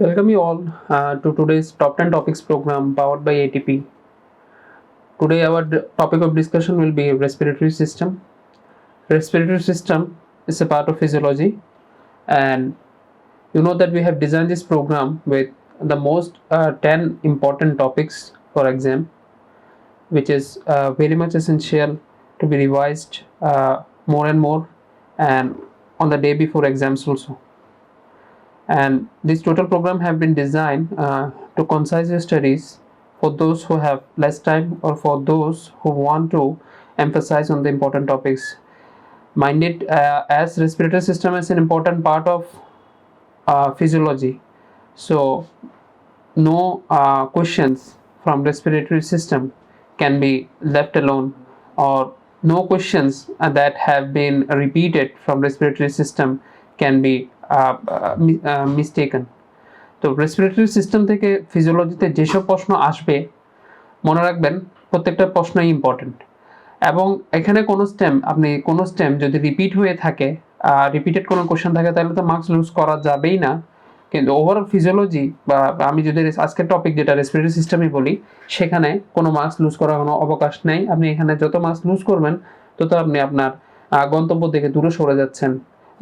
Welcome you all to today's Top 10 Topics program powered by ATP. Today, our topic of discussion will be respiratory system. Respiratory system is a part of physiology, and you know that we have designed this program with the most 10 important topics for exam, which is very much essential to be revised more and more, and on the day before exams also. And this total program have been designed to concise your studies for those who have less time or for those who want to emphasize on the important topics. Mind it, as respiratory system is an important part of physiology, so no questions from respiratory system can be left alone, or no questions that have been repeated from respiratory system can be mistaken. তো respiratory system থেকে ফিজিওলজিতে যেসব প্রশ্ন আসবে মনে রাখবেন প্রত্যেকটা প্রশ্নই important, এবং এখানে কোনো স্টেম যদি রিপিট হয়ে থাকে, রিপিটেড কোনো কোশ্চেন থাকে, তাহলে তো মার্কস লুজ করা যাবেই না। কিন্তু ওভারঅল ফিজিওলজি বা আমি যদি আজকের টপিক যেটা রেসপিরেটরি সিস্টেমই বলি, সেখানে কোনো মার্কস লুজ করার কোনো অবকাশ নেই। আপনি এখানে যত মার্কস লুজ করবেন তত আপনি আপনার গন্তব্য থেকে দূরে সরে যাচ্ছেন,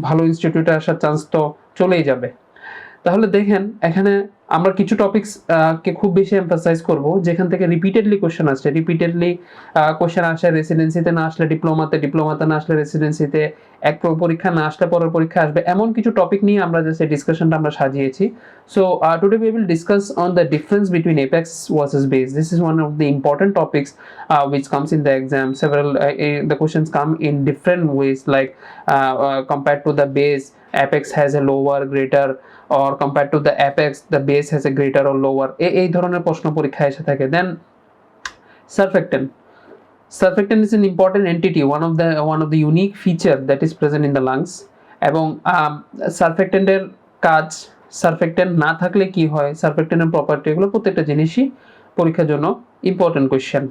ভালো ইনস্টিটিউটে আসার চান্স তো চলেই যাবে। তাহলে দেখেন এখানে আমরা কিছু টপিকস কে খুব বেশি এমফাসাইজ করব, যেখান থেকে রিপিটেডলি কোশ্চেন আসছে। কোশ্চেন আসে রেসিডেন্সিতে না আসলে ডিপ্লোমাতে না আসলে রেসিডেন্সিতে, এক পরীক্ষা না আসলে পরের পরীক্ষা আসবে, এমন কিছু টপিক নিয়ে আমরা জাস্ট এই ডিসকাশনটা আমরা সাজিয়েছি। So today we will discuss on the difference between apex versus base. This is one of the important topics which comes in the exam. The questions come in different ways, like compared to the base, apex has a lower, greater, or compared to the apex, the base has a greater or lower. এই ধরনের প্রশ্ন পরীক্ষায় এসে থাকে। Then surfactant is an important entity, one of the unique feature that is present in the lungs. এবং সারফেক্টেন্টের কাজ, surfactant না থাকলে কি হয়, সারফেক্টেন্টের প্রপার্টি, এগুলো প্রত্যেকটা জিনিসই পরীক্ষার জন্য important question.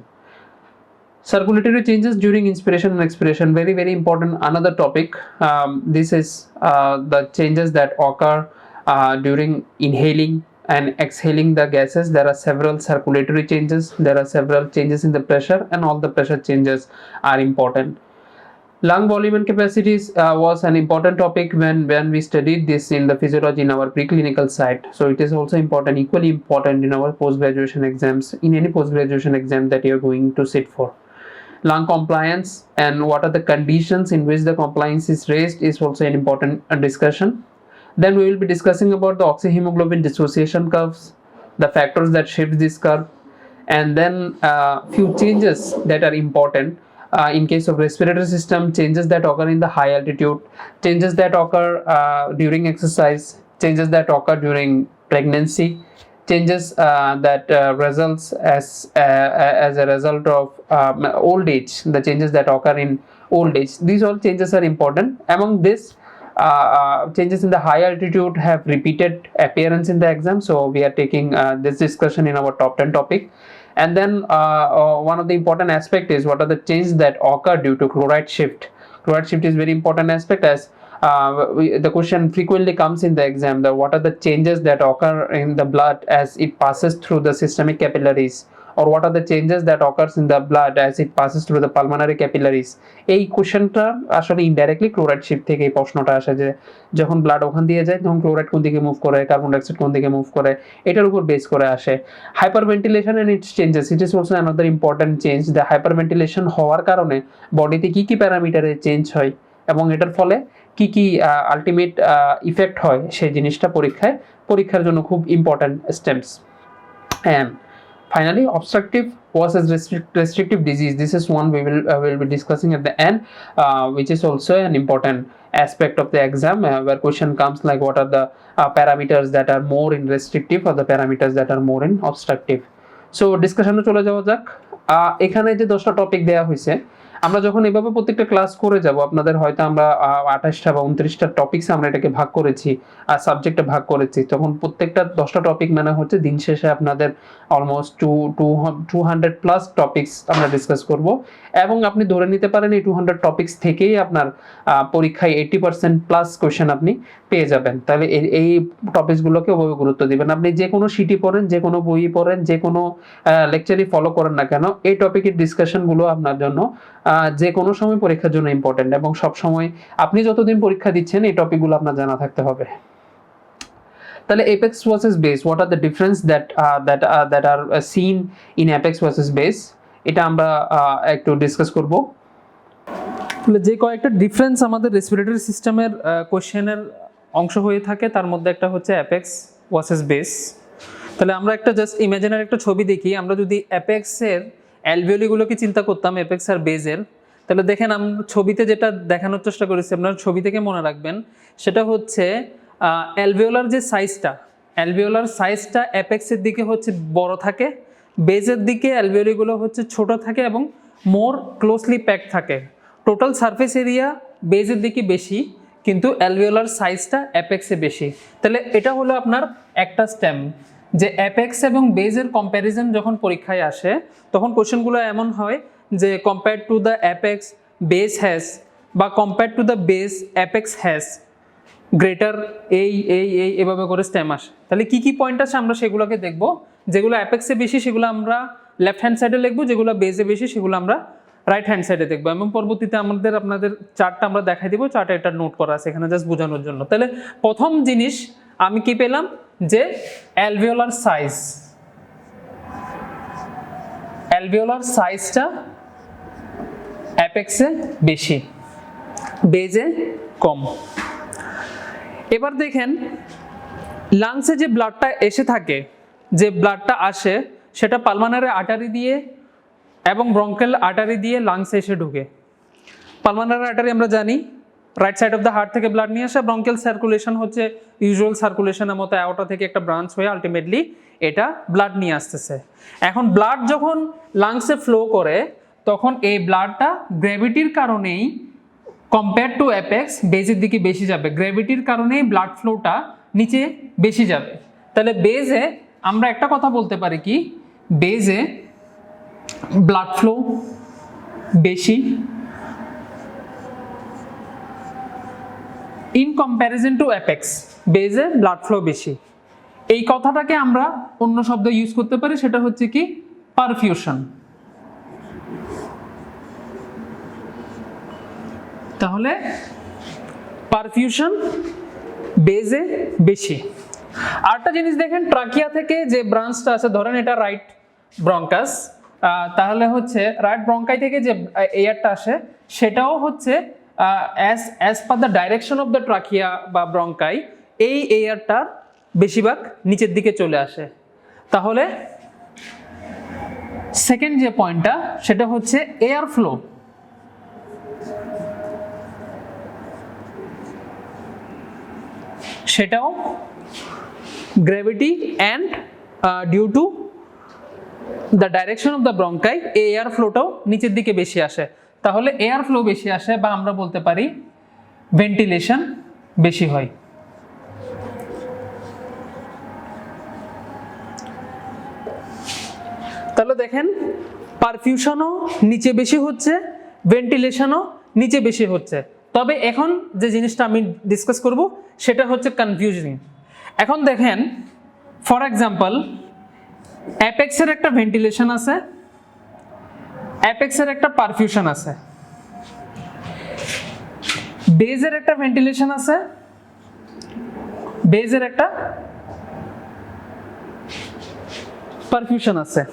Circulatory changes during inspiration and expiration, very important another topic. This is the changes that occur during inhaling and exhaling the gases. There are several circulatory changes, there are several changes in the pressure, and all the pressure changes are important. Lung volume and capacities was an important topic when we studied this in the physiology in our preclinical side. So it is also important, equally important in our post-graduation exams, in any post-graduation exam that you are going to sit for. Lung compliance and what are the conditions in which the compliance is raised is also an important discussion. Then we will be discussing about the oxyhemoglobin dissociation curves, the factors that shape this curve, and then few changes that are important in case of respiratory system, changes that occur in the high altitude, changes that occur during exercise, changes that occur during pregnancy, changes that results as a result of old age, the changes that occur in old age. These all changes are important. Among this, changes in the high altitude have repeated appearance in the exam, so we are taking this discussion in our top 10 topic. And then one of the important aspect is what are the changes that occur due to chloride shift. Chloride shift is very important aspect, as the question frequently comes in the exam, that what are the changes that occur in the blood as it passes through the systemic capillaries, or what are the changes that occurs in the blood as it passes through the pulmonary capillaries. এই কোশ্চেনটা আসলে indirectly chloride shift থেকে এই প্রশ্নটা আসে, যে যখন blood ওখান দিয়ে যায় তখন ক্লোরাইড কোন দিকে মুভ করে, কার্বন ডাইঅক্সাইড কোন দিকে মুভ করে, এটার উপর বেস করে আসে। Hyperventilation and its changes, it is also another important change. The hyperventilation হওয়ার কারণে বডিতে কি কি প্যারামিটারে চেঞ্জ হয় এবং এটার ফলে কি কি আলটিমেট ইফেক্ট হয়, সেই জিনিসটা পরীক্ষার জন্য খুব important steps. And finally, obstructive versus restrictive disease. This is one we will be discussing at the end, which is also an important aspect of the exam, where question comes like what are the parameters that are more in restrictive or the parameters that are more in obstructive. So discussion চলে যাওয়া যাক। এখানে যে 10টা topic দেওয়া হয়েছে, আমরা যখন এভাবে প্রত্যেকটা ক্লাস করে যাব, আপনাদের হয়তো আমরা 28টা বা 29টা টপিকস আমরা এটাকে ভাগ করেছি আর সাবজেক্টে ভাগ করেছি, তখন প্রত্যেকটা 10টা টপিক মানে হচ্ছে দিন শেষে আপনাদের অলমোস্ট 200 প্লাস টপিকস আমরা ডিসকাস করব। এবং আপনি ধরে নিতে পারেন এই 200 টপিকস থেকেই আপনার পরীক্ষায় 80% প্লাস কোশ্চেন আপনি পেয়ে যাবেন। তাহলে এই টপিকসগুলোকে ওভাবে গুরুত্ব দিবেন। আপনি যে কোনো সিটি পড়েন, যে কোনো বই পড়েন, যে কোনো লেকচারই ফলো করেন না কেন, এই টপিকের ডিসকাশনগুলো আপনার জন্য যে কোনো সময় পরীক্ষার জন্য ইম্পর্টেন্ট, এবং সব সময় আপনি যতদিন পরীক্ষা দিচ্ছেন এই টপিকগুলো আপনার জানা থাকতে হবে। তাহলে apex versus base, what are the difference that are seen in apex versus base, এটা আমরা একটু ডিসকাস করব। যে কয়েকটা ডিফারেন্স আমাদের রেসপিরেটরি সিস্টেমের কোশ্চেনের অংশ হয়ে থাকে, তার মধ্যে একটা হচ্ছে অ্যাপেক্স ভার্সেস বেস। তাহলে আমরা একটা জাস্ট ইমাজিনারি একটা ছবি দেখি। আমরা যদি অ্যাপেক্সের অ্যালভিওলিগুলোকে চিন্তা করতাম, অ্যাপেক্স আর বেজের, তাহলে দেখেন আমরা ছবিতে যেটা দেখানোর চেষ্টা করেছি, আপনারা ছবি থেকে মনে রাখবেন, সেটা হচ্ছে অ্যালভিওলার যে সাইজটা, অ্যালভিওলার সাইজটা অ্যাপেক্সের দিকে হচ্ছে বড় থাকে, বেজের দিকে অ্যালভিওলিগুলো হচ্ছে ছোট থাকে এবং মোর ক্লোজলি প্যাক থাকে। টোটাল সারফেস এরিয়া বেজের দিকে বেশি, কিন্তু অ্যালভিওলার সাইজটা অ্যাপেক্সে বেশি। তাহলে এটা হলো আপনার একটা স্টেম, যে অ্যাপেক্স এবং বেজের কম্প্যারিজন যখন পরীক্ষায় আসে তখন কোশ্চেনগুলো এমন হয় যে compare to the apex base has, বা compare to the base apex has greater এভাবে করে স্টেম আসে। তাহলে কি কি পয়েন্ট আছে আমরা সেগুলোকে দেখব। যেগুলো অ্যাপেক্সে বেশি সেগুলো আমরা লেফট হ্যান্ড সাইডে লিখবো, যেগুলো বেজে বেশি সেগুলো আমরা রাইট হ্যান্ড সাইডে দেখবো, এবং পরবর্তীতে আপনাদের চার্টটা আমরা দেখাই দিব। চার্টে এটা নোট করা আছে এখানে জাস্ট বোঝানোর জন্য। তাহলে প্রথম জিনিস আমি কি পেলাম, যে অ্যালভিওলার সাইজ, অ্যালভিওলার সাইজটা অ্যাপেক্সে বেশি, বেজে কম। এবার দেখেন লাংসে যে ব্লাডটা এসে থাকে, যে ব্লাডটা আসে সেটা পালমানারি আর্টারি দিয়ে এবং ব্রঙ্কেল আর্টারি দিয়ে লাংসে এসে ঢুকে। পালমানারি আর্টারি আমরা জানি right side of the heart থেকে ব্লাড নিয়ে আসে, ব্রঙ্কেল সার্কুলেশন হচ্ছে ইউজুয়াল সার্কুলেশনের মতো অ্যাওর্টা থেকে একটা ব্রাঞ্চ হয়ে আলটিমেটলি এটা ব্লাড নিয়ে আসতেছে। এখন ব্লাড যখন লাংসে ফ্লো করে তখন এই ব্লাডটা গ্র্যাভিটির কারণেই কম্পেয়ার টু অ্যাপেক্স বেজের দিকে বেশি যাবে, গ্র্যাভিটির কারণেই ব্লাড ফ্লোটা নিচে বেশি যাবে। তাহলে বেজে আমরা একটা কথা বলতে পারি কি, বেজে ব্লাড ফ্লো বেশি ইন কম্প্যারিজন টু অ্যাপেক্স, বেজে ব্লাড ফ্লো বেশি। এই কথাটাকে আমরা অন্য শব্দ ইউজ করতে পারি, সেটা হচ্ছে কি পারফিউশন। তাহলে পারফিউশন বেজে বেশি। আরেকটা জিনিস দেখেন, ট্রাকিয়া থেকে যে ব্রাঞ্চটা আছে, ধরেন এটা রাইট ব্রঙ্কাস, তাহলে হচ্ছে রাইট ব্রঙ্কাই থেকে যে এয়ারটা আসে সেটাও হচ্ছে as per the direction of the trachea বা ব্রঙ্কাই, এই এয়ারটা বেশিরভাগ নিচের দিকে চলে আসে। তাহলে সেকেন্ড যে পয়েন্টটা সেটা হচ্ছে এয়ার ফ্লো। সেটাও gravity and due to the direction of the bronchi, এই এয়ার ফ্লোটাও নিচের দিকে বেশি আসে। তাহলে এয়ার ফ্লো বেশি আসে, বা আমরা বলতে পারি ভেন্টিলেশন বেশি হয়। তাহলে দেখেন পারফিউশনও নিচে বেশি হচ্ছে, ভেন্টিলেশনও নিচে বেশি হচ্ছে। তবে এখন যে জিনিসটা আমি ডিসকাস করব সেটা হচ্ছে কনফিউজিং। এখন দেখেন ফর এক্সাম্পল অ্যাপেক্সের একটা ভেন্টিলেশন আছে, অ্যাপেক্সের একটা পারফিউশন আছে, বেজের একটা ভেন্টিলেশন আছে, বেজের একটা পারফিউশন আছে।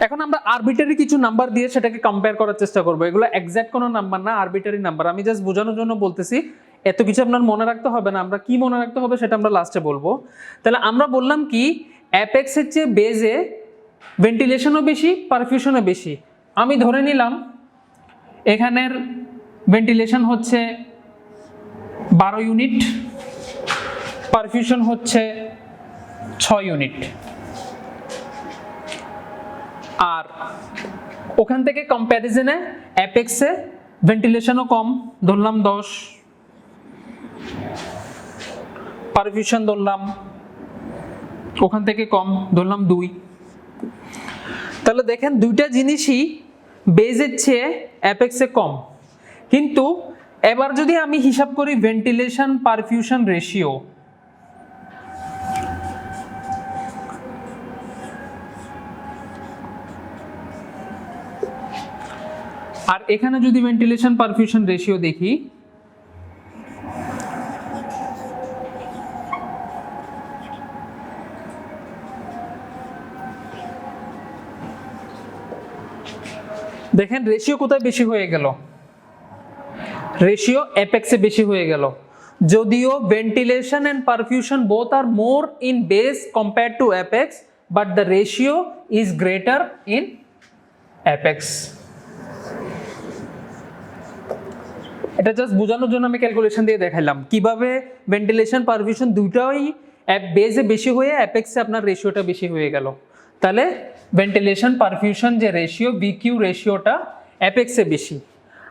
এখন আমরা আরবিটারি কিছু নাম্বার দিয়ে সেটাকে কম্পেয়ার করার চেষ্টা করবো। এগুলো এক্সাক্ট কোনো নাম্বার না, আরবিটারি নাম্বার। আমি জাস্ট বোঝানোর জন্য বলতেছি, এত কিছু আপনার মনে রাখতে হবে না। আমরা কি মনে রাখতে হবে সেটা আমরা লাস্টে বলবো। তাহলে আমরা বললাম কি, অ্যাপেক্সের চেয়ে বেজে ভেন্টিলেশনও বেশি, পারফিউশনও বেশি। আমি ধরে নিলাম এখানের ভেন্টিলেশন হচ্ছে 12 ইউনিট, পারফিউশন হচ্ছে 6 ইউনিট। ওখান থেকে কম্প্যারিজনে অ্যাপেক্সে ভেন্টিলেশনও কম, ধরলাম 10, পারফিউশন ধরলাম ওখান থেকে কম, ধরলাম 2। তাহলে দেখেন দুইটা জিনিসই বেজের চেয়ে অ্যাপেক্সে কম। কিন্তু এবার যদি আমি হিসাব করি ভেন্টিলেশন পারফিউশন রেশিও, আর এখানে যদি ভেন্টিলেশন পারফিউশন রেশিও দেখি, দেখেন রেশিও কোথায় বেশি হয়ে গেল, রেশিও অ্যাপেক্সে বেশি হয়ে গেল। যদিও ventilation and perfusion both are more in base compare to apex, but the ratio is greater in apex. এটা জাস্ট বোঝানোর জন্য আমি ক্যালকুলেশন দিয়ে দেখাইলাম কিভাবে ভেন্টিলেশন পারফিউশন দুটাই বেসে বেশি হয়ে অ্যাপেক্সে আপনার রেশিওটা বেশি হয়ে গেল। তাহলে ভেন্টিলেশন পারফিউশন যে রেশিও ভিকিউ রেশিওটা অ্যাপেক্সে বেশি।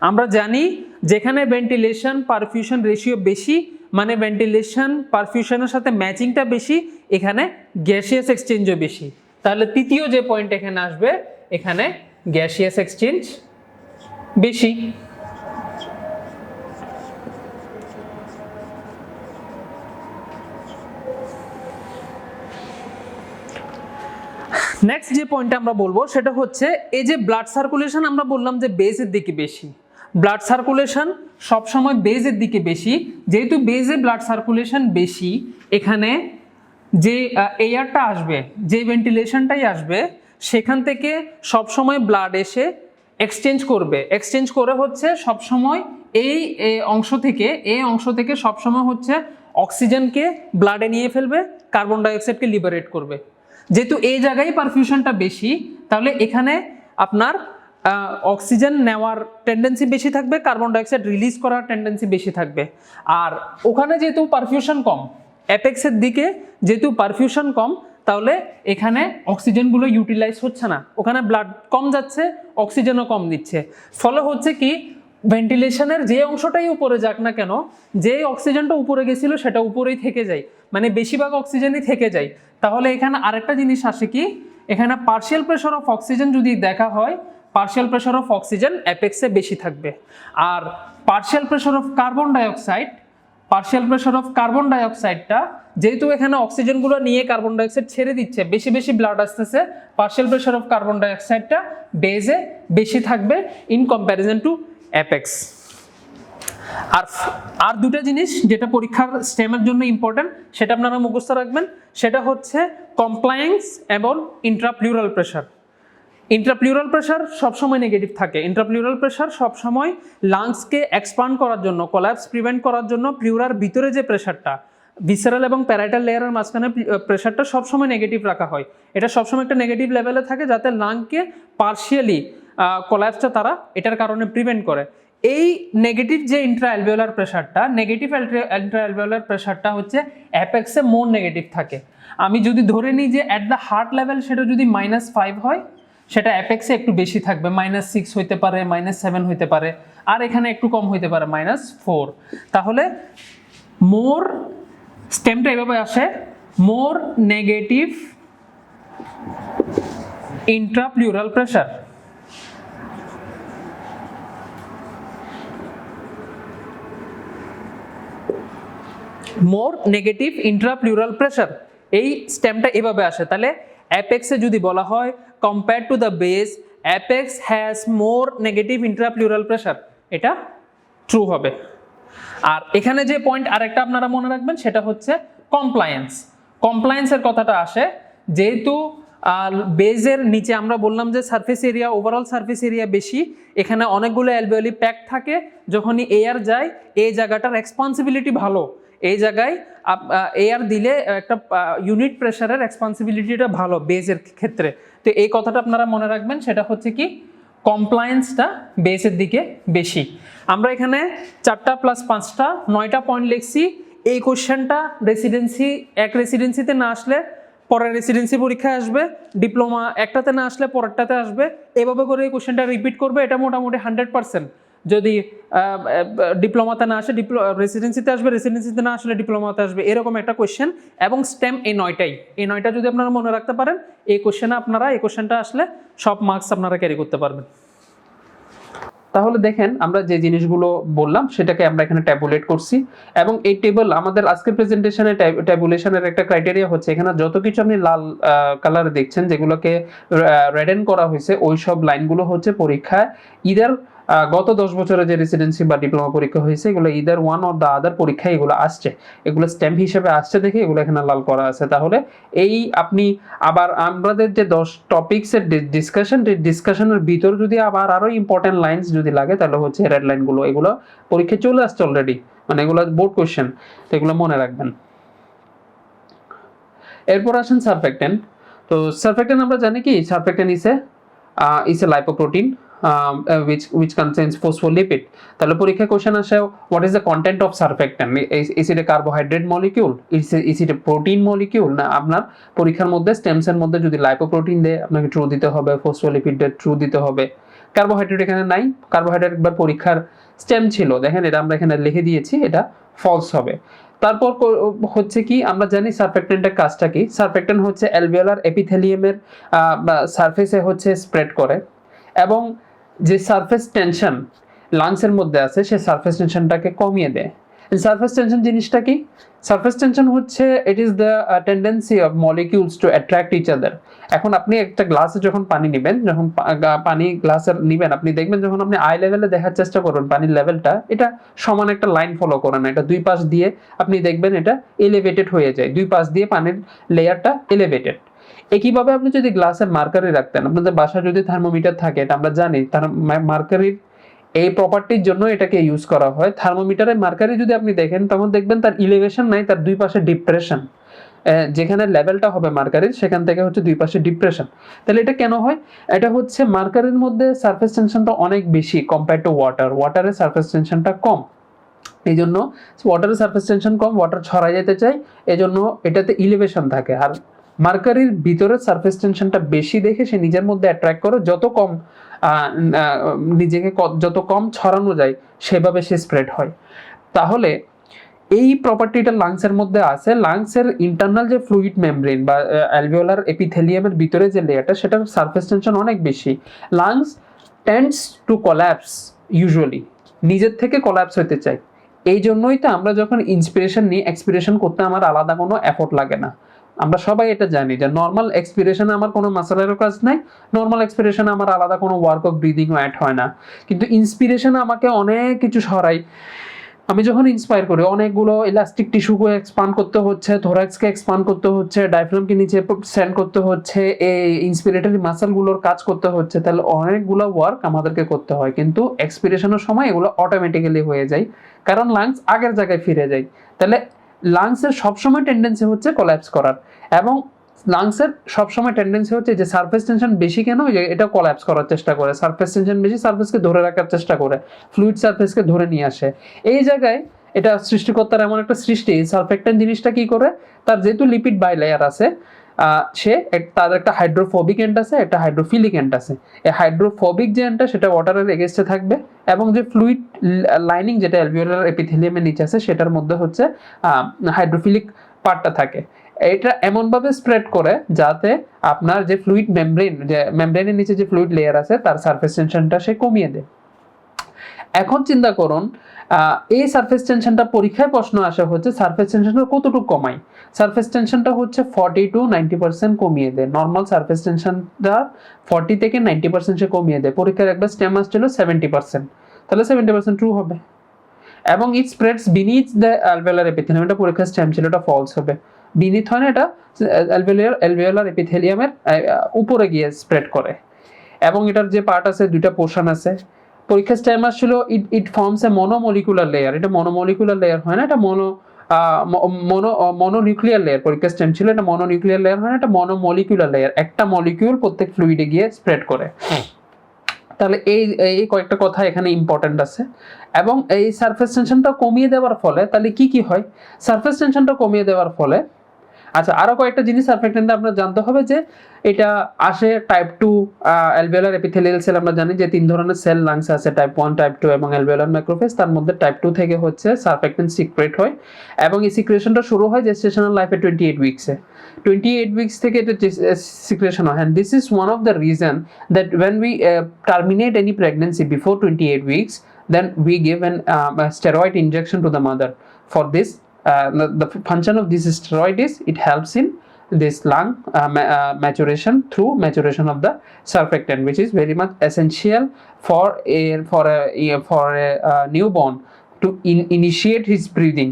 আমরা জানি যেখানে ভেন্টিলেশন পারফিউশন রেশিও বেশি মানে ভেন্টিলেশন পারফিউশনের সাথে ম্যাচিংটা বেশি, এখানে গ্যাসিয়াস এক্সচেঞ্জও বেশি। তাহলে তৃতীয় যে পয়েন্ট এখানে আসবে, এখানে গ্যাসিয়াস এক্সচেঞ্জ বেশি। নেক্সট যে পয়েন্টটা আমরা বলবো সেটা হচ্ছে এই যে ব্লাড সার্কুলেশন, আমরা বললাম যে বেজের দিকে বেশি, ব্লাড সার্কুলেশন সবসময় বেজের দিকে বেশি। যেহেতু বেজে ব্লাড সার্কুলেশন বেশি, এখানে যে এয়ারটা আসবে, যে ভেন্টিলেশনটাই আসবে, সেখান থেকে সবসময় ব্লাড এসে এক্সচেঞ্জ করবে। এক্সচেঞ্জ করে হচ্ছে সবসময় এই অংশ থেকে সবসময় হচ্ছে অক্সিজেনকে ব্লাডে নিয়ে ফেলবে, কার্বন ডাইঅক্সাইডকে লিবারেট করবে। যেহেতু এই জায়গায় পারফিউশনটা বেশি, তাহলে এখানে আপনার অক্সিজেন নেওয়ার টেন্ডেন্সি বেশি থাকবে, কার্বন ডাইঅক্সাইড রিলিজ করার টেন্ডেন্সি বেশি থাকবে। আর ওখানে যেহেতু পারফিউশন কম, অ্যাপেক্সের দিকে যেহেতু পারফিউশন কম, তাহলে এখানে অক্সিজেনগুলো ইউটিলাইজ হচ্ছে না, ওখানে ব্লাড কম যাচ্ছে, অক্সিজেনও কম দিচ্ছে। ফলে হচ্ছে কি, ভেন্টিলেশনের যে অংশটাই উপরে যাক না কেন, যে অক্সিজেনটা উপরে গেছিল সেটা উপরেই থেকে যায়, মানে বেশিরভাগ অক্সিজেনই থেকে যায়। তাহলে এখানে আরেকটা জিনিস আসে কি, এখানে পার্শিয়াল প্রেশার অফ অক্সিজেন যদি দেখা হয়, পার্শিয়াল প্রেশার অফ অক্সিজেন অ্যাপেক্সে বেশি থাকবে। আর পার্শিয়াল প্রেশার অফ কার্বন ডাইঅক্সাইডটা যেহেতু এখানে অক্সিজেনগুলো নিয়ে কার্বন ডাইঅক্সাইড ছেড়ে দিচ্ছে, বেশি বেশি ব্লাড আসতেছে, পার্শিয়াল প্রেশার অফ কার্বন ডাইঅক্সাইডটা বেজে বেশি থাকবে ইন কম্প্যারিজন টু অ্যাপেক্স। আর দুটো জিনিস যেটা পরীক্ষার স্টেমের জন্য ইম্পর্টেন্ট, সেটা আপনারা মুখস্থ রাখবেন, সেটা হচ্ছে কমপ্লায়েন্স এবং ইন্ট্রাপ্লিউরাল প্রেশার। ইন্ট্রাপ্লিউরাল প্রেশার সবসময় নেগেটিভ থাকে। ইন্ট্রাপ্লিউরাল প্রেশার সবসময় লাংসকে এক্সপান্ড করার জন্য, কোলাপস প্রিভেন্ট করার জন্য প্লিউরার ভিতরে যে প্রেশারটা, ভিসেরাল এবং প্যারাইটাল লেয়ারের মাঝখানে প্রেশারটা সবসময় নেগেটিভ রাখা হয়। এটা সবসময় একটা নেগেটিভ লেভেলে থাকে, যাতে লাংকে পার্শিয়ালি কোলাপসটা তারা এটার কারণে প্রিভেন্ট করে। এই নেগেটিভ যে ইন্ট্রাঅ্যালভিওলার প্রেশারটা, নেগেটিভ ইন্ট্রাঅ্যালভিওলার প্রেশারটা হচ্ছে অ্যাপেক্সে মোর নেগেটিভ থাকে। আমি যদি ধরে নিই যে অ্যাট দ্য হার্ট লেভেল সেটা যদি -5 হয়, সেটা অ্যাপেক্সে একটু বেশি থাকবে, -6 হইতে পারে, -7 হইতে পারে, আর এখানে একটু কম হইতে পারে, -4। তাহলে মোর স্টেমটা এভাবে আসে, more negative intrapleural pressure. More negative intrapleural pressure, এই স্টেমটা এভাবে আসে। তাহলে অ্যাপেক্সে যদি বলা হয় compare to the base, apex has more negative intrapleural pressure, এটা ট্রু হবে। আর এখানে যে পয়েন্ট আরেকটা আপনারা মনে রাখবেন, সেটা হচ্ছে কমপ্লায়েন্স। কমপ্লায়েন্সের কথাটা আসে, যেহেতু বেজের নিচে আমরা বললাম যে surface area, overall surface area বেশি, এখানে অনেকগুলো অ্যালভিওলি প্যাক থাকে, যখনই এয়ার যায় এই জায়গাটার এক্সপান্সিবিলিটি ভালো, এই জায়গায় এয়ার দিলে একটা ইউনিট প্রেশারের এক্সপান্সিবিলিটিটা ভালো বেজের ক্ষেত্রে। তো এই কথাটা আপনারা মনে রাখবেন, সেটা হচ্ছে কি কমপ্লায়েন্সটা বেসের দিকে বেশি। আমরা এখানে 4টা + 5টা 9টা পয়েন্ট লিখছি। এই কোশ্চেনটা রেসিডেন্সিতে না আসলে পরে রেসিডেন্সি পরীক্ষায় আসবে, ডিপ্লোমা একটাতে না আসলে পরেরটাতে আসবে, এভাবে করে এই কোশ্চেনটা রিপিট করবে। এটা মোটামুটি 100%। যদি ডিপ্লোমাতে না আসে রেসিডেন্সিতে আসবে, রেসিডেন্সিতে না আসলে ডিপ্লোমাতে আসবে, এরকম একটা কোশ্চেন। এবং স্টেম এই 9টা যদি আপনারা মনে রাখতে পারেন, এই কোশ্চেনটা আসলে সব মার্কস আপনারা ক্যারি করতে পারবেন। তাহলে দেখেন আমরা যে জিনিসগুলো বললাম সেটাকে আমরা এখানে ট্যাবুলেট করছি, এবং এই টেবল আমাদের আজকের প্রেজেন্টেশনে ট্যাবুলেশনের একটা ক্রাইটেরিয়া হচ্ছে এখানে যত কিছু আপনি লাল কালারে দেখছেন যেগুলোকে রেডেন করা হয়েছে, ওই সব লাইনগুলো হচ্ছে পরীক্ষায় ইদার গত 10 বছরে যে রেসিডেন্সি বা ডিপ্লোমা পরীক্ষা হয়েছে এগুলো either one or the other পরীক্ষায় এগুলো আসছে, এগুলো স্ট্যাম্প হিসেবে আসছে দেখে এগুলো এখানে লাল করা আছে। তাহলে এই আপনি আবার আমাদের যে 10 টপিকসের ডিসকাশনের ভিতর যদি আবার আরো ইম্পর্টেন্ট লাইনস যদি লাগে তাহলে হচ্ছে রেড লাইনগুলো, এগুলো পরীক্ষায় চলে আসছে অলরেডি, মানে এগুলো বোর্ড কোশ্চেন, তো এগুলো মনে রাখবেন। এরপর আসেন সারফেক্টেন্ট। তো সারফেক্টেন্ট আমরা জানি কি, surfactant is a lipoprotein which contains phospholipid. তাহলে পরীক্ষা কোশ্চেন আসে what is the content of surfactant, is it a carbohydrate molecule, is it a protein molecule, না আপনার পরীক্ষার মধ্যে স্টেমস এর মধ্যে যদি লাইপোপ্রোটিন দেয় আপনাকে ট্রু দিতে হবে, ফসফোলিপিড এর ট্রু দিতে হবে। কার্বোহাইড্রেট এখানে নাই, কার্বোহাইড্রেট একবার পরীক্ষার স্টেম ছিল, দেখেন এটা আমরা এখানে লিখে দিয়েছি, এটা ফলস হবে। তারপর হচ্ছে কি, আমরা জানি সারফেক্টেন্টের কাজটা কি। সারফেক্টেন্ট হচ্ছে অ্যালভিওলার এপিথেলিয়ামের সারফেসে হচ্ছে স্প্রেড করে, এবং যে সারফেস টেনশন লাংসের মধ্যে আছে সেই সারফেস টেনশনটাকে কমিয়ে দেয়। সারফেস টেনশন জিনিসটা কি? সারফেস টেনশন হচ্ছে it is the tendency of molecules to attract each other. এখন আপনি একটা গ্লাসে যখন পানি নেবেন, যখন পানি গ্লাসের নেবেন, আপনি দেখবেন যখন আপনি আই লেভেলে দেখার চেষ্টা করবেন পানির লেভেলটা, এটা সমান একটা লাইন ফলো করে না, এটা দুই পাশ দিয়ে আপনি দেখবেন এটা এলিভেটেড হয়ে যায়, দুই পাশ দিয়ে পানির লেয়ারটা এলিভেটেড। একইভাবে আপনি যদি গ্লাসের মার্কারি রাখতেন, আপনাদের বাসায় যদি থার্মোমিটার থাকে, এটা আমরা জানি তার মার্কারির এই প্রপার্টির জন্য এটাকে ইউজ করা হয়। থার্মোমিটারের মার্কারি যদি আপনি দেখেন তখন দেখবেন তার ইলিভেশন নাই, তার দুই পাশে ডিপ্রেশন, যেখানে লেভেলটা হবে মার্কারির সেখান থেকে হচ্ছে দুই পাশে ডিপ্রেশন। তাহলে এটা কেন হয়? এটা হচ্ছে মার্কারির মধ্যে সারফেস টেনশনটা অনেক বেশি কম্পেয়ার টু ওয়াটারের সারফেস টেনশনটা কম। এই জন্য ওয়াটারের সারফেস টেনশন কম, ওয়াটার ছড়াই যেতে চাই, এই জন্য এটাতে ইলিভেশন থাকে। আর মার্কারির ভিতরে সারফেস টেনশনটা বেশি দেখে সে নিজের মধ্যে অ্যাট্রাক্ট করে, যত কম নিজেকে যত কম ছড়ানো যায় সেভাবে সে স্প্রেড হয়। তাহলে এই প্রপার্টিটা লাংসের মধ্যে আছে। লাংসের ইন্টারনাল যে ফ্লুইড মেমব্রেন বা অ্যালভিওলার এপিথেলিয়ামের ভিতরে যে লেয়ারটা, সেটার সারফেস টেনশন অনেক বেশি। Lungs tends to collapse, usually নিজের থেকে কোল্যাপস হতে চাই। এই জন্যই তো আমরা যখন ইন্সপিরেশন নিই, এক্সপিরেশন করতে আমার আলাদা কোনো এফোর্ট লাগে না। আমরা সবাই এটা জানি যে নর্মাল এক্সপিরেশনে আমার কোনো মাসেলেরও কাজ নাই, নর্মাল এক্সপিরেশনে আমার আলাদা কোনো ওয়ার্ক অফ ব্রিদিংও অ্যাড হয় না। কিন্তু ইন্সপিরেশনে আমাকে অনেক কিছু সরাই। আমি যখন ইন্সপায়ার করি অনেকগুলো ইলাস্টিক টিস্যুকে এক্সপান্ড করতে হচ্ছে, থোরাক্সকে এক্সপান্ড করতে হচ্ছে, ডায়াফ্রামকে নিচে স্ট্যান্ড করতে হচ্ছে, এই ইন্সপিরেটরি মাসেলগুলোর কাজ করতে হচ্ছে, তাহলে অনেকগুলো ওয়ার্ক আমাদেরকে করতে হয়। কিন্তু এক্সপিরেশনের সময় এগুলো অটোমেটিক্যালি হয়ে যায়, কারণ লাংস আগের জায়গায় ফিরে যায়। তাহলে লাংসের সবসময় টেন্ডেন্সি হচ্ছে কোল্যাপস করার, এবং লাংসের সবসময় টেন্ডেন্সি হচ্ছে যে সারফেস টেনশন বেশি কেন, যে এটা কোল্যাপস করার চেষ্টা করে। সারফেস টেনশন বেশি, সারফেসকে ধরে রাখার চেষ্টা করে, ফ্লুইড সারফেসকে ধরে নিয়ে আসে। এই জায়গায় এটা সৃষ্টিকর্তার এমন একটা সৃষ্টি। সারফেক্টেন্ট জিনিসটা কি করে, তার যেহেতু লিপিড বাইলেয়ার আছে, তার একটা হাইড্রোফোবিক এন্ড আছে, একটা হাইড্রোফিলিক এন্ড আছে। এই হাইড্রোফোবিক যে এন্ডটা সেটা ওয়াটারের এগেইনস্টে থাকবে, এবং যে ফ্লুইড লাইনিং যেটা অ্যালভিওলার এপিথেলিয়ামের নিচে আছে সেটার মধ্যে হচ্ছে হাইড্রোফিলিক পার্টটা থাকে। এটা এমনভাবে স্প্রেড করে যাতে আপনার যে ফ্লুইড মেমব্রেন, যে মেমব্রেনের নিচে যে ফ্লুইড লেয়ার আছে তার সারফেস টেনশনটা সে কমিয়ে দেয়। এখন চিন্তা করুন, এই সারফেস টেনশনটা পরীক্ষায় প্রশ্ন আসা হচ্ছে সারফেস টেনশনটা কতটুকু কমাই। সারফেস টেনশনটা হচ্ছে 40 to 90% কমিয়ে দেয়। নর্মাল সারফেস টেনশনটা 40 থেকে 90% সে কমিয়ে দেয়। পরীক্ষার একবার স্টেম আসছিল 70%, তাহলে 70% ট্রু হবে। এবং it spreads beneath the alveolar epithelium, এটা পরীক্ষার স্টেম ছিল, এটা ফলস হবে। বিনিথ হয় না, এটা অ্যালভিওলার এপিথেলিয়ামের উপরে গিয়ে স্প্রেড করে। এবং এটার যে পার্ট আছে, দুইটা পোর্শন আছে। পরীক্ষার টাইম আসছিল ইট ফর্মস এ মনোমলিকুলার লেয়ার, এটা মনোমলিকুলার লেয়ার হয় না, এটা মনোনিউক্লিয়ার লেয়ার। পরীক্ষার টাইম ছিল এটা মনোনিউক্লিয়ার লেয়ার হয় না, এটা মনোমলিকুলার লেয়ার। একটা মলিকিউল প্রত্যেক ফ্লুইডে গিয়ে স্প্রেড করে। তাহলে এই কয়েকটা কথা এখানে ইম্পর্টেন্ট আছে। এবং এই সারফেস টেনশনটা কমিয়ে দেওয়ার ফলে তাহলে কি হয়, সারফেস টেনশনটা কমিয়ে দেওয়ার ফলে আচ্ছা, আরো কয়েকটা জিনিস সারফেক্টেন্ট আপনার জানতে হবে যে এটা আসে টাইপ 2 অ্যালভিওলার এপিথেলিয়াল সেল। আমরা জানি যে 3 ধরনের সেল লাংস আছে, টাইপ 1, টাইপ 2 এবং অ্যালভিওলার ম্যাক্রোফেজ। তার মধ্যে টাইপ 2 থেকে হচ্ছে সারফেক্টেন্ট সিক্রেট হয় এবং এই সিক্রেশনটা শুরু হয় জেস্টেশনাল লাইফে 28 উইকসে। 28 উইকস থেকে এটা সিক্রেশন হয়, and this is one of the reason that when we terminate any pregnancy before 28 weeks, then we give an a steroid injection to the mother. For this, the function of this steroid is it helps in this lung maturation through maturation of the surfactant, which is very much essential for a newborn to initiate his breathing.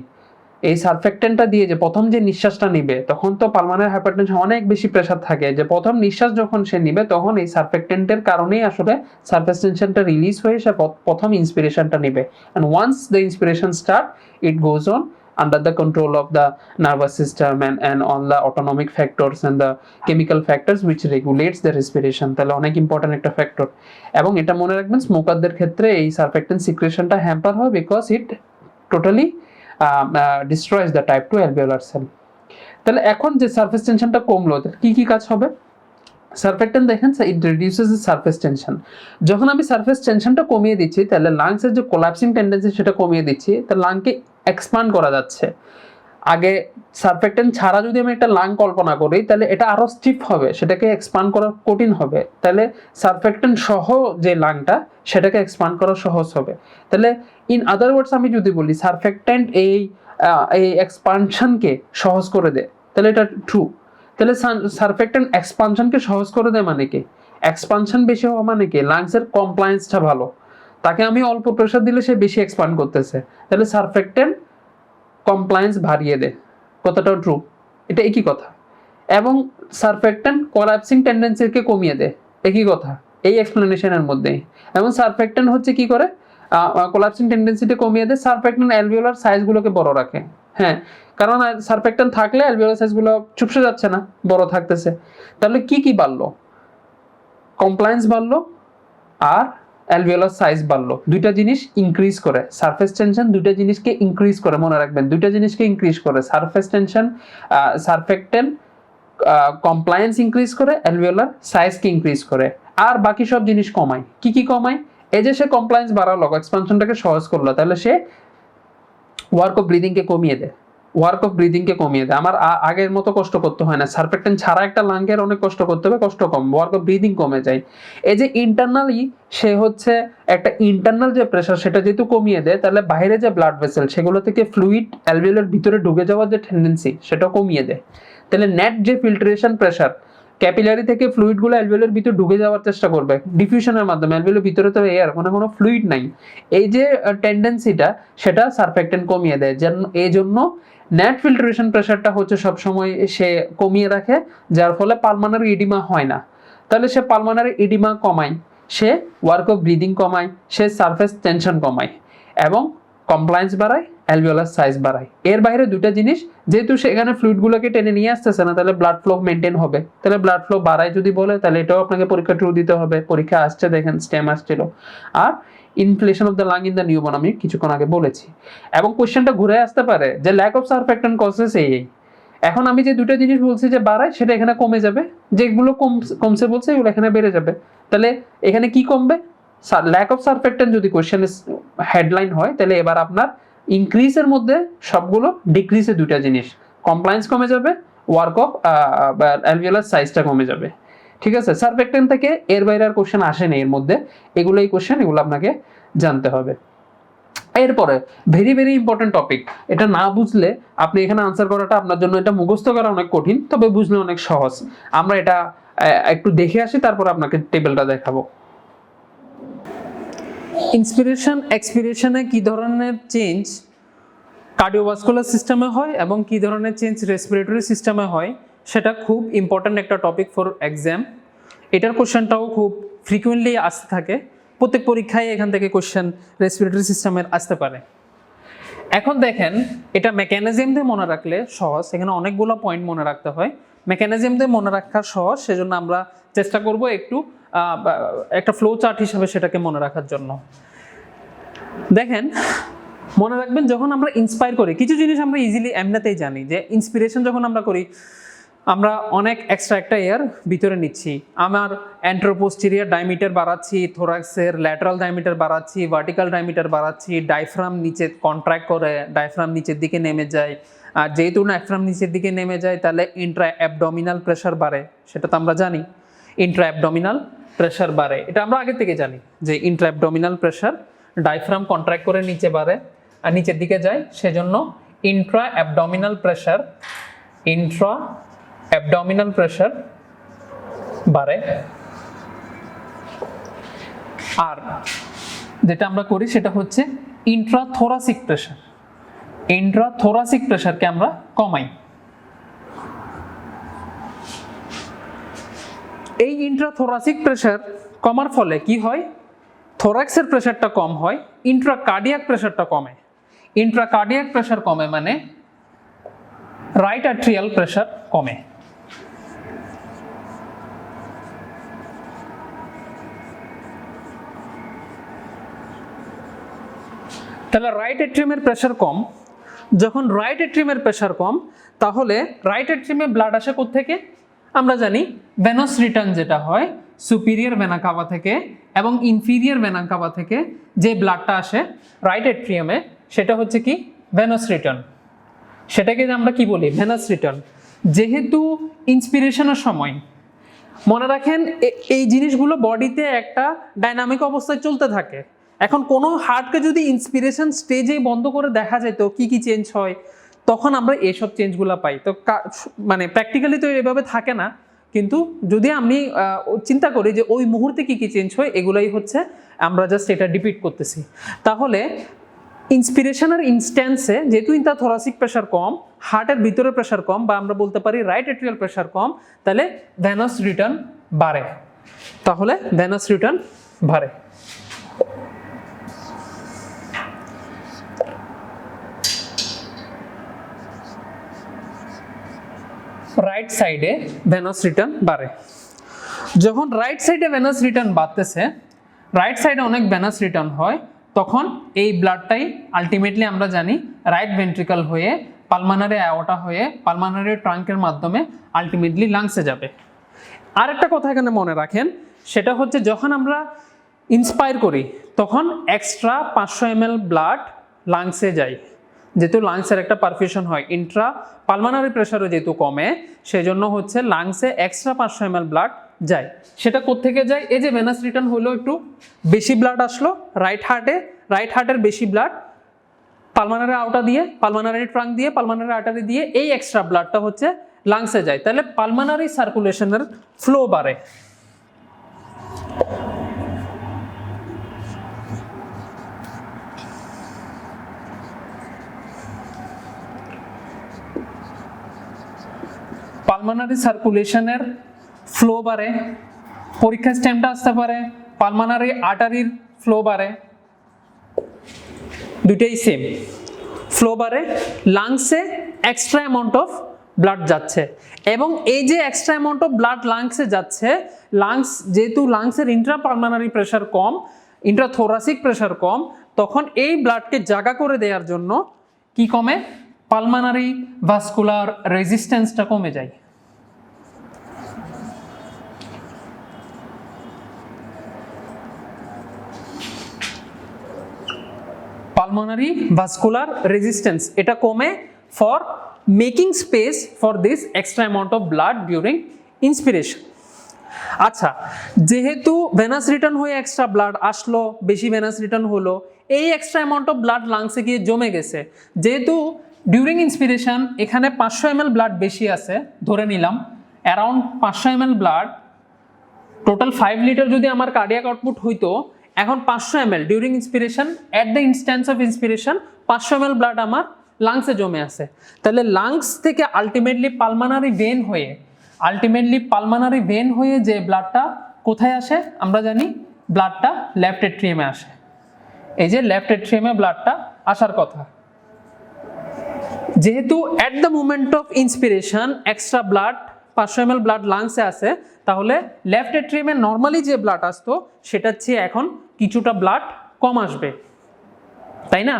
এই সারফেক্টেন্টটা দিয়ে যে প্রথম যে নিঃশ্বাসটা নিবে, তখন তো pulmonary hypertension অনেক বেশি প্রেসার থাকে, যে প্রথম নিঃশ্বাস যখন সে নিবে তখন এই সারফেক্টেন্টের কারণেই আসলে সারফেস টেনশনটা রিলিজ হয়ে সে প্রথম ইন্সপিরেশনটা নিবে। and once the inspiration start, it goes on under the control of the nervous system and all the autonomic factors and the chemical factors which regulates the respiration. তাহলে অনেক ইম্পর্টেন্ট একটা factor. এবং এটা মনে রাখবেন, স্মোকারদের ক্ষেত্রে এই সারফেক্টেন্ট সিক্রেশনটা হ্যাম্পার হয় because it totally destroys the type 2 alveolar cell. তাহলে এখন যে সারফেস টেনশনটা কমলো, কি কি কাজ হবে? সারফেক্টেন্ট দেখেন ইট রিডিউসেস দ্য সারফেস টেনশন। যখন আমি সারফেস টেনশনটা কমিয়ে দিচ্ছি, তাহলে লাংসের যে কোলাপসিং টেন্ডেন্সি সেটা কমিয়ে দিচ্ছি, তাহলে লাংকে এক্সপান্ড করা যাচ্ছে। আগে সারফেক্টেন্ট ছাড়া যদি আমি একটা লাং কল্পনা করি, তাহলে এটা আরো স্টিফ হবে, সেটাকে এক্সপান্ড করা কঠিন হবে। তাহলে সারফেক্টেন্ট সহ যে লাংটা সেটাকে এক্সপান্ড করা সহজ হবে। তাহলে ইন আদার ওয়ার্ডস আমি যদি বলি সারফেক্টেন্ট এই এক্সপানশনকে সহজ করে দেয়, তাহলে এটা ট্রু। তাহলে সারফেক্টেন্ট এক্সপানশনকে সহজ করে দেয় মানে কি? এক্সপানশন বেশি হওয়া মানে কি? লাংসের কমপ্লায়েন্সটা ভালো, তাকে আমি অল্প প্রেশার দিলে সে বেশি এক্সপান্ড করতেছে, তাহলে সারফেক্টেন্ট কমপ্লায়েন্স বাড়িয়ে দেয়। কতটা ট্রু? এটা একই কথা। এবং সারফেক্টেন্ট কোলাপসিং টেন্ডেন্সিকে কমিয়ে দেয়, একই কথা এই এক্সপ্লেনেশনের মধ্যেই। এবং সারফেক্টেন্ট হচ্ছে কি করে? কোলাপসিং টেন্ডেন্সিটা কমিয়ে দেয়। সারফেক্টেন্ট অ্যালভিওলার সাইজগুলোকে বড় রাখে। হ্যাঁ, কারণ সারফেক্টেন্ট থাকলে অ্যালভিওলার সাইজগুলো চুপসে যাচ্ছে না, বড় থাকতেছে। তাহলে কি কি বাড়লো? কমপ্লায়েন্স বাড়লো আর অ্যালভিওলার সাইজ বাড়লো। দুইটা জিনিস ইনক্রিজ করে। সারফেস টেনশন দুইটা জিনিসকে ইনক্রিজ করে, মনে রাখবেন, দুইটা জিনিসকে ইনক্রিজ করে। Surface tension surfactant compliance increase করে, অ্যালভিওলার সাইজকে ইনক্রিজ করে, আর বাকি সব জিনিস কমায়। কি কি কমায়? এই যে সে কমপ্লায়েন্স বাড়ালো, এক্সপানশনটাকে সহজ করলো, তাহলে সে ওয়ার্ক অফ ব্রিদিংকে কমিয়ে দেয়। আমার আগের মতো কষ্ট করতে হয় না। সারফেক্টেন্ট ছাড়া একটা লাংয়ের অনেক কষ্ট করতে হবে, কষ্ট কম, ওয়ার্ক অফ ব্রিদিং কমে যায়। এই যে ইন্টারনালি সে হচ্ছে একটা ইন্টারনাল যে প্রেশার সেটা যেহেতু কমিয়ে দেয়, তাহলে বাইরে যে ব্লাড ভেসেল সেগুলো থেকে ফ্লুইড অ্যালভিওলার ভিতরে ঢুকে যাওয়ার যে টেন্ডেন্সি সেটাও কমিয়ে দেয়। তাহলে নেট যে ফিল্ট্রেশন প্রেশার, ক্যাপিলারি থেকে ফ্লুইডগুলো অ্যালভিওলার ভিতরে ঢুকে যাওয়ার চেষ্টা করবে ডিফিউশনের মাধ্যমে। অ্যালভিওলার ভিতরে তো এয়ার, কোনো ফ্লুইড নাই, এই যে টেন্ডেন্সিটা সেটা সারফেক্টেন্ট কমিয়ে দেয়। এই জন্য নেট ফিল্ট্রেশন প্রেশারটা হচ্ছে সবসময় সে কমিয়ে রাখে, যার ফলে পালমোনারি এডিমা হয় না। তাহলে সে পালমোনারি এডিমা কমায়, সে ওয়ার্ক অফ ব্রিদিং কমায়, সে সারফেস টেনশন কমায় এবং কমপ্লায়েন্স বাড়ায়, অ্যালভিওলার সাইজ বাড়ায়। এর বাইরে দুটা জিনিস, যেহেতু সেখানে ফ্লুইডগুলোকে টেনে নিয়ে আসতেছে না, তাহলে ব্লাড ফ্লো মেনটেন হবে। তাহলে ব্লাড ফ্লো বাড়ায় যদি বলে, তাহলে এটাও আপনাকে পরীক্ষা ট্রু দিতে হবে। পরীক্ষা আসছে, দেখেন স্টেম আসছিল। আর inflation of the lung in the newborn আমি কিছুক্ষণ আগে বলেছি। এবং কোশ্চেনটা ঘুরে আসতে পারে যে ল্যাক অফ সারফেক্টেন্ট কজেস এই। এখন আমি যে দুটো জিনিস বলছি যে বাড়ায়, সেটা এখানে কমে যাবে। যেগুলো কমছে বলছে এগুলো এখানে বেড়ে যাবে। তাহলে এখানে কি কমবে? ল্যাক অফ সারফেক্টেন্ট যদি কোশ্চেনের হেডলাইন হয়, তাহলে এবার আপনার ইনক্রিজের মধ্যে সবগুলো ডিক্রিজে দুইটা জিনিস, কমপ্লায়েন্স কমে যাবে, ওয়ার্ক অফ অ্যালভিওলার সাইজটা কমে যাবে। ঠিক আছে, সারফেক্টেন্ট থেকে এর বাইরে আর কোশ্চেন আসেনি এর মধ্যে। এগুলোই কোশ্চেন, এগুলো আপনাকে জানতে হবে। এরপরে ভেরি ভেরি ইম্পর্টেন্ট টপিক, এটা না বুঝলে আপনি এখানে আনসার করাটা আপনার জন্য, এটা মুখস্থ করা অনেক কঠিন, তবে বুঝলে অনেক সহজ। আমরা এটা একটু দেখে আসি, তারপর আপনাকে টেবিলটা দেখাবো। ইন্সপিরেশন এক্সপিরেশনে কি ধরনের চেঞ্জ কার্ডিওভাস্কুলার সিস্টেমে হয় এবং কি ধরনের চেঞ্জ রেসপিরেটরি সিস্টেমে হয়, সেটা খুব ইম্পর্ট্যান্ট একটা টপিক ফর এক্সাম। এটার কোশ্চেনটাও খুব ফ্রিকুয়েন্টলি আসতে থাকে, প্রত্যেক পরীক্ষায় এখান থেকে কোশ্চেন রেসপিরেটরি সিস্টেমের আসতে পারে। এখন দেখেন, এটা মেকানিজম দিয়ে মনে রাখলে সহজ, এখানে অনেকগুলো পয়েন্ট মনে রাখতে হয়। মেকানিজম দিয়ে মনে রাখা সহজ, সেজন্য আমরা চেষ্টা করব একটু একটা ফ্লো চার্ট হিসাবে সেটাকে মনে রাখার জন্য। দেখেন, মনে রাখবেন যখন আমরা ইন্সপায়ার করি কিছু জিনিস আমরা ইজিলি এমনিতেই জানি যে ইন্সপিরেশন যখন আমরা করি আমরা অনেক এক্সট্রা একটা এয়ার ভিতরে নিচ্ছি, আমার অ্যান্ট্রোপোস্টেরিয়ার ডায়ামিটার বাড়াচ্ছি, থোরাক্সের ল্যাটারাল ডায়ামিটার বাড়াচ্ছি, ভার্টিক্যাল ডায়ামিটার বাড়াচ্ছি, ডায়াফ্রাম নিচে কন্ট্রাক্ট করে ডায়াফ্রাম নিচের দিকে নেমে যায়, আর যেহেতু ডায়াফ্রাম নিচের দিকে নেমে যায় তাহলে ইন্ট্রা অ্যাবডোমিনাল প্রেশার বাড়ে, সেটা তো আমরা জানি ইন্ট্রা অ্যাবডোমিনাল প্রেশার বাড়ে, এটা আমরা আগে থেকে জানি যে Intra abdominal pressure diaphragm contract করে নিচে বাড়ে আর নিচের দিকে যায়, সেজন্য ইন্ট্রা অ্যাবডোমিনাল প্রেশার বাড়ে। আর যেটা আমরা করি সেটা হচ্ছে ইন্ট্রাথোরাসিক প্রেশারকে আমরা কমাই। এই ইন্ট্রাথোরাসিক প্রেশার কমার ফলে কি হয়, থোরাক্সের প্রেশারটা কম হয়, ইন্ট্রাকার্ডিয়াক প্রেশারটা কমে। ইন্ট্রাকার্ডিয়াক প্রেশার কমে মানে রাইট অ্যাট্রিয়াল প্রেশার কমে। তাহলে রাইট অ্যাট্রিয়ামের প্রেশার কম, যখন রাইট অ্যাট্রিয়ামের প্রেশার কম তাহলে রাইট অ্যাট্রিয়ামে ব্লাড আসে কোত্থেকে, আমরা জানি ভেনাস রিটার্ন যেটা হয় সুপিরিয়র ভেনা কাভা থেকে এবং ইনফিরিয়র ভেনা কাভা থেকে যে ব্লাডটা আসে রাইট অ্যাট্রিয়ামে সেটা হচ্ছে কি ভেনাস রিটার্ন, সেটাকে আমরা কি বলি ভেনাস রিটার্ন। যেহেতু ইন্সপিরেশনের সময় মনে রাখেন এই জিনিসগুলো বডিতে একটা ডাইনামিক অবস্থায় চলতে থাকে, এখন কোনো হার্টকে যদি ইন্সপিরেশন স্টেজে বন্ধ করে দেখা যায় তো কি চেঞ্জ হয়, তখন আমরা এইসব চেঞ্জগুলো পাই। তো মানে প্র্যাকটিক্যালি তো এভাবে থাকে না, কিন্তু যদি আমি চিন্তা করি যে ওই মুহূর্তে কি চেঞ্জ হয় এগুলাই হচ্ছে আমরা জাস্ট এটা ডিপিট করতেছি। তাহলে ইন্সপিরেশনের ইনস্ট্যান্সে যেহেতু ইন্ট্রাথোরাসিক প্রেশার কম, হার্টের ভিতরে প্রেশার কম বা আমরা বলতে পারি রাইট অ্যাট্রিয়াল প্রেশার কম, তাহলে ভেনাস রিটার্ন বাড়ে। রাইট সাইডে ভেনাস রিটার্ন বাড়ে। যখন রাইট সাইডে ভেনাস রিটার্ন বাড়তেছে, রাইট সাইডে অনেক ভেনাস রিটার্ন হয়, তখন এই ব্লাডটাই আলটিমেটলি আমরা জানি রাইট ভেন্ট্রিকল হয়ে পালমানারি অ্যাওর্টা হয়ে পালমানারি ট্রাঙ্কের মাধ্যমে আলটিমেটলি লাংসে যাবে। আরেকটা কথা এখানে মনে রাখেন, সেটা হচ্ছে যখন আমরা ইন্সপায়ার করি তখন এক্সট্রা 500 ml ব্লাড লাংসে যায়, যেহেতু লাংসের একটা পারফিউশন হয়, ইন্ট্রা পালমানারি প্রেশারও যেহেতু কমে সেজন্য হচ্ছে লাংসে এক্সট্রা 500 ml ব্লাড যায়। সেটা কোত্থেকে যায়, এই যে ভেনাস রিটার্ন হলো একটু বেশি ব্লাড আসলো রাইট হার্টের বেশি ব্লাড পালমানারি আউটা দিয়ে, পালমানারি ট্রাঙ্ক দিয়ে, পালমানারি আর্টারি দিয়ে এই এক্সট্রা ব্লাডটা হচ্ছে লাংসে যায়, তাহলে পালমানারি সার্কুলেশনের ফ্লো বাড়ে। পালমানারি সার্কুলেশনের ফ্লো বাড়ে, পরীক্ষার স্টেমটা আসতে পারে পালমানারি আর্টারির ফ্লো বাড়ে, দুইটাই সেম ফ্লো বাড়ে, লাংসে এক্সট্রা অ্যামাউন্ট অফ ব্লাড যাচ্ছে, এবং এই যে এক্সট্রা অ্যামাউন্ট অফ ব্লাড লাংসে যাচ্ছে, যেহেতু লাংসের ইন্ট্রাপালমানারি প্রেশার কম, ইন্ট্রাথোরাসিক প্রেশার কম, তখন এই ব্লাডকে জায়গা করে দেওয়ার জন্য কি কমে, পালমানারি ভাস্কুলার রেজিস্ট্যান্সটা কমে যায়। পালমোনারি ভাস্কুলার রেজিস্ট্যান্স এটা কমে for making space for this extra amount of blood during inspiration. আচ্ছা, যেহেতু ভেনাস রিটার্ন হয়ে এক্সট্রা ব্লাড আসলো, বেশি ভেনাস রিটার্ন হলো, এই এক্সট্রা অ্যামাউন্ট অফ ব্লাড লাংসে গিয়ে জমে গেছে, যেহেতু ডিউরিং ইন্সপিরেশন এখানে 500 ml ব্লাড বেশি আছে, ধরে নিলাম around 500 ml blood, total 5 litre যদি আমার কার্ডিয়াক আউটপুট হইতো, এখন 500 ml during inspiration, at the instance of inspiration 500 ml blood আমার লাংসে জমে আছে, তাহলে লাংস থেকে আলটিমেটলি পালমানারি ভেন হয়ে যে ব্লাডটা কোথায় আসে আমরা জানি, ব্লাডটা লেফট এট্রিয়ামে আসে। এই যে লেফট এট্রিয়ামে ব্লাডটা আসার কথা, যেহেতু at the moment of inspiration extra blood 500 ml blood লাংসে আছে, তাহলে লেফট এট্রিয়ামে নর্মালি যে ব্লাড আসতো সেটার চেয়ে এখন কিছুটা ব্লাড কম আসবে। তাই না?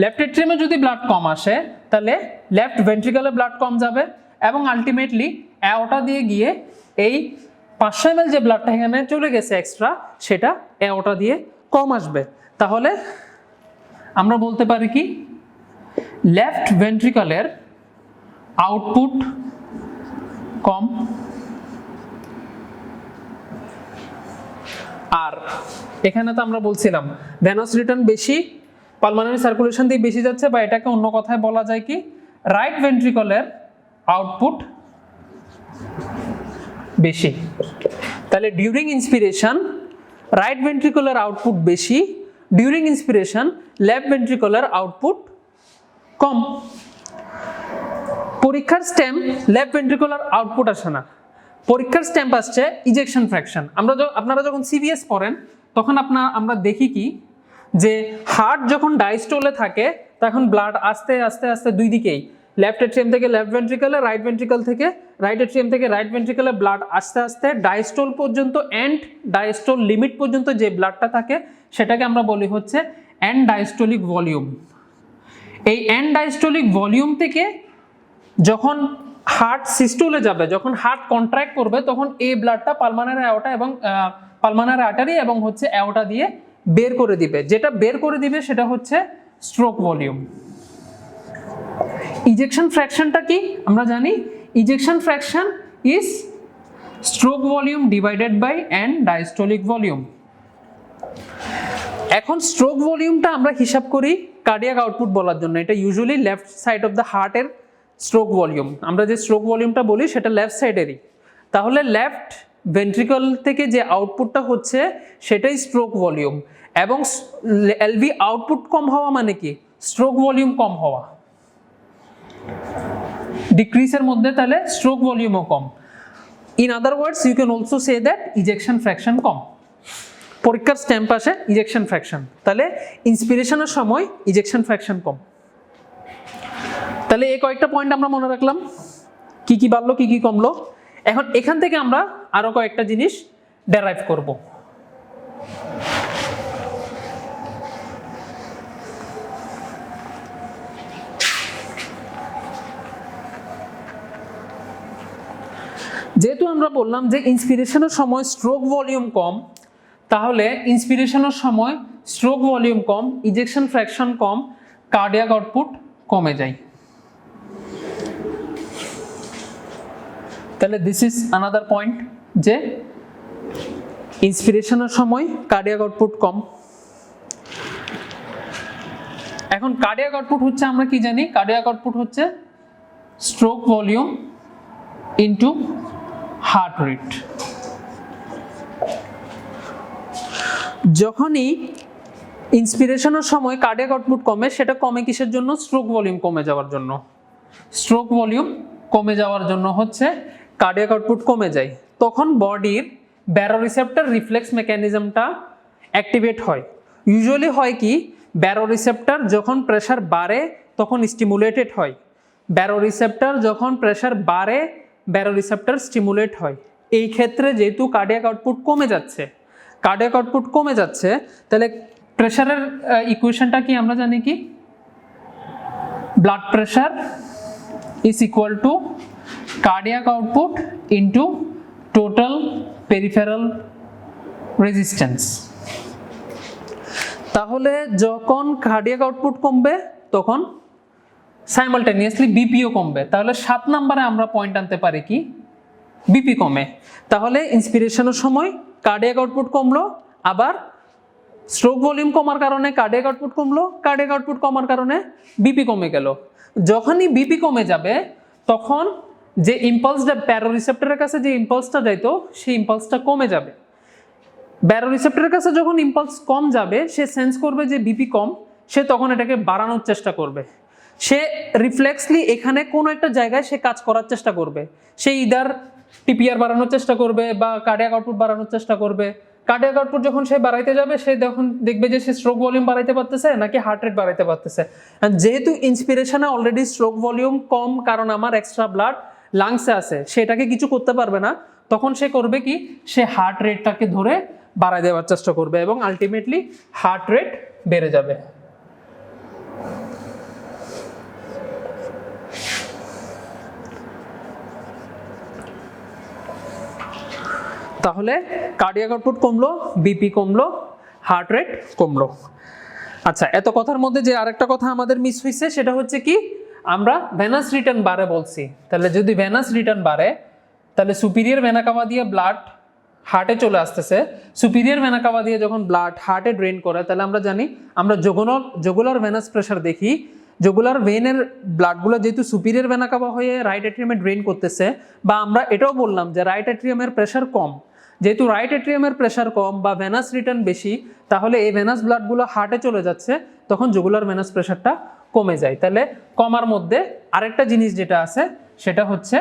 লেফট এট্রিয়ামে যদি ব্লাড কম আসে তাহলে লেফট ভেন্ট্রিকলে ব্লাড কম যাবে এবং আলটিমেটলি অ্যাওর্টা দিয়ে গিয়ে এই 500 ml যে ব্লাডটা এখানে চলে গেছে এক্সট্রা, সেটা অ্যাওর্টা দিয়ে কম আসবে। তাহলে আমরা বলতে পারি কি, লেফট ভেন্ট্রিকলের আউটপুট কম আর এখানে তো আমরা বলছিলাম ভেনাস রিটার্ন বেশি, পালমোনারি সার্কুলেশন দিয়ে বেশি যাচ্ছে, বা এটাকে অন্য কথায় বলা যায় কি, রাইট ভেন্ট্রিকলের আউটপুট বেশি। তাহলে during inspiration right ventricular output বেশি, during inspiration left ventricular output কম। পরীক্ষার স্ট্যাম্প লেফট ভেন্ট্রিকুলার আউটপুট আসে না, পরীক্ষার স্ট্যাম্প আসছে ইজেকশন ফ্র্যাকশন। আপনারা যখন সিভিএস পড়েন তখন আমরা দেখি কি, যে হার্ট যখন ডায়াস্টোলে থাকে তখন ব্লাড আস্তে আস্তে আস্তে দুই দিকেই, লেফট এট্রিয়াম থেকে লেফট ভেন্ট্রিকলে, রাইট ভেন্ট্রিকল থেকে রাইট এট্রিয়াম থেকে রাইট ভেন্ট্রিকলে ব্লাড আস্তে আস্তে ডায়াস্টোল পর্যন্ত, এন্ড ডায়াস্টোল লিমিট পর্যন্ত যে ব্লাডটা থাকে সেটাকে আমরা বলি হচ্ছে এন্ড ডায়াস্টোলিক ভলিউম। এই এন্ড ডায়াস্টোলিক ভলিউম থেকে যখন হার্ট সিস্টোলে যাবে, যখন হার্ট কন্ট্রাক্ট করবে, তখন এই ব্লাডটা পালমোনারি অ্যাওর্টা এবং পালমোনারি আর্টারি এবং হচ্ছে অ্যাওর্টা দিয়ে বের করে দিবে। যেটা বের করে দিবে সেটা হচ্ছে স্ট্রোক ভলিউম। ইজেকশন ফ্র্যাকশনটা কি আমরা জানি, ejection fraction is stroke volume divided by end diastolic volume. এখন স্ট্রোক ভলিউমটা আমরা হিসাব করি কার্ডিয়াক আউটপুট বলার জন্য, এটা usually left side of the হার্টের স্ট্রোক ভলিউম। আমরা যে স্ট্রোক ভলিউমটা বলি সেটা লেফট সাইডেরই। তাহলে লেফট ভেন্ট্রিকল থেকে যে আউটপুটটা হচ্ছে সেটাই স্ট্রোক ভলিউম, এবং এলভি আউটপুট কম হওয়া মানে কি, স্ট্রোক ভলিউম কম হওয়া। ডিক্রিজের মধ্যে তাহলে স্ট্রোক ভলিউমও কম। In other words you can also say that ejection fraction কম। পরীক্ষার স্ট্যাম্প আসে ইজেকশন ফ্র্যাকশন, তাহলে ইন্সপিরেশনের সময় ইজেকশন ফ্র্যাকশন কম। তাহলে এই কয়েকটা পয়েন্ট আমরা মনে রাখলাম, কি কি বাড়লো কি কি কমলো। এখন এখান থেকে আমরা আরো কয়েকটা জিনিস ডেরাইভ করব। যেহেতু আমরা বললাম যে ইন্সপিরেশনের সময় স্ট্রোক ভলিউম কম, তাহলে ইন্সপিরেশনের সময় স্ট্রোক ভলিউম কম, ইজেকশন ফ্র্যাকশন কম, কার্ডিয়াক আউটপুট কমে যায়। তাহলে দিস ইজ আনাদার পয়েন্ট, যে ইন্সপিরেশনের সময় কার্ডিয়াক আউটপুট কম। এখন কার্ডিয়াক আউটপুট হচ্ছে আমরা কি জানি, কার্ডিয়াক আউটপুট হচ্ছে stroke volume into heart rate. যখনই ইন্সপিরেশনের সময় কার্ডিয়াক আউটপুট কমে, সেটা কমে কিসের জন্য, স্ট্রোক ভলিউম কমে যাওয়ার জন্য। স্ট্রোক ভলিউম কমে যাওয়ার জন্য হচ্ছে কার্ডিয়াক আউটপুট কমে যায়, তখন বডির ব্যারোরিসেপ্টর রিফ্লেক্স মেকানিজমটা অ্যাক্টিভেট হয়। ইউজুয়ালি হয় কি, ব্যারোরিসেপ্টর যখন প্রেশার বাড়ে তখন স্টিমুলেটেড হয়, ব্যারোরিসেপ্টর যখন প্রেশার বাড়ে ব্যারোরিসেপ্টর স্টিমুলেট হয়। এই ক্ষেত্রে যেহেতু কার্ডিয়াক আউটপুট কমে যাচ্ছে, কার্ডিয়াক আউটপুট কমে যাচ্ছে, তাহলে প্রেশারের ইকুয়েশনটা কি আমরা জানি কি, blood pressure is equal to cardiac output into total peripheral resistance। তাহলে যখন কার্ডিয়াক আউটপুট কমবে তখন সাইমালটেনিয়াসলি বিপিও কমবে। তাহলে 7 নম্বরে আমরা পয়েন্ট আনতে পারি কি, বিপি কমে। তাহলে ইন্সপিরেশনের সময় কার্ডিয়াক আউটপুট কমলো, আবার স্ট্রোক ভলিউম কমার কারণে কার্ডিয়াক আউটপুট কমলো, কার্ডিয়াক আউটপুট কমার কারণে বিপি কমে গেল। যখনই বিপি কমে যাবে তখন যে ইম্পালসটা ব্যারোরিসেপ্টরের কাছে যে ইম্পালসটা যাইতো সেই ইম্পালসটা কমে যাবে। ব্যারোরিসেপ্টরের কাছে যখন ইম্পালস কম যাবে, সে সেন্স করবে যে বিপি কম, সে তখন এটাকে বাড়ানোর চেষ্টা করবে। সে রিফ্লেক্সলি এখানে কোনো একটা জায়গায় সে কাজ করার চেষ্টা করবে, সে ইদার টিপিআর বাড়ানোর চেষ্টা করবে বা কার্ডিয়াক আউটপুট বাড়ানোর চেষ্টা করবে। কার্ডিয়াক আউটপুট যখন সে বাড়াইতে যাবে, সে তখন দেখবে যে সে স্ট্রোক ভলিউম বাড়াইতে পারতেছে নাকি হার্ট রেট বাড়াইতে পারতেছে। যেহেতু ইন্সপিরেশনে অলরেডি স্ট্রোক ভলিউম কম, কারণ আমার এক্সট্রা ব্লাড লাংসে আছে, সেটাকে কিছু করতে পারবে না, তখন সে করবে কি, সে হার্ট রেটটাকে ধরে বাড়াই দেওয়ার চেষ্টা করবে এবং আলটিমেটলি হার্ট রেট বেড়ে যাবে। তাহলে কার্ডিয়াক আউটপুট কমলো, বিপি কমলো, হার্ট রেট কমলো। আচ্ছা, এত কথার মধ্যে যে আরেকটা কথা আমাদের মিস হয়েছে সেটা হচ্ছে কি, আমরা ভেনাস রিটার্ন বাড়ে বলছি। তাহলে যদি ভেনাস রিটার্ন বাড়ে তাহলে সুপিরিয়র ভেনা কাভা দিয়ে ব্লাড হার্টে চলে আসতেছে। সুপিরিয়র ভেনা কাভা দিয়ে যখন ব্লাড হার্টে ড্রেন করে, তাহলে আমরা জানি আমরা জগুলার ভেনাস প্রেশার দেখি, জগুলার ভেনের ব্লাডগুলো যেহেতু সুপিরিয়র ভেনা কাভা হয়ে রাইট এট্রিয়ামে ড্রেন করতেছে, বা আমরা এটাও বললাম যে রাইট এট্রিয়ামের প্রেশার কম, যেহেতু রাইট এট্রিয়ামের প্রেশার কম বা ভেনাস রিটার্ন বেশি, তাহলে এই ভেনাস ব্লাডগুলো হার্টে চলে যাচ্ছে, তখন জগুলার ভেনাস প্রেশারটা কমে যায়। তাহলে কমার মধ্যে আরেকটা জিনিস যেটা আছে সেটা হচ্ছে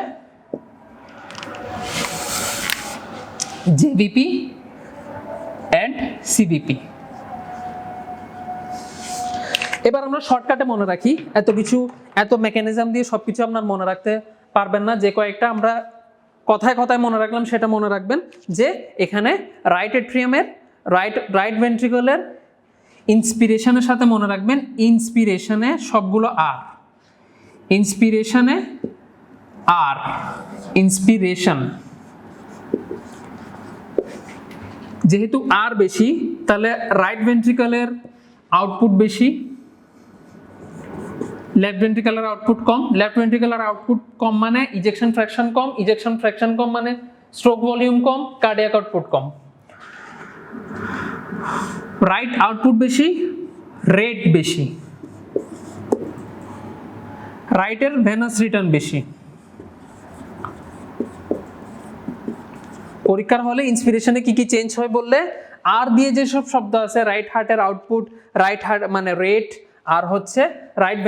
জেভিপি অ্যান্ড সিভিপি। এবার আমরা শর্টকাটে মনে রাখি, এত মেকানিজম দিয়ে সবকিছু আপনার মনে রাখতে পারবেন না, যে কয়েকটা আমরা কথায় কথায় মনে রাখলাম সেটা মনে রাখবেন। যে এখানে রাইট এট্রিয়ামের রাইট ভেন্ট্রিকলের ইন্সপিরেশনের সাথে মনে রাখবেন, ইন্সপিরেশনে সবগুলো আর, ইন্সপিরেশনে আর, ইন্সপিরেশন যেহেতু আর বেশি, তাহলে রাইট ভেন্ট্রিকলের আউটপুট বেশি, লেফট ভেন্ট্রিকুলার আউটপুট কম। লেফট ভেন্ট্রিকুলার আউটপুট কম মানে ইজেকশন ফ্র্যাকশন কম, ইজেকশন ফ্র্যাকশন কম মানে স্ট্রোক ভলিউম কম, কার্ডিয়াক আউটপুট কম। রাইট আউটপুট বেশি, রেট বেশি, রাইটের ভেনাস রিটার্ন বেশি। পরীক্ষার হলে ইন্সপিরেশনে কি কি চেঞ্জ হয় বললে, আর দিয়ে যেসব শব্দ আছে, রাইট হার্টের আউটপুট, রাইট হার্ট মানে রেট, আর হচ্ছে রাইট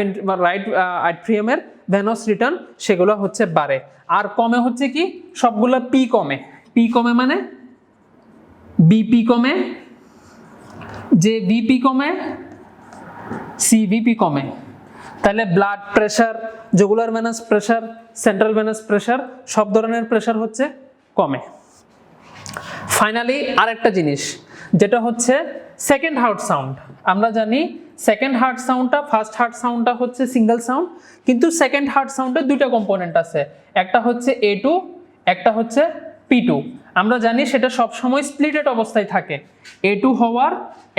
অ্যাট্রিয়ামের ভেনাস রিটার্ন, সেগুলো হচ্ছে বাড়ে। আর কমে হচ্ছে কি, সবগুলো পি কমে। পি কমে মানে বিপি কমে, যে ভিপি কমে, সিভিপি কমে। তাহলে blood pressure, jugular venous pressure, central venous pressure, সব ধরনের প্রেশার হচ্ছে কমে। ফাইনালি আরেকটা জিনিস যেটা হচ্ছে সেকেন্ড হার্ট সাউন্ড। আমরা জানি সেকেন্ড হার্ট সাউন্ডটা, ফার্স্ট হার্ট সাউন্ডটা হচ্ছে সিঙ্গেল সাউন্ড, কিন্তু সেকেন্ড হার্ট সাউন্ডের দুইটা কম্পোনেন্ট আছে, একটা হচ্ছে A2, একটা হচ্ছে P2। আমরা জানি সেটা সব সময় স্প্লিটেড অবস্থায় থাকে, A2 হওয়ার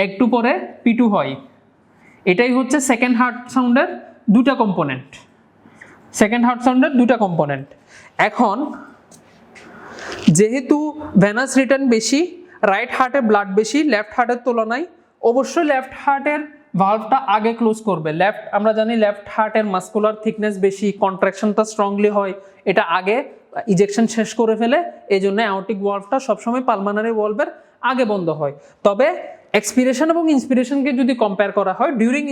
একটু পরে P2 হয়। এটাই হচ্ছে সেকেন্ড হার্ট সাউন্ডের দুটা কম্পোনেন্ট, সেকেন্ড হার্ট সাউন্ডের দুটা কম্পোনেন্ট। এখন যেহেতু ভেনাস রিটার্ন বেশি, রাইট হার্টে ব্লাড বেশি লেফট হার্টের তুলনায়, অবশ্যই লেফট হার্টের ভালভটা আগে ক্লোজ করবে। আমরা জানি লেফট হার্টের মাসকুলার থিকনেস বেশি, কন্ট্রাকশনটা স্ট্রংলি হয়, এটা আগে ইজেকশন শেষ করে ফেলে, এই জন্য অ্যাওর্টিক ভালভটা সবসময় পালমোনারি ভালভের আগে বন্ধ হয়। তবে এক্সপিরেশন এবং ইন্সপিরেশনকে যদি কম্পেয়ার করা হয়, ডিউরিং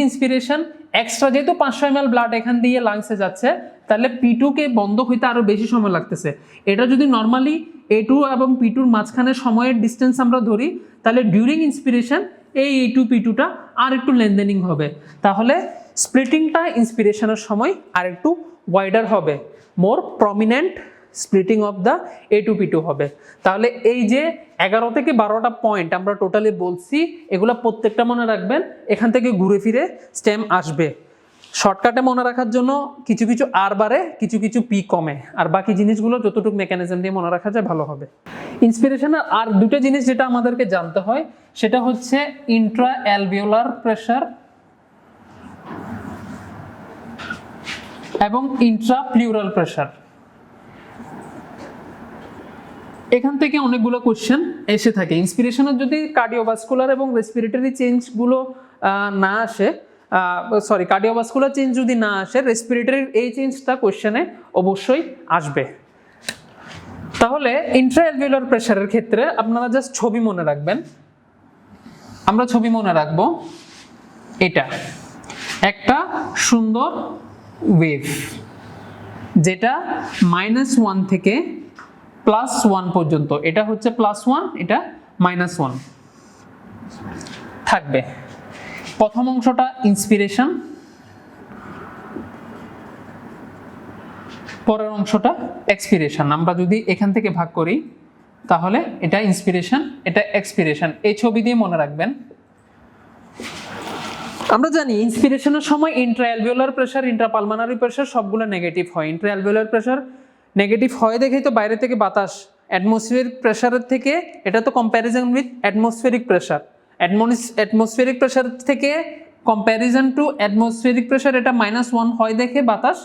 ইন্সপিরেশন এক্সট্রা যেহেতু 500 ml ব্লাড এখান দিয়ে লাংসে যাচ্ছে, তাহলে P2 কে বন্ধ হইতে আরো বেশি সময় লাগতেছে। এটা যদি নর্মালি A2 এবং P2 মাঝখানে সময়ের ডিস্টেন্স আমরা ধরি, তাহলে ডিউরিং ইন্সপিরেশন এই A2 P2টা আর একটু লেনদেনিং হবে, তাহলে স্প্লিটিংটা ইন্সপিরেশনের সময় আর একটু ওয়াইডার হবে, more prominent splitting of the A2 P2 হবে। তাহলে এই যে 11 থেকে 12টা পয়েন্ট আমরা টোটালি বলছি, এগুলো প্রত্যেকটা মনে রাখবেন, এখান থেকে ঘুরে ফিরে স্টেম আসবে। শর্টকাটে মনে রাখার জন্য কিছু কিছু আর বাড়ে, কিছু কিছু পি কমে, আর বাকি জিনিসগুলো যতটুকু মেকানিজম দিয়ে মনে রাখা যায় ভালো হবে। ইন্সপিরেশনের আর দুটো জিনিস যেটা আমাদেরকে জানতে হয় সেটা হচ্ছে ইন্ট্রা অ্যালভিওলার প্রেশার এবং ইন্ট্রা প্লিউরাল প্রেশার। এখান থেকে অনেকগুলো কোশ্চেন এসে থাকে। ইন্সপিরেশনের যদি কার্ডিওভাস্কুলার এবং রেসপিরেটরি চেঞ্জগুলো না আসে, কার্ডিওভাস্কুলার চেঞ্জ যদি না আসে, রেসপিরেটরির এই চেঞ্জটা কোশ্চেনে অবশ্যই আসবে। তাহলে ইন্ট্রাঅ্যালভিওলার প্রেশারের ক্ষেত্রে আপনারা জাস্ট ছবি মনে রাখবেন। আমরা ছবি মনে রাখবো, এটা একটা সুন্দর ওয়েভ যেটা -1 থেকে +1 পর্যন্ত, এটা হচ্ছে +1, এটা -1 থাকবে। প্রথম অংশটা ইন্সপিরেশন, পরের অংশটা এক্সপিরেশন। আমরা যদি এখান থেকে ভাগ করি তাহলে এটা ইন্সপিরেশন, এটা এক্সপিরেশন, এই ছবি দিয়ে মনে রাখবেন। আমরা জানি ইন্সপিরেশনের সময় ইন্ট্রাঅ্যালভিওলার প্রেশার, ইন্ট্রাপালমোনারি প্রেশার সবগুলো নেগেটিভ হয়। ইন্ট্রাঅ্যালভিওলার প্রেশার নেগেটিভ হয় দেখেই তো বাইরে থেকে বাতাস অ্যাটমসফিয়ারিক প্রেশারের থেকে, এটা তো comparison with atmospheric pressure, atmospheric pressure থেকে কম্প্যারিজন টু অ্যাটমসফিয়ারিক প্রেশার এটা -1 হয় দেখে বাতাস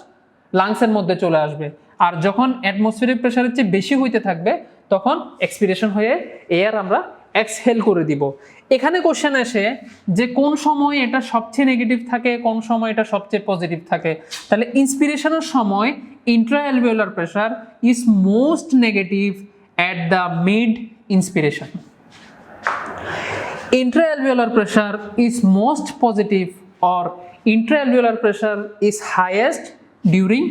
লাংসের মধ্যে চলে আসবে। আর যখন অ্যাটমসফিয়ারিক প্রেশারের চেয়ে বেশি হইতে থাকবে তখন এক্সপিরেশন হয়ে এয়ার আমরা এক্সহেল করে দিব। এখানে কোশ্চেন আসে যে কোন সময় এটা সবচেয়ে নেগেটিভ থাকে, কোন সময় এটা সবচেয়ে পজিটিভ থাকে। তাহলে ইন্সপিরেশনের সময় intraalveolar pressure is most negative at the mid inspiration, intraalveolar pressure is most positive or intraalveolar pressure is highest during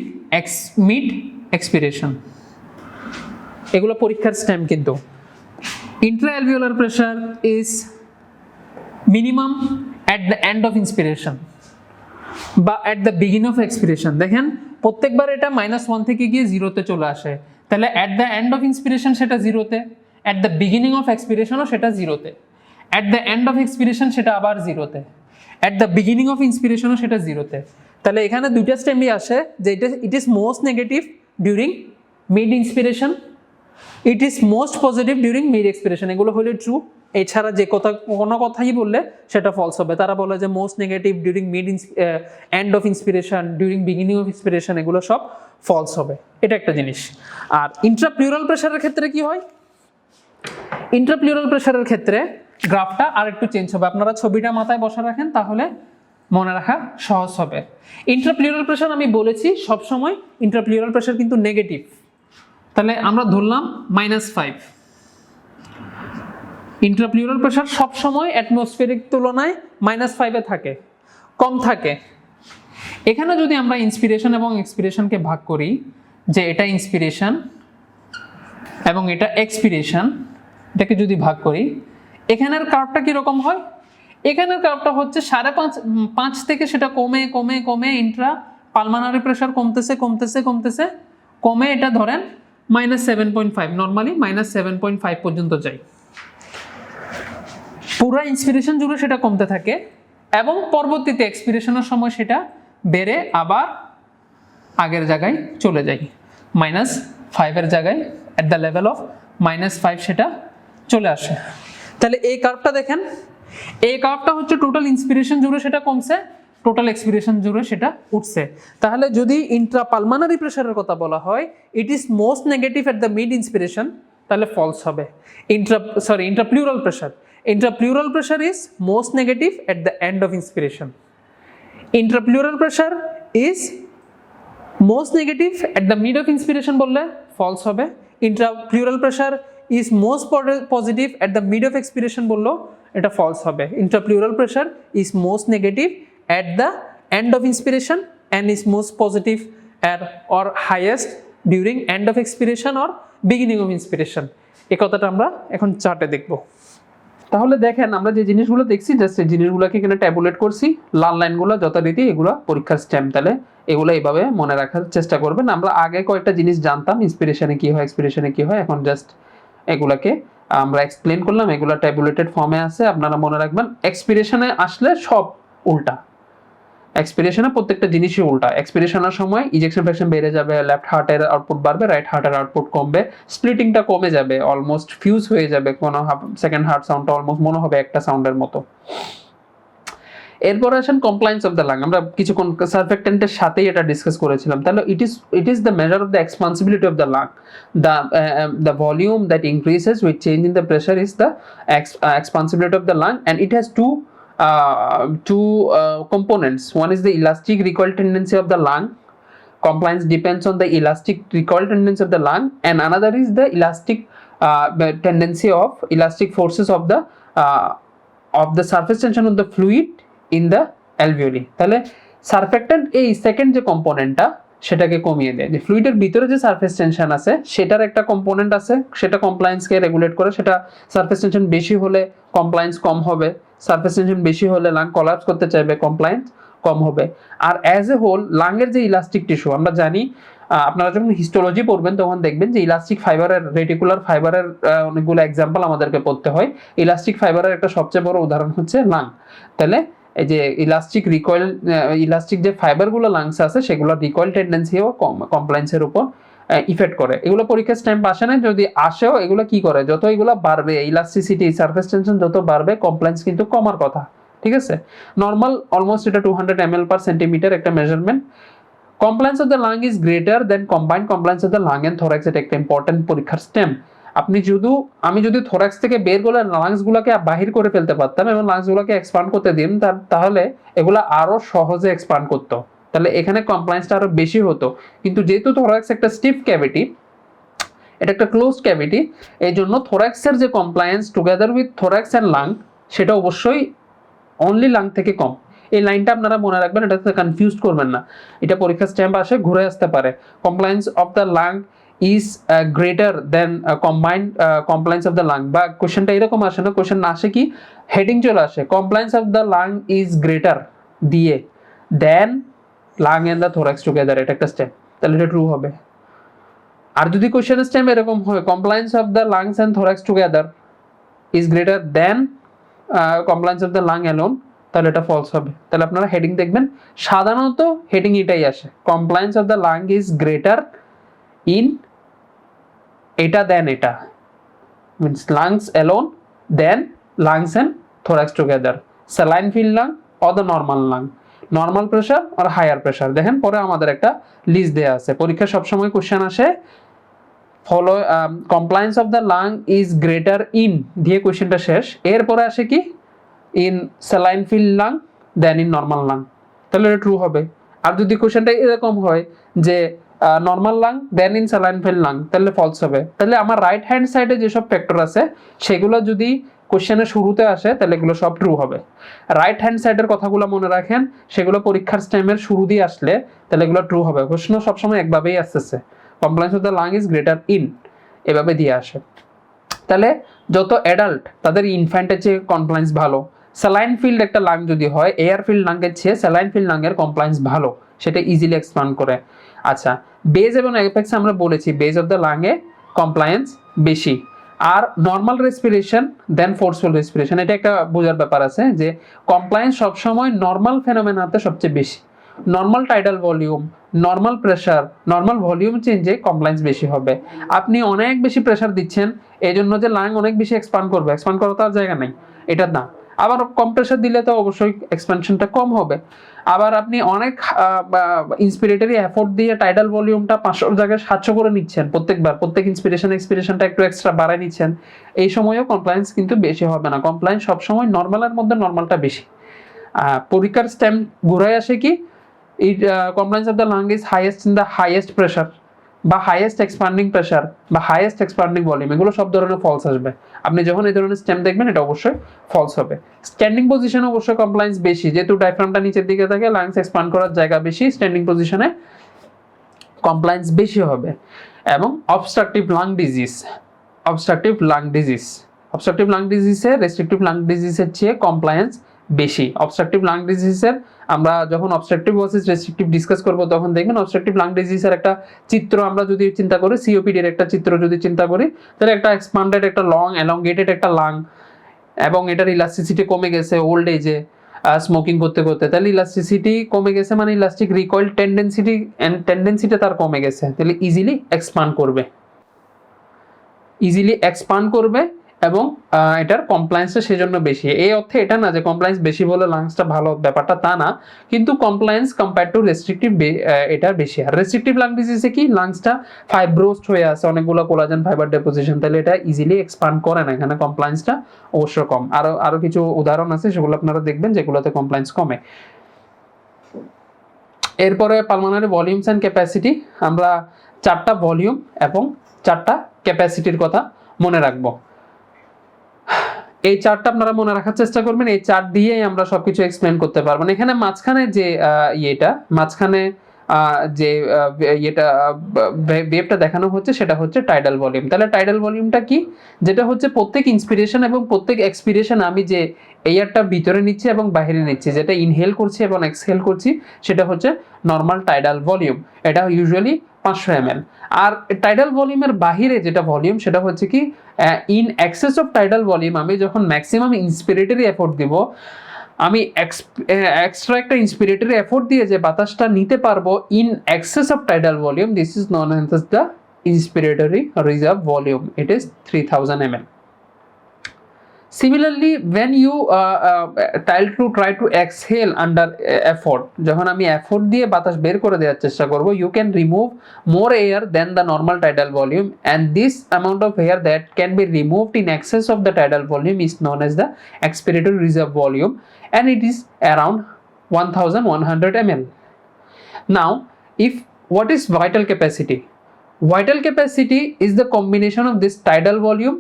mid expiration. এগুলো পরীক্ষার স্ট্যাম্প কিন্তু। intraalveolar pressure is minimum at the end of inspiration বা at the beginning of expiration। দেখেন প্রত্যেকবার এটা -1 থেকে গিয়ে 0-তে চলে আসে, তাহলে at the end of inspiration সেটা 0-তে, at the beginning of expiration ও সেটা 0-তে, at the end of expiration সেটা আবার 0-তে, at the beginning of inspiration ও সেটা 0-তে। তাহলে এখানে দুইটা স্টেমই আসে যে it is most negative during mid inspiration, it is most positive during mid expiration। এগুলো হলে ট্রু, এছাড়া যে কোনো কথাই বললে সেটা ফলস হবে। তারা বলে যে most negative during end of inspiration, during beginning of inspiration, এগুলো সব ফলস হবে। এটা একটা জিনিস। আর ইন্ট্রাপ্লিউরাল প্রেশারের ক্ষেত্রে কি হয়? ইন্ট্রাপ্লিউরাল প্রেশারের ক্ষেত্রে গ্রাফটা আর একটু চেঞ্জ হবে। আপনারা ছবিটা মাথায় বসা রাখেন তাহলে মনে রাখা সহজ হবে। ইন্ট্রাপ্লিউরাল প্রেশার আমি বলেছি সবসময় ইন্ট্রাপ্লিউরাল প্রেশার কিন্তু নেগেটিভ। তাহলে আমরা ধরলাম -5। ইন্ট্রাপ্লিউরাল প্রেশার সবসময় অ্যাটমসফিয়ারিক তুলনায় -5-এ থাকে, কম থাকে। এখানে যদি আমরা ইন্সপিরেশন এবং এক্সপিরেশনকে ভাগ করি, যে এটা ইন্সপিরেশন এবং এটা এক্সপিরেশন, এটাকে যদি ভাগ করি, এখানের কার্ভটা কীরকম হয়? এখানের কার্ভটা হচ্ছে 5.5 থেকে সেটা কমে কমে কমে ইন্ট্রা পালমানারি প্রেশার কমতেছে কমতেছে কমতেছে কমে এটা ধরেন -7.5, নর্মালি -7.5 পর্যন্ত যায়। পুরো ইন্সপিরেশন জুড়ে সেটা কমতে থাকে এবং পরবর্তীতে এক্সপিরেশনের সময় সেটা বেড়ে আবার আগের জায়গায় চলে যায়, -5-এর জায়গায় অ্যাট দ্য লেভেল অফ -5 সেটা চলে আসে। তাহলে এই কার্ভটা দেখেন, এই কার্ভটা হচ্ছে টোটাল ইন্সপিরেশন জুড়ে সেটা কমছে, টোটাল এক্সপিরেশন জুড়ে সেটা উঠছে। তাহলে যদি ইন্ট্রাপালমানারি প্রেশারের কথা বলা হয়, it is most negative at the mid inspiration, তাহলে ফলস হবে। ইন্ট্রাপ্লিউরাল pressure, intrapleural pressure is most negative at the end of inspiration. Intrapleural pressure is most negative at the mid of inspiration বললে false হবে। Intrapleural pressure is most positive at the mid of expiration বললো এটা false হবে। Intrapleural pressure is most negative at the end of inspiration and is most positive at or highest during end of expiration or beginning of inspiration। এই কথাটা আমরা এখন চার্টে দেখব। তাহলে দেখেন আমরা যে জিনিসগুলো দেখছি জাস্ট এই জিনিসগুলোকে এখানে ট্যাবুলেট করছি, লাল লাইনগুলো যথারীতি এগুলো পরীক্ষার স্ট্যাম্প। তাহলে এগুলো এইভাবে মনে রাখার চেষ্টা করবেন। আমরা আগে কয়েকটা জিনিস জানতাম, ইন্সপিরেশনে কি হয়, এক্সপিরেশনে কি হয়, এখন জাস্ট এগুলাকে আমরা এক্সপ্লেন করলাম। এগুলো ট্যাবুলেটেড ফর্মে আছে, আপনারা মনে রাখবেন। এক্সপিরেশনে আসলে সব উল্টা, এক্সপিরেশনে প্রত্যেকটা জিনিসই উল্টা। এক্সপিরেশনের সময় ইজেকশন ফ্র্যাকশন বেড়ে যাবে, লেফট হার্টের আউটপুট বাড়বে, রাইট হার্টের আউটপুট কমবে, স্প্লিটিংটা কমে যাবে, অলমোস্ট ফিউজ হয়ে যাবে, কোনো সেকেন্ড হার্ট সাউন্ডটা অলমোস্ট মনে হবে একটা সাউন্ডের মতো। এরপর আসেন কমপ্লায়েন্স অফ দ্য লাং। আমরা কিছুক্ষণ সারফেক্টেন্টের সাথেই এটা ডিসকাস করেছিলাম। তাহলে it is the measure of the expansibility of the lung. The volume that increases with change in the pressure is the expansibility of the lung, and it has two components. One is the elastic recoil tendency of the lung. Compliance depends on the elastic recoil tendency of the lung, and another is the elastic tendency of elastic forces of the surface tension of the fluid in the alveoli. তাহলে surfactant এই second যে কম্পোনেন্টটা সেটাকে কমিয়ে দেয়। যে ফ্লুইডের ভিতরে যে surface tension আছে সেটার একটা কম্পোনেন্ট আছে, সেটা কমপ্লায়েন্সকে রেগুলেট করে। সেটা সারফেস টেনশন বেশি হলে কমপ্লায়েন্স কম হবে, সারফেস টেনশন বেশি হলে লাং কোলাপস করতে চাইবে, কমপ্লায়েন্স কম হবে। আর অ্যাজ এ হোল লাংয়ের যে ইলাস্টিক টিস্যু, আমরা জানি আপনারা যখন হিস্টোলজি পড়বেন তখন দেখবেন যে ইলাস্টিক ফাইবারের, রেটিকুলার ফাইবারের অনেকগুলো এক্সাম্পল আমাদেরকে পড়তে হয়। ইলাস্টিক ফাইবারের একটা সবচেয়ে বড় উদাহরণ হচ্ছে লাং। তাহলে এই যে ইলাস্টিক যে ফাইবারগুলো লাংসে আছে সেগুলো রিকয়েল টেন্ডেন্সিও কমপ্লায়েন্সের উপর ইফেক্ট করে। এগুলো পরীক্ষার স্ট্যাম্প আসে না, যদি আসেও এগুলো কি করে, যত এগুলো বাড়বে ইলাস্টিসিটি সারফেস টেনশন যত বাড়বে কমপ্লায়েন্স কিন্তু কমার কথা, ঠিক আছে। নর্মাল অলমোস্ট এটা 200 ml per সেন্টিমিটার একটা measurement. Compliance of the lung is greater than combined compliance of the lung and thorax, এটা একটা ইম্পর্টেন্ট পরীক্ষার স্ট্যাম্প। আমি যদি থোরাক্স থেকে বের করে লাংস গুলাকে বাহির করে ফেলতে পারতাম এবং লাংস গুলাকে এক্সপান্ড করতে দিম, তাহলে এগুলা আরো সহজে এক্সপান্ড করতো, তাহলে এখানে কমপ্লায়েন্সটা আরো বেশি হতো। কিন্তু যেহেতু থোরাক্স একটা স্টিফ ক্যাভিটি, এটা একটা ক্লোজড ক্যাভিটি, এই জন্য থোরাক্সের যে compliance together with thorax and lung, সেটা অবশ্যই অনলি লাং থেকে কম। এই লাইনটা আপনারা মনে রাখবেন, এটাতে কনফিউজ করবেন না, এটা পরীক্ষা স্ট্যাম্প আসে ঘুরে আসতে পারে। Compliance of the lung is greater than combined compliance of the lung, বা কোশ্চেনটা এরকম আসে না, কোশ্চেন আসে কি হেডিং চলে আসে compliance of the lung is greater দিয়ে then lung and the thorax together, এটা একটা স্ট্যাম্প, তাহলে এটা ট্রু হবে। আর যদি কোশ্চেনের স্ট্যাম্প এরকম হয় compliance of the lungs and thorax together is greater than compliance of the lung alone, তাহলে এটা ফলস হবে। তাহলে আপনারা হেডিং দেখবেন, সাধারণত হেডিং এটাই আসে, compliance of the lung is greater in এটা দেন এটা, means lungs alone than lungs and thorax together, saline fill lung or the normal lung, normal pressure আর হায়ার প্রেশার। দেখেন পরে আমাদের একটা লিস্ট দেওয়া আছে, পরীক্ষা সবসময় কোশ্চেন আসে follow compliance of the lung is greater in দিয়ে কোশ্চেনটা শেষ, এরপরে আসে কি in saline fill lung than in normal lung, তাহলে এটা ট্রু হবে। আর যদি কোশ্চেনটা এরকম হয় যে normal lung than in saline fill lung, তাহলে ফলস হবে। তাহলে আমার রাইট হ্যান্ড সাইডে যেসব ফ্যাক্টর আছে সেগুলো যদি কোশ্চেনের শুরুতে আসে তাহলে এগুলো সব ট্রু হবে। রাইট হ্যান্ড সাইডের কথাগুলো মনে রাখেন, সেগুলো পরীক্ষার স্ট্যাম্পের শুরু দিয়ে আসলে তাহলে এগুলো ট্রু হবে। প্রশ্ন সবসময় একভাবেই আসতেছে, compliance of the lung is greater in, এভাবে দিয়ে আসে। তাহলে যত অ্যাডাল্ট তাদের ইনফ্যান্টের চেয়ে কমপ্লায়েন্স ভালো। স্যালাইন ফিল্ড একটা লাং যদি হয় এয়ার ফিল্ড লাংয়ের চেয়ে স্যালাইন ফিল্ড লাংয়ের কমপ্লায়েন্স ভালো, সেটা ইজিলি এক্সপ্যান্ড করে। আচ্ছা, বেজ এবং অ্যাপেক্স আমরা বলেছি বেজ অফ দ্য লাংয়ে কমপ্লায়েন্স বেশি। আর নর্মাল রেসপিরেশন দেন ফোর্সফুল রেসপিরেশন, এটা একটা বোঝার ব্যাপার আছে যে কমপ্লায়েন্স সবসময় নর্মাল ফেনোমেনাতে সবচেয়ে বেশি। Normal tidal volume, normal pressure, normal volume চেঞ্জে কমপ্লায়েন্স বেশি হবে। আপনি অনেক বেশি প্রেশার দিচ্ছেন এই জন্য যে লাং অনেক বেশি এক্সপ্যান্ড করবে, এক্সপ্যান্ড করার তার জায়গা নেই, এটা না। আবার কম প্রেশার দিলে তো অবশ্যই এক্সপ্যানশনটা কম হবে। আবার আপনি অনেক ইন্সপিরেটরি এফোর্ট দিয়ে টাইডাল ভলিউমটা 500 জায়গায় 700 করে নিচ্ছেন প্রত্যেকবার, প্রত্যেক এক্সপিরেশনটা একটু এক্সট্রা বাড়ায় নিচ্ছেন, এই সময়ও কমপ্লায়েন্স কিন্তু বেশি হবে না। কমপ্লায়েন্স সবসময় নর্মালের মধ্যে নর্মালটা বেশি। পরীক্ষার স্ট্যাম্প ঘুরাই আসে কি compliance of the lung is highest in the highest pressure বা হাইয়েস্ট এক্সপান্ডিং প্রেশার বা হাইয়েস্ট এক্সপান্ডিং ভলিউম, এগুলো সব ধরনের ফলস আসবে। আপনি যখন এই ধরনের স্ট্যাম্প দেখবেন এটা অবশ্যই ফলস হবে। স্ট্যান্ডিং পজিশনে অবশ্যই কমপ্লায়েন্স বেশি, যেহেতু ডায়াফ্রামটা নিচের দিকে থাকে, লাংস এক্সপান্ড করার জায়গা বেশি, স্ট্যান্ডিং পজিশনে কমপ্লায়েন্স বেশি হবে। এবং obstructive lung disease, obstructive lung ডিজিজে রেস্ট্রিকটিভ লাং ডিজিজের চেয়ে কমপ্লায়েন্স বেশি। অবস্ট্রাকটিভ লাং ডিজিজের আমরা যখন অবস্ট্রাকটিভ ভার্সেস রেস্ট্রিকটিভ ডিসকাস করব তখন দেখবেন অবস্ট্রাকটিভ লাং ডিজিজের একটা চিত্র আমরা যদি চিন্তা করি, সিওপিডির একটা চিত্র যদি চিন্তা করি, তাহলে একটা এক্সপান্ডেড একটা লং এলংগেটেড একটা লাং, এবং এটার ইলাস্টিসিটি কমে গেছে ওল্ড এজে স্মোকিং করতে করতে, তাহলে ইলাস্টিসিটি কমে গেছে মানে ইলাস্টিক রিকয়েল টেন্ডেন্সিটা তার কমে গেছে, তাহলে ইজিলি এক্সপান্ড করবে এবং এটার কমপ্লায়েন্সটা সেজন্য বেশি। এই অর্থে এটা না যে কমপ্লায়েন্স বেশি বলে লাংসটা ভালো, ব্যাপারটা তা না, কিন্তু কমপ্লায়েন্স কম্পেয়ার টু রেস্ট্রিকটিভ এটা বেশি। আর রেস্ট্রিকটিভ লাং ডিজিজে কি লাংসটা ফাইব্রোসড হয়ে আছে, অনেকগুলো কোলাজেন ফাইবার ডেপোজিশন, তাহলে এটা ইজিলি এক্সপান্ড করে না, এখানে কমপ্লায়েন্সটা অবশ্য কম। আরো কিছু উদাহরণ আছে সেগুলো আপনারা দেখবেন যেগুলোতে কমপ্লায়েন্স কমে। এরপরে পালমোনারি ভলিউমস অ্যান্ড ক্যাপাসিটি, আমরা 4টা ভলিউম এবং 4টা ক্যাপাসিটির কথা মনে রাখবো। এই চার্টটা আপনারা মনে রাখার চেষ্টা করবেন, এই চার্ট দিয়েই আমরা সবকিছু এক্সপ্লেন করতে পারবো। এখানে মাঝখানে যে ওয়েভটা দেখানো হচ্ছে সেটা হচ্ছে টাইডাল ভলিউম। তাহলে টাইডাল ভলিউমটা কি, যেটা হচ্ছে প্রত্যেক ইন্সপিরেশন এবং প্রত্যেক এক্সপিরেশন আমি যে এয়ারটা ভিতরে নিচ্ছি এবং বাইরে নিচ্ছি, যেটা ইনহেল করছি এবং এক্সহেল করছি, সেটা হচ্ছে নর্মাল টাইডাল ভলিউম। এটা ইউজুয়ালি 500 ml। আর টাইডাল ভলিউমের বাহিরে যেটা ভলিউম সেটা হচ্ছে কি in access of tidal volume, আমি যখন ম্যাক্সিমাম ইন্সপিরেটরি এফোর্ট দিব আমি এক্সট্রা একটা ইন্সপিরেটরি এফোর্ট দিয়ে যে বাতাসটা নিতে পারবো in access of tidal volume, this is known as the inspiratory reserve volume. It is 3000 ml. Similarly, when you try to exhale under effort, যখন আমি effort দিয়ে বাতাস বের করে দেওয়ার চেষ্টা করব, you can remove more air than the normal tidal volume, and this amount of air that can be removed in excess of the tidal volume is known as the expiratory reserve volume, and it is around 1100 ml. Now, what is vital capacity? Vital capacity is the combination of this tidal volume,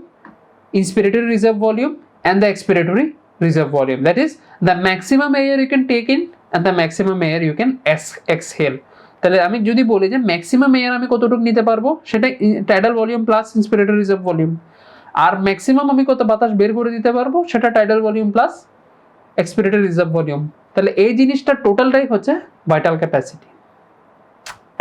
inspiratory reserve volume, and the expiratory reserve volume. That is the maximum air you can take in and the maximum air you can exhale. তাহলে আমি যদি বলি যে maximum air আমি কতটুকু নিতে পারবো, সেটা tidal volume plus inspiratory reserve volume. আর ম্যাক্সিমাম আমি কত বাতাস বের করে দিতে পারবো, সেটা tidal volume plus expiratory reserve volume. তাহলে এই জিনিসটা টোটালটাই হচ্ছে ভাইটাল ক্যাপাসিটি।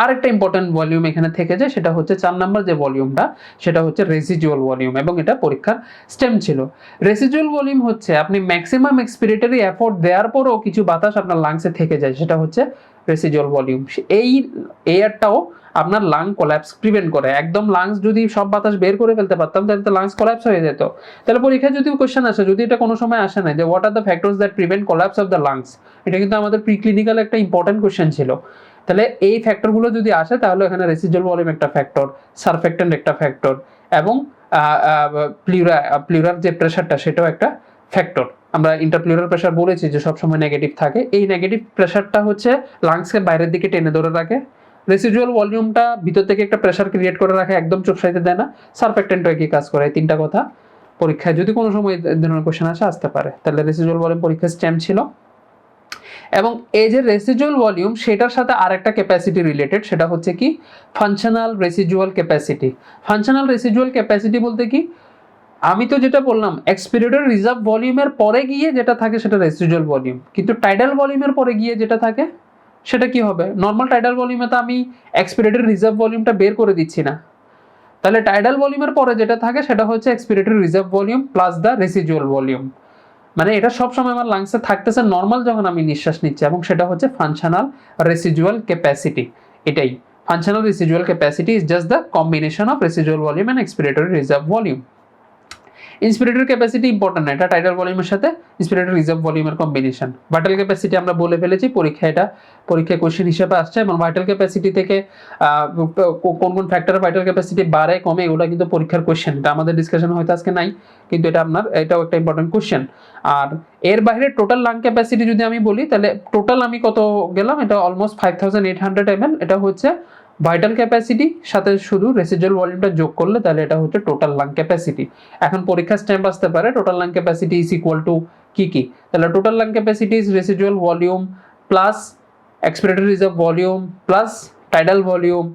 আরেকটা ইম্পর্টেন্ট ভলিউম এখানে থেকে যায়, সেটা হচ্ছে 4 নাম্বার যে ভলিউমটা, সেটা হচ্ছে রেসিডুয়াল ভলিউম, এবং এটা পরীক্ষার স্টেম ছিল। রেসিডুয়াল ভলিউম হচ্ছে আপনি ম্যাক্সিমাম এক্সপিরেটরি এফোর্ট দেওয়ার পরও কিছু বাতাস আপনার লাংসে থেকে যায়, সেটা হচ্ছে রেসিডুয়াল ভলিউম। এই এয়ারটাও আপনার লাং কোল্যাপস প্রিভেন্ট করে। একদম লাংস যদি সব বাতাস বের করে ফেলতে পারতাম তাহলে তো লাংস কোল্যাপস হয়ে যেত। তাহলে পরীক্ষায় যদি কোশ্চেন আসে, যদি এটা কোনো সময় আসে না যে what are the factors that prevent collapse of the lungs, এটা কিন্তু আমাদের প্রিক্লিনিক্যাল একটা ইম্পর্টেন্ট কোশ্চেন ছিল। তাহলে এই ফ্যাক্টরগুলো যদি আসে তাহলে এখানে রেসিডুয়াল ভলিউম একটা ফ্যাক্টর, সারফেক্টেন্ট একটা ফ্যাক্টর, এবং প্লিউরার যে প্রেশারটা সেটাও একটা ফ্যাক্টর। আমরা ইন্টারপ্লিউরার প্রেশার বলেছি যে সবসময় নেগেটিভ থাকে। এই নেগেটিভ প্রেশারটা হচ্ছে লাংসকে বাইরের দিকে টেনে ধরে রাখে। রেসিডুয়াল ভলিউমটা ভিতর থেকে একটা প্রেশার ক্রিয়েট করে রাখে, একদম চুপসাইতে দেয় না। সারফেক্টেন্টও একই কাজ করে। এই তিনটা কথা পরীক্ষায় যদি কোনো সময় ধরনের কোশ্চেন আসতে পারে। তাহলে রেসিডুয়াল ভলিউম পরীক্ষার স্টেম ছিল। এবং এই যে রেসিডুয়াল ভলিউম, সেটার সাথে আরেকটা ক্যাপাসিটি রিলেটেড, সেটা হচ্ছে কি functional residual capacity. Functional residual capacity বলতে কি, আমি তো যেটা বললাম এক্সপিরেটরি রিজার্ভ ভলিউমের পরে গিয়ে যেটা থাকে সেটা রেসিডুয়াল ভলিউম, কিন্তু টাইডাল ভলিউমের পরে গিয়ে যেটা থাকে সেটা কি হবে? নর্মাল টাইডাল ভলিউমে তো আমি এক্সপিরেটরি রিজার্ভ ভলিউমটা বের করে দিচ্ছি না। তাহলে টাইডাল ভলিউমের পরে যেটা থাকে সেটা হচ্ছে expiratory reserve volume plus the residual volume. মানে এটা সবসময় আমার লাংসে থাকতেছে নর্মাল যখন আমি নিঃশ্বাস নিচ্ছি, এবং সেটা হচ্ছে ফাংশনাল রেসিডুয়াল ক্যাপাসিটি। এটাই functional residual capacity is just the combination of residual volume and expiratory reserve volume. Inspiratory capacity important না, এটা টাইডাল ভলিউমের সাথে ইন্সপিরেটরি রিজার্ভ ভলিউমের কম্বিনেশন। ভাইটাল ক্যাপাসিটি আমরা বলে ফেলেছি, পরীক্ষায় কোশ্চেন হিসেবে আসছে, এবং ভাইটাল ক্যাপাসিটি থেকে কোন কোন ফ্যাক্টরে ভাইটাল ক্যাপাসিটি বাড়ে কমে এগুলো কিন্তু পরীক্ষার কোশ্চেন। এটা আমাদের ডিসকাশন হয়তো আজকে নাই, কিন্তু এটাও একটা ইম্পর্টেন্ট কোশ্চেন। আর এর বাইরে টোটাল লাং ক্যাপাসিটি যদি আমি বলি, তাহলে টোটাল আমি কত গেলাম, এটা অলমোস্ট 5800 ml। এটা হচ্ছে ভাইটাল ক্যাপাসিটি সাথে শুধু রেসিডুয়াল ভলিউমটা যোগ করলে তাহলে এটা হচ্ছে টোটাল লাং ক্যাপাসিটি। এখন পরীক্ষা স্ট্যাম্প আসতে পারে total lung capacity is equal to কি, তাহলে total lung capacity is residual volume plus expiratory reserve volume plus tidal volume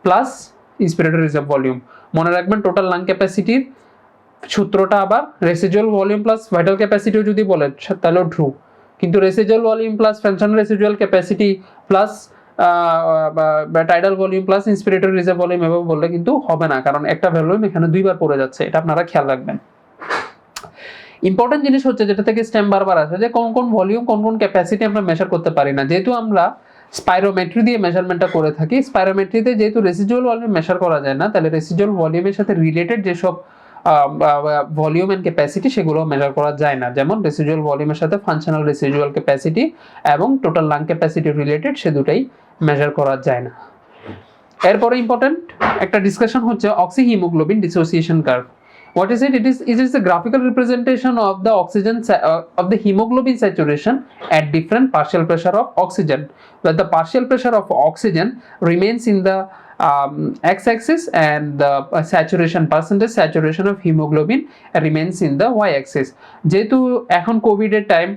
plus inspiratory reserve volume. মনে রাখবেন টোটাল লাং ক্যাপাসিটির সূত্রটা আবার রেসিডুয়াল ভলিউম প্লাস ভাইটাল ক্যাপাসিটিও যদি বলেন তাহলেও ট্রু, কিন্তু residual volume plus functional residual capacity plus tidal volume plus inspiratory reserve volume এভাবে বললে কিন্তু হবে না, কারণ একটা ভলিউম এখানে দুইবার পড়ে যাচ্ছে। এটা আপনারা খেয়াল রাখবেন। ইম্পর্টেন্ট জিনিস হচ্ছে যেটা থেকে স্টেম বারবার আসে, যে কোন কোন ভলিউম কোন কোন ক্যাপাসিটি আমরা মেজার করতে পারি না। যেহেতু আমরা স্পাইরোমেট্রি দিয়ে মেজারমেন্টটা করে থাকি, স্পাইরোমেট্রিতে যেহেতু রেসিডুয়াল ভলিউম মেজার করা যায় না, তাহলে রেসিডুয়াল ভলিউমের সাথে রিলেটেড যেসব ভলিউম এন্ড ক্যাপাসিটি সেগুলো মেজার করা যায় না। যেমন রেসিডুয়াল ভলিউমের সাথে ফাংশনাল রেসিডুয়াল ক্যাপাসিটি এবং টোটাল লাং ক্যাপাসিটি রিলেটেড, সে দুটাই মেজার করা যায় না। এরপরে ইম্পর্টেন্ট একটা ডিসকাশন হচ্ছে oxyhaemoglobin dissociation curve. What is it? It is a graphical representation of the oxygen of the hemoglobin saturation at different partial pressure of oxygen, where the partial pressure of oxygen remains in the x-axis and the percentage saturation of hemoglobin remains in the y-axis. যেহেতু এখন কোভিডের time,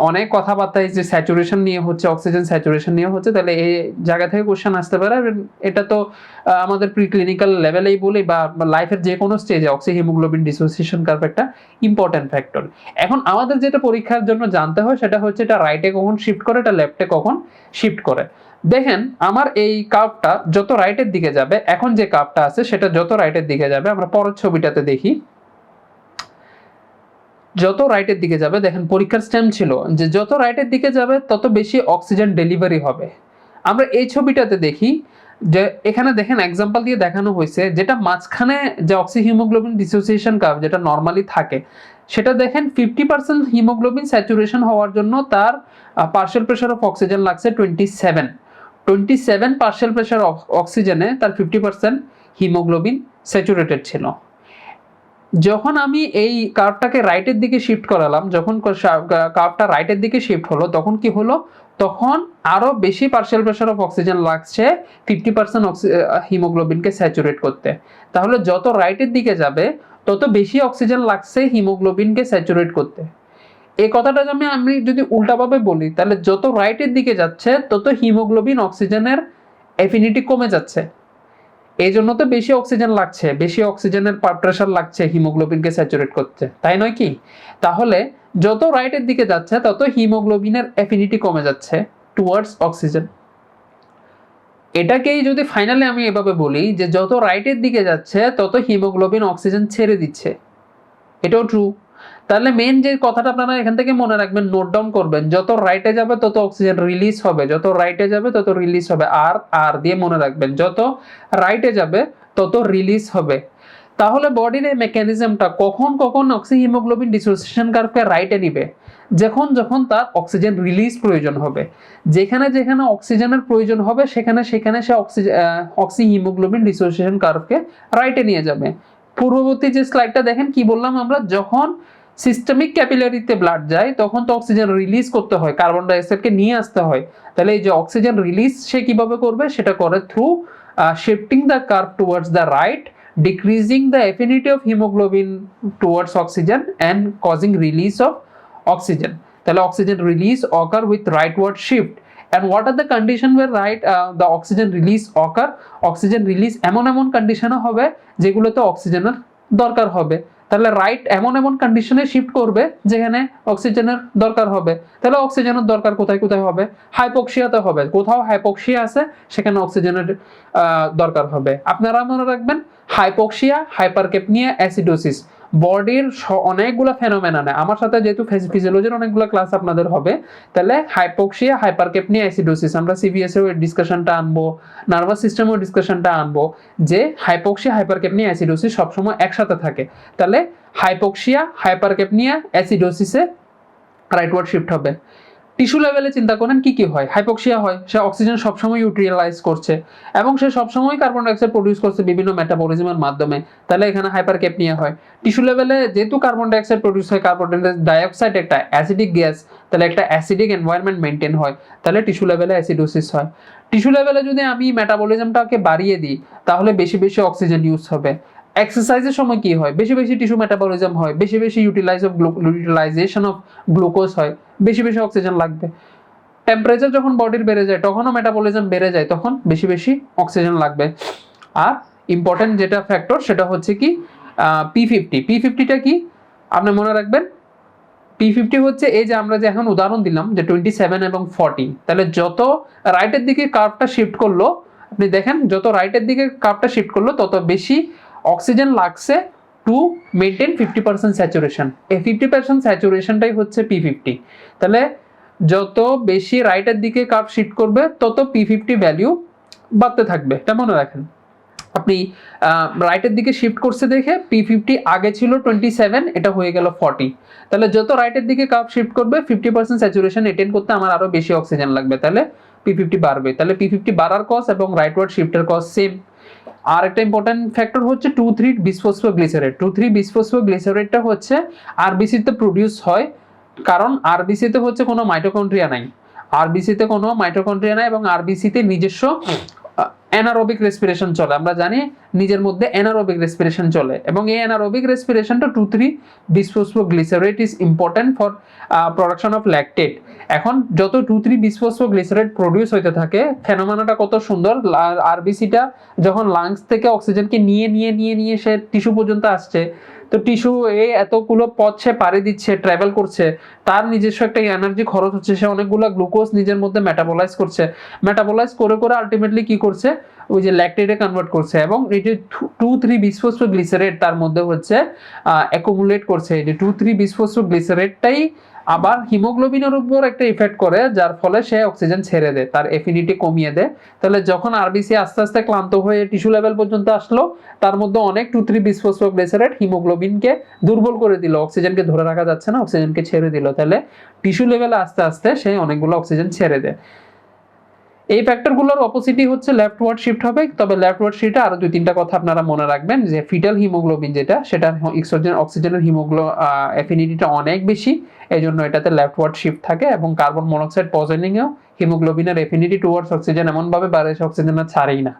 অনেক কথাবার্তা যে saturation নিয়ে হচ্ছে, oxygen saturation নিয়ে হচ্ছে, তাহলে এই জায়গা থেকে কোশ্চেন আসতে পারে। এটা তো আমাদের প্রিক্লিনিক্যাল লেভেলেই বলি বা লাইফের যে কোনো স্টেজে অক্সিহিমোগ্লোবিন ডিসোসিয়েশন কার্ভ একটা ইম্পর্টেন্ট ফ্যাক্টর। এখন আমাদের যেটা পরীক্ষার জন্য জানতে হয় সেটা হচ্ছে এটা রাইটে কখন শিফট করে, এটা লেফটে কখন শিফট করে। দেখেন আমার এই কার্ভটা যত রাইটের দিকে যাবে, এখন যে কার্ভটা আছে সেটা যত রাইটের দিকে যাবে, আমরা পরের ছবিটাতে দেখি। যত রাইটের দিকে যাবে, দেখেন পরীক্ষার স্ট্যাম্প ছিল যে যত রাইটের দিকে যাবে তত বেশি অক্সিজেন ডেলিভারি হবে। আমরা এই ছবিটাতে দেখি যে এখানে দেখেন এক্সাম্পল দিয়ে দেখানো হয়েছে, যেটা মাঝখানে যে অক্সিহিমোগ্লোবিন ডিসোসিয়েশন কার্ভ যেটা নর্মালি থাকে, সেটা দেখেন 50% হিমোগ্লোবিন স্যাচুরেশন হওয়ার জন্য তার পার্শিয়াল প্রেশার অফ অক্সিজেন লাগছে 27 পার্শিয়াল প্রেশার অক্সিজেনে তার 50% হিমোগ্লোবিন স্যাচুরেটেড ছিল। যখন আমি এই কার্ভটাকে রাইটের দিকে শিফট করালাম, যখন কার্ভটা রাইটের দিকে শিফট হলো, তখন কি হলো, তখন আরো বেশি পার্শিয়াল প্রেশার অফ অক্সিজেন লাগছে 50% হিমোগ্লোবিনকে স্যাচুরেট করতে। তাহলে যত রাইটের দিকে যাবে তত বেশি অক্সিজেন লাগছে হিমোগ্লোবিনকে স্যাচুরেট করতে। এই কথাটা আমি যদি উল্টাভাবে বলি, তাহলে যত রাইটের দিকে যাচ্ছে তত হিমোগ্লোবিন অক্সিজেনের অ্যাফিনিটি কমে যাচ্ছে। এই জন্য তো বেশি অক্সিজেন লাগছে, বেশি অক্সিজেনের প্রেশার লাগছে হিমোগ্লোবিনকে স্যাচুরেট করতে, তাই নয় কি? তাহলে যত রাইটের দিকে যাচ্ছে তত হিমোগ্লোবিনের অ্যাফিনিটি কমে যাচ্ছে টুয়ার্ডস অক্সিজেন। এটাকেই যদি ফাইনালি আমি এভাবে বলি যে যত রাইটের দিকে যাচ্ছে তত হিমোগ্লোবিন অক্সিজেন ছেড়ে দিচ্ছে, এটাও ট্রু। তাহলে মেন যে কথাটা আপনারা এখান থেকে মনে রাখবেন, নোট ডাউন করবেন, যত রাইটে যাবে তত অক্সিজেন রিলিজ হবে, যত রাইটে যাবে তত রিলিজ হবে, আর আর দিয়ে মনে রাখবেন, যত রাইটে যাবে তত রিলিজ হবে। তাহলে বডির এই মেকানিজমটা কখন কখন অক্সিহিমোগ্লোবিন ডিসোসিয়েশন কার্ভকে রাইটে নিবে, যখন যখন তার অক্সিজেন রিলিজ প্রয়োজন হবে। যেখানে যেখানে অক্সিজেনের প্রয়োজন হবে সেখানে সেখানে সে অক্সিহিমোগ্লোবিন ডিসোসিয়েশন কার্ভকে রাইটে নিয়ে যাবে। পূর্ববর্তী যে স্লাইডটা দেখেন কি বললাম আমরা, যখন সিস্টেমিক ক্যাপিলারিতে ব্লাড যায় তখন তো অক্সিজেন রিলিজ করতে হয়, কার্বন ডাইঅক্সাইডকে নিয়ে আসতে হয়। তাহলে এই যে অক্সিজেন রিলিজ সে কিভাবে করবে, সেটা করে through shifting the curve towards the right, decreasing the affinity of hemoglobin towards oxygen and causing release of oxygen. তাহলে oxygen release occur with rightward shift. And what are the condition where the oxygen release occur? Oxygen release এমন এমন কন্ডিশনে হবে যেগুলোতে অক্সিজেনের দরকার হবে। তাহলে রাইট এমন এমন কন্ডিশনে শিফট করবে যেখানে অক্সিজেনের দরকার হবে। তাহলে অক্সিজেনের দরকার কোথায় কোথায় হবে? হাইপোক্সিয়াতে হবে। কোথাও হাইপোক্সিয়া আছে সেখানে অক্সিজেনের দরকার হবে। আপনারা মনে রাখবেন, হাইপোক্সিয়া, হাইপারকেপনিয়া, অ্যাসিডোসিস বডির অনেকগুলো ফেনোমেনা নেয়। আমার সাথে যেহেতু ফিজিওলজির অনেকগুলো ক্লাস আপনাদের হবে, তাহলে হাইপোক্সিয়া, হাইপারকেপনিয়া, অ্যাসিডোসিস আমরা সিভিএস এর ডিসকাশনটা আনবো, নার্ভাস সিস্টেমের ডিসকাশনটা আনবো, যে হাইপোক্সিয়া, হাইপারকেপনিয়া, অ্যাসিডোসিস সবসময় একসাথে থাকে। তাহলে হাইপোক্সিয়া, হাইপারকেপনিয়া, অ্যাসিডোসিসে রাইটওয়ার্ড শিফট হবে। টিস্যু লেভেলে চিন্তা করেন কি কি হয়, হাইপোক্সিয়া হয়, সে অক্সিজেন সবসময় ইউটিলাইজ করছে এবং সে সবসময় কার্বন ডাইঅক্সাইড প্রডিউস করছে বিভিন্ন মেটাবলিজমের মাধ্যমে, তাহলে এখানে হাইপারকেপনিয়া হয়। টিস্যু লেভেলে যেহেতু কার্বন ডাইঅক্সাইড প্রডিউস হয়, কার্বন ডাইঅক্সাইড একটা অ্যাসিডিক গ্যাস, তাহলে একটা অ্যাসিডিক এনভায়রনমেন্ট মেনটেন হয়, তাহলে টিস্যু লেভেলে অ্যাসিডোসিস হয়। টিস্যু লেভেলে যদি আমি মেটাবলিজমটাকে বাড়িয়ে দিই তাহলে বেশি বেশি অক্সিজেন ইউজ হবে। এক্সারসাইজের সময় কি হয়, বেশি বেশি টিস্যু মেটাবলিজম হয়, বেশি বেশি ইউটিলাইজেশন অফ গ্লুকোজ হয়, বেশি বেশি অক্সিজেন লাগবে। টেম্পারেচার যখন বডির বেড়ে যায় তখনও মেটাবলিজম বেড়ে যায়, তখন বেশি বেশি অক্সিজেন লাগবে। আর ইম্পর্টেন্ট যেটা ফ্যাক্টর সেটা হচ্ছে কি P50। P50টা কি আপনি মনে রাখবেন, P50 হচ্ছে এই যে আমরা যে এখন উদাহরণ দিলাম যে 27 এবং 40, তাহলে যত রাইটের দিকে কার্ভটা শিফট করলো, আপনি দেখেন যত রাইটের দিকে কার্ভটা শিফট করলো তত বেশি অক্সিজেন লাগছে টু মেনটেন 50% স্যাচুরেশন। এই 50% স্যাচুরেশনটাই হচ্ছে P50। তাহলে যত বেশি রাইটের দিকে কার্ভ শিফট করবে তত P50 ভ্যালু বাড়তে থাকবে, এটা মনে রাখেন। আপনি রাইটের দিকে শিফট করছে দেখে P50 আগে ছিল 27, এটা হয়ে গেল 40। তাহলে যত রাইটের দিকে কার্ভ শিফট করবে 50% স্যাচুরেশন এটেন করতে আমার আরো বেশি অক্সিজেন লাগবে, তাহলে P50 বাড়বে। তাহলে P50 বাড়ার কজ এবং রাইটওয়ার্ড শিফটের কজ সেম। আর একটা ইম্পর্টেন্ট ফ্যাক্টর হচ্ছে 2,3-বিসফসফোগ্লিসারেট। 2,3-বিসফসফোগ্লিসারেটটা হচ্ছে আরবিসিতে প্রডিউস হয়, কারণ আরবিসিতে হচ্ছে কোনো মাইটোকন্ড্রিয়া নাই, আরবিসিতে কোনো মাইটোকন্ড্রিয়া নাই এবং আরবিসিতে নিজস্ব অ্যানারোবিক রেসপিরেশন চলে। আমরা জানি নিজের মধ্যে অ্যানারোবিক রেসপিরেশন চলে এবং এই অ্যানারোবিক রেসপিরেশনটা two three bisphosphoglycerate is important for production of lactate. এখন যত 2,3-বিসফসফোগ্লিসারেট প্রডিউস হইতে থাকে, ফেনোমেনাটা কত সুন্দর, আরবিসিটা যখন লাংস থেকে অক্সিজেনকে নিয়ে নিয়ে নিয়ে নিয়ে সে টিস্যু পর্যন্ত আসছে, তো টিস্যু এতগুলো পথ সে পাড়ি দিচ্ছে, ট্রাভেল করছে, তার নিজস্ব একটা এনার্জি খরচ হচ্ছে, সে অনেকগুলো গ্লুকোজ নিজের মধ্যে মেটাবলাইজ করছে, মেটাবলাইজ করে করে আলটিমেটলি কি করছে, ওই যে ল্যাকটেটে কনভার্ট করছে, এবং এই যে 2,3-বিসফসফোগ্লিসারেট তার মধ্যে হচ্ছে অ্যাকুমুলেট করছে। এই যে 2,3-বিসফসফোগ্লিসারেটটাই আবার হিমোগ্লোবিনের উপর একটা ইফেক্ট করে, যার ফলে সে অক্সিজেন ছেড়ে দেয়, তার এফিনিটি কমিয়ে দেয়। তাহলে যখন আরবিসি আস্তে আস্তে ক্লান্ত হয়ে টিস্যু লেভেল পর্যন্ত আসলো, তার মধ্যে অনেক 2,3-বিসফসফোগ্লিসারেট হিমোগ্লোবিনকে দুর্বল করে দিল, অক্সিজেনকে ধরে রাখা যাচ্ছে না, অক্সিজেনকে ছেড়ে দিল। তাহলে টিস্যু লেভেলে আস্তে আস্তে সে অনেকগুলো অক্সিজেন ছেড়ে দেয়। এই ফ্যাক্টরগুলোর অপোজিটই হচ্ছে লেফটওয়ার্ড শিফট হবে। তবে লেফটওয়ার্ড শিফটে আরো 2-3টা কথা আপনারা মনে রাখবেন, যে ফিটাল হিমোগ্লোবিন যেটা, সেটা অক্সিজেনের অ্যাফিনিটিটা অনেক বেশি, এই জন্য এটাতে লেফটওয়ার্ড শিফট থাকে। এবং কার্বন মনোক্সাইড পয়জনিংয়েও হিমোগ্লোবিনের অ্যাফিনিটি টুয়ার্ডস অক্সিজেন এমন ভাবে বাড়ে, সে অক্সিজেন ছাড়েই না,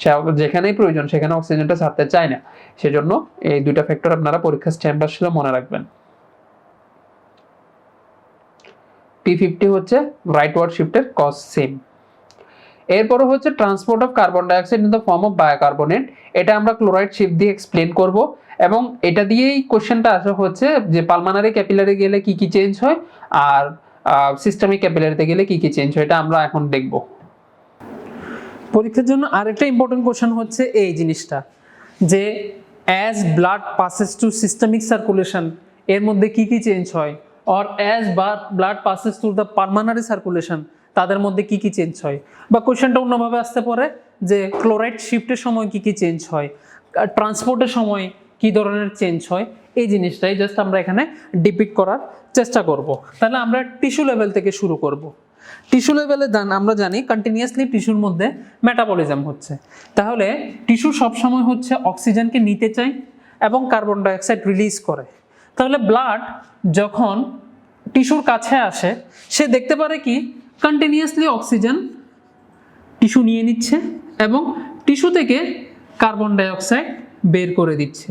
সে যেখানেই প্রয়োজন সেখানে অক্সিজেনটা ছাড়তে চায় না। সেজন্য এই দুইটা ফ্যাক্টর আপনারা পরীক্ষা স্ট্যান্ড আসলে মনে রাখবেন। P50 হচ্ছে রাইটওয়ার্ড শিফটের কজ সেম। এরপরে হচ্ছে transport of carbon dioxide in the form of bicarbonate. এটা আমরা ক্লোরাইড শিফট দিয়ে এক্সপ্লেন করব, এবং এটা দিয়েই কোশ্চেনটা আসা হচ্ছে যে পালমানারি ক্যাপিলারি গেলে কি কি চেঞ্জ হয়, আর সিস্টেমিক ক্যাপিলারিতে গেলে কি কি চেঞ্জ হয়, এটা আমরা এখন দেখব। পরীক্ষার জন্য আরেকটা ইম্পর্টেন্ট কোশ্চেন হচ্ছে এই জিনিসটা, যে as blood passes to systemic circulation, এর মধ্যে কি কি চেঞ্জ হয়, or as blood passes to the pulmonary circulation, তাদের মধ্যে কি কি চেঞ্জ হয়। বা কোশ্চেনটা অন্যভাবে আসতে পারে যে ক্লোরাইড শিফটের সময় কি কি চেঞ্জ হয়, ট্রান্সপোর্টের সময় কি ধরনের চেঞ্জ হয়, এই জিনিসটাই জাস্ট আমরা এখানে ডিপিক্ট করার চেষ্টা করব। তাহলে আমরা টিস্যু লেভেল থেকে শুরু করব। টিস্যু লেভেলে আমরা জানি কন্টিনিউয়াসলি টিস্যুর মধ্যে মেটাবলিজম হচ্ছে। তাহলে টিস্যু সবসময় হচ্ছে অক্সিজেনকে নিতে চায় এবং কার্বন ডাইঅক্সাইড রিলিজ করে। তাহলে ব্লাড যখন টিস্যুর কাছে আসে, সে দেখতে পারে কি কন্টিনিউয়াসলি অক্সিজেন টিস্যু নিয়ে নিচ্ছে এবং টিস্যু থেকে কার্বন ডাইঅক্সাইড বের করে দিচ্ছে।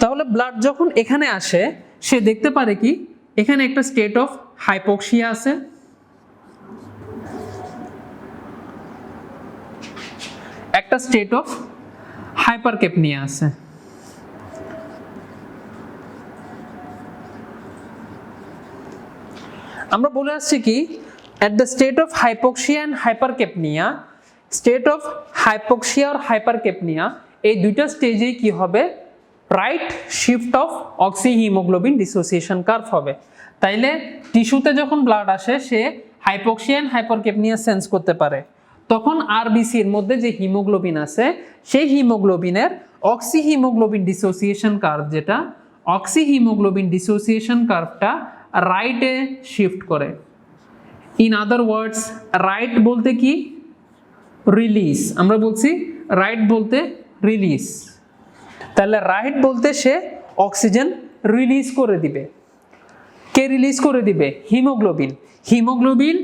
তাহলে ব্লাড যখন এখানে আসে, সে দেখতে পারে কি এখানে একটা স্টেট অফ হাইপোক্সিয়া আছে, একটা স্টেট অফ হাইপারক্যাপনিয়া আছে। আমরা বলে আসছি কি at the state of hypoxia and hypercapnia, state of hypoxia আর হাইপারক্যাপনিয়া, এই দুইটা স্টেজেই কি হবে, right shift of oxyhaemoglobin dissociation curve হবে। তাইলে টিস্যুতে যখন ব্লাড আসে, সে হাইপোক্সিয়া এন্ড হাইপারক্যাপনিয়া সেন্স করতে পারে, তখন আরবিসির মধ্যে যে হিমোগ্লোবিন আছে, সেই হিমোগ্লোবিনের অক্সিহিমোগ্লোবিন ডিসোসিয়েশন কার্ভ, যেটা অক্সিহিমোগ্লোবিন ডিসোসিয়েশন কার্ভটা রাইটে শিফট করে। ইন আদার ওয়ার্ডস, রাইট বলতে কি রিলিজ, আমরা বলছি রাইট বলতে রিলিজ। তাহলে রাইট বলতে সে অক্সিজেন রিলিজ করে দিবে। কে রিলিজ করে দিবে? হিমোগ্লোবিন। হিমোগ্লোবিন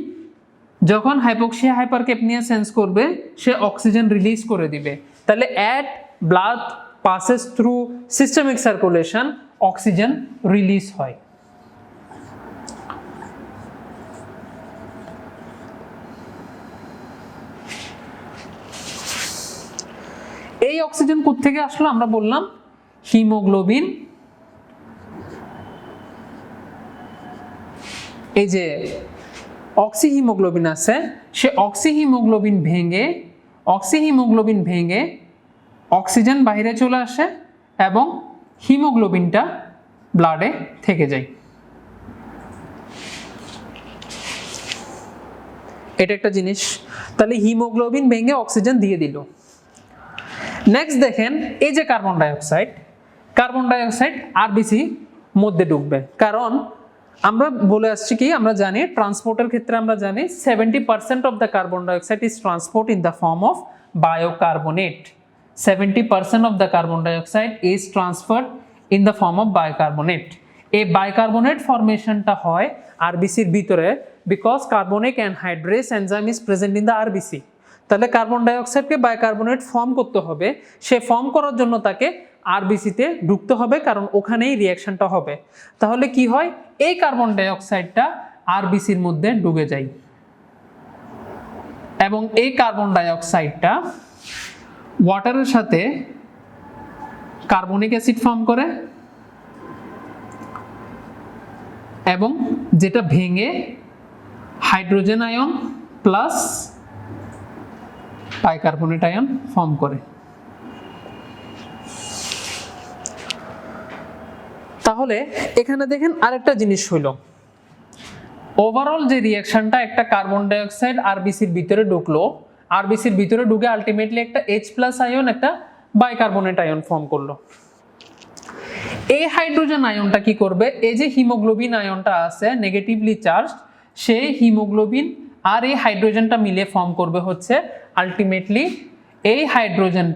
যখন হাইপোক্সিয়া হাইপারক্যাপনিয়া সেন্স করবে, সে অক্সিজেন রিলিজ করে দিবে। তাহলে at blood passes through systemic circulation, oxygen release হয়। এই অক্সিজেন কোত্থেকে আসলো? আমরা বললাম হিমোগ্লোবিন, এই যে অক্সিহিমোগ্লোবিন আছে, সে অক্সিহিমোগ্লোবিন ভেঙে অক্সিজেন বাইরে চলে আসে এবং হিমোগ্লোবিনটা ব্লাডে থেকে যায়। এটা একটা জিনিস। তাহলে হিমোগ্লোবিন ভেঙে অক্সিজেন দিয়ে দিল। নেক্সট দেখেন, এই যে কার্বন ডাইঅক্সাইড আরবিসি মধ্যে ঢুকবে, কারণ আমরা বলে আসছি কি, আমরা জানি ট্রান্সপোর্টের ক্ষেত্রে আমরা জানি 70% of the carbon dioxide is transport in the form of bicarbonate. 70% of the carbon dioxide is transferred in the form of bicarbonate. এই বায়োকার্বনেট ফরমেশনটা হয় আরবিসির ভিতরে, because carbonic anhydrase enzyme is present in the RBC. তাহলে carbon ডাইঅক্সাইডকে bicarbonate form করতে হবে, সে form করার জন্য তাকে আরবিসিতে ঢুকতে হবে, কারণ ওখানেই রিঅ্যাকশনটা হবে। তাহলে কি হয়, এই কার্বন ডাইঅক্সাইডটা আরবিসির মধ্যে ঢুকে যায় এবং এই কার্বন ডাইঅক্সাইডটা ওয়াটারের সাথে কার্বনিক অ্যাসিড ফর্ম করে এবং যেটা ভেঙে hydrogen ion plus bicarbonate ion form করে। তাহলে এখানে দেখেন আরেকটা জিনিস হইল, ওভারঅল যে রিঅ্যাকশনটা একটা কার্বন ডাই অক্সাইড আরবিসির ভিতরে ঢুকলো, আরবিসির ভিতরে ঢুকে আলটিমেটলি একটা H+ আয়ন একটা বাইকার্বনেট আয়ন ফর্ম করলো। এই হাইড্রোজেন আয়নটা কি করবে, এই যে হিমোগ্লোবিন আয়নটা আছে নেগেটিভলি চার্জ, সেই হিমোগ্লোবিন আর এই হাইড্রোজেনটা মিলে ফর্ম করবে হচ্ছে আলটিমেটলি এই হাইড্রোজেন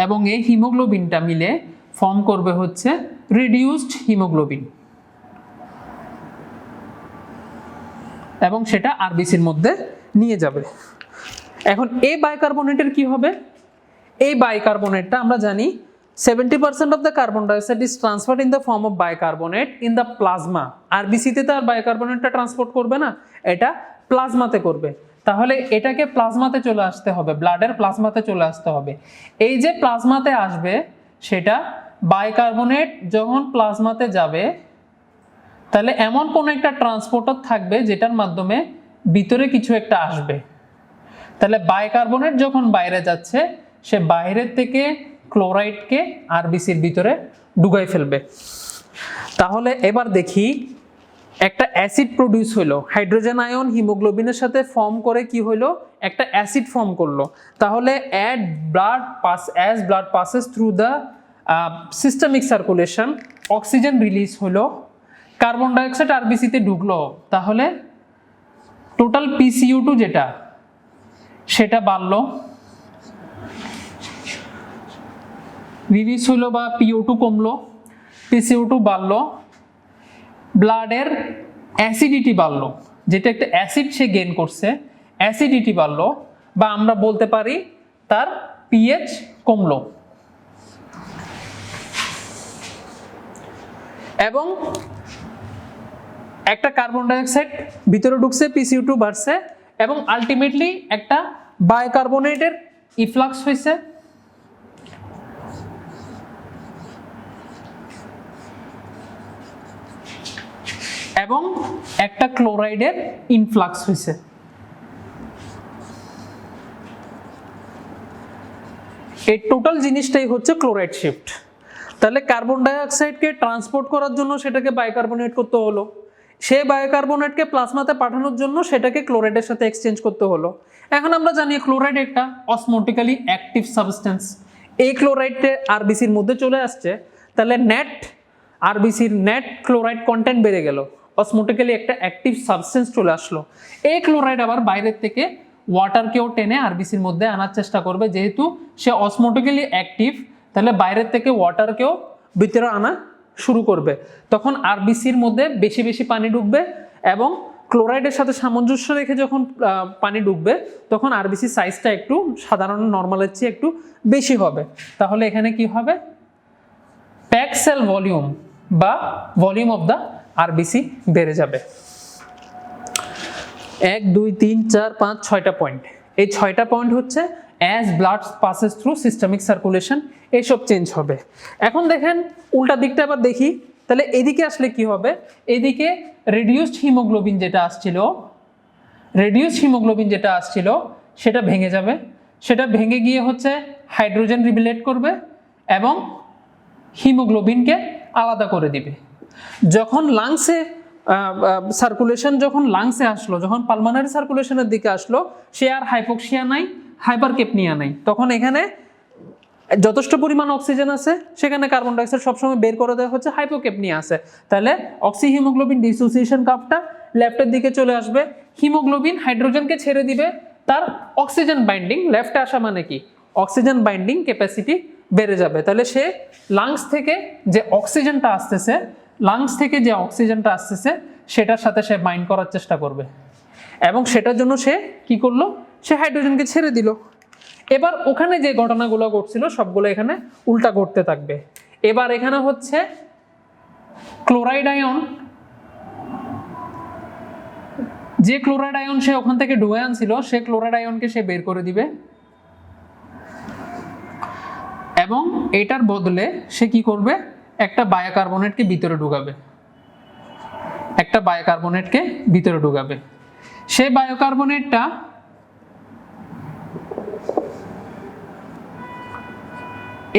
এবং এই হিমোগ্লোবিনটা মিলে ফর্ম করবে হচ্ছে রিডিউসড হিমোগ্লোবিন এবং সেটা আরবিসির মধ্যে নিয়ে যাবে। এখন এই বাইকার্বনেটের কি হবে, এই বাইকার্বনেটটা আমরা জানি 70% of the carbon dioxide is transferred in the form of bicarbonate in the plasma। আরবিসিতে তো আর বাইকার্বনেটটা ট্রান্সপোর্ট করবে না, এটা প্লাজমাতে করবে। তাহলে এটাকে প্লাজমাতে চলে আসতে হবে, ব্লাডের প্লাজমাতে চলে আসতে হবে। এই যে প্লাজমাতে আসবে সেটা বাইকার্বনেট যখন প্লাজমাতে যাবে তাহলে এমন কোন একটা ট্রান্সপোর্টার থাকবে যেটার মাধ্যমে ভিতরে কিছু একটা আসবে। তাহলে বাইকার্বনেট যখন বাইরে যাচ্ছে সে বাইরের থেকে ক্লোরাইডকে আরবিসির ভিতরে ঢুকাই ফেলবে। তাহলে এবার দেখি একটা অ্যাসিড প্রডিউস হলো, হাইড্রোজেন আয়ন হিমোগ্লোবিনের সাথে ফর্ম করে কি হলো, একটা অ্যাসিড ফর্ম করলো। তাহলে as blood passes through the systemic circulation, oxygen release হলো, কার্বন ডাইঅক্সাইড আরবিসিতে ঢুকলো, তাহলে টোটাল PCO2 যেটা সেটা বাড়লো, রিলিজ হলো বা PO2 কমলো, PCO2 বাড়লো, ব্লাডের অ্যাসিডিটি বাড়লো, যেটা একটা অ্যাসিড সে গেইন করছে, অ্যাসিডিটি বাড়লো, বা আমরা বলতে পারি তার পিএইচ কমলো। এবং একটা কার্বন ডাইঅক্সাইড ভিতরে ঢুকছে, PCO2 বাড়ছে এবং আলটিমেটলি একটা বাইকার্বনেটের ইফ্লাক্স হয়েছে এবং একটা ক্লোরাইডের ইনফ্লাক্স হয়েছে। এই টোটাল জিনিসটাই হচ্ছে ক্লোরাইড শিফট। তাহলে কার্বন ডাই অক্সাইডকে ট্রান্সপোর্ট করার জন্য সেটাকে বাইকার্বনেট করতে হলো, সেই বায়োকার্বনেটকে প্লাজমাতে পাঠানোর জন্য সেটাকে ক্লোরাইডের সাথে এক্সচেঞ্জ করতে হলো। এখন আমরা জানি ক্লোরাইড একটা অসমোটিক্যালি অ্যাক্টিভ সাবস্টেন্স, এই ক্লোরাইডে আরবিসির মধ্যে চলে আসছে, তাহলে আরবিসির নেট ক্লোরাইড কন্টেন্ট বেড়ে গেল, অসমোটিক্যালি একটা অ্যাক্টিভ সাবস্টেন্স চলে আসলো। এই ক্লোরাইড আবার বাইরের থেকে ওয়াটারকেও টেনে আরবিসির মধ্যে আনার চেষ্টা করবে, যেহেতু সে অসমোটিক্যালি অ্যাক্টিভ, তাহলে বাইরের থেকে ওয়াটারকেও ভিতরে আনা শুরু করবে। তখন আরবিসির মধ্যে বেশি বেশি পানি ঢুকবে এবং ক্লোরাইডের সাথে সামঞ্জস্য রেখে যখন পানি ঢুকবে তখন আরবিসি সাইজটা একটু সাধারণ নর্মালের চেয়ে একটু বেশি হবে। তাহলে এখানে কি হবে, প্যাক সেল ভলিউম বা ভলিউম অফ দ্য আরবিসি বেড়ে যাবে। 1 2 3 4 5 6টা পয়েন্ট, এই 6টা পয়েন্ট হচ্ছে as blood passes through systemic circulation এইসব চেঞ্জ হবে। এখন দেখেন উল্টা দিকটা আবার দেখি, তাহলে এদিকে আসলে কি হবে, এদিকে রিডিউসড হিমোগ্লোবিন যেটা আসছিল সেটা ভেঙে যাবে, সেটা ভেঙে গিয়ে হচ্ছে হাইড্রোজেন রিবিলেট করবে এবং হিমোগ্লোবিনকে আলাদা করে দিবে। যখন লাংসে সার্কুলেশন যখন লাংসে আসলো, যখন পালমোনারি সার্কুলেশনের দিকে আসলো, সে আর হাইপোক্সিয়া নাই, হাইপারকেপনিয়া নাই, তখন এখানে যথেষ্ট পরিমাণ অক্সিজেন আছে, সেখানে কার্বন ডাইঅক্সাইড সবসময় বের করে দেওয়া হচ্ছে, হাইপোকেপনিয়া আছে, তাহলে অক্সি হিমোগ্লোবিন ডিসোসিয়েশন কার্ভটা লেফটের দিকে চলে আসবে, হিমোগ্লোবিন হাইড্রোজেনকে ছেড়ে দিবে, তার অক্সিজেন বাইন্ডিং লেফটে আসা মানে কি অক্সিজেন বাইন্ডিং ক্যাপাসিটি বেড়ে যাবে। তাহলে সে লাংস থেকে যে অক্সিজেনটা আসতেছে সেটার সাথে সে বাইন্ড করার চেষ্টা করবে এবং সেটার জন্য সে কি করলো, সে হাইড্রোজেনকে ছেড়ে দিল। এবার ওখানে যে ঘটনাগুলো ঘটছিল সবগুলো এখানে উল্টা ঘটতে থাকবে। এবার এখানে হচ্ছে ক্লোরাইড আয়ন, যে ক্লোরাইড আয়ন সে ওখান থেকে ডুবে আনছিল, সে ক্লোরাইড আয়নকে সে বের করে দিবে এবং এটার বদলে সে কি করবে, একটা বায়োকার্বনেটকে ভিতরে ঢুকাবে, একটা বায়োকার্বনেটকে ভিতরে ঢুকাবে। সেই বায়োকার্বনেটটা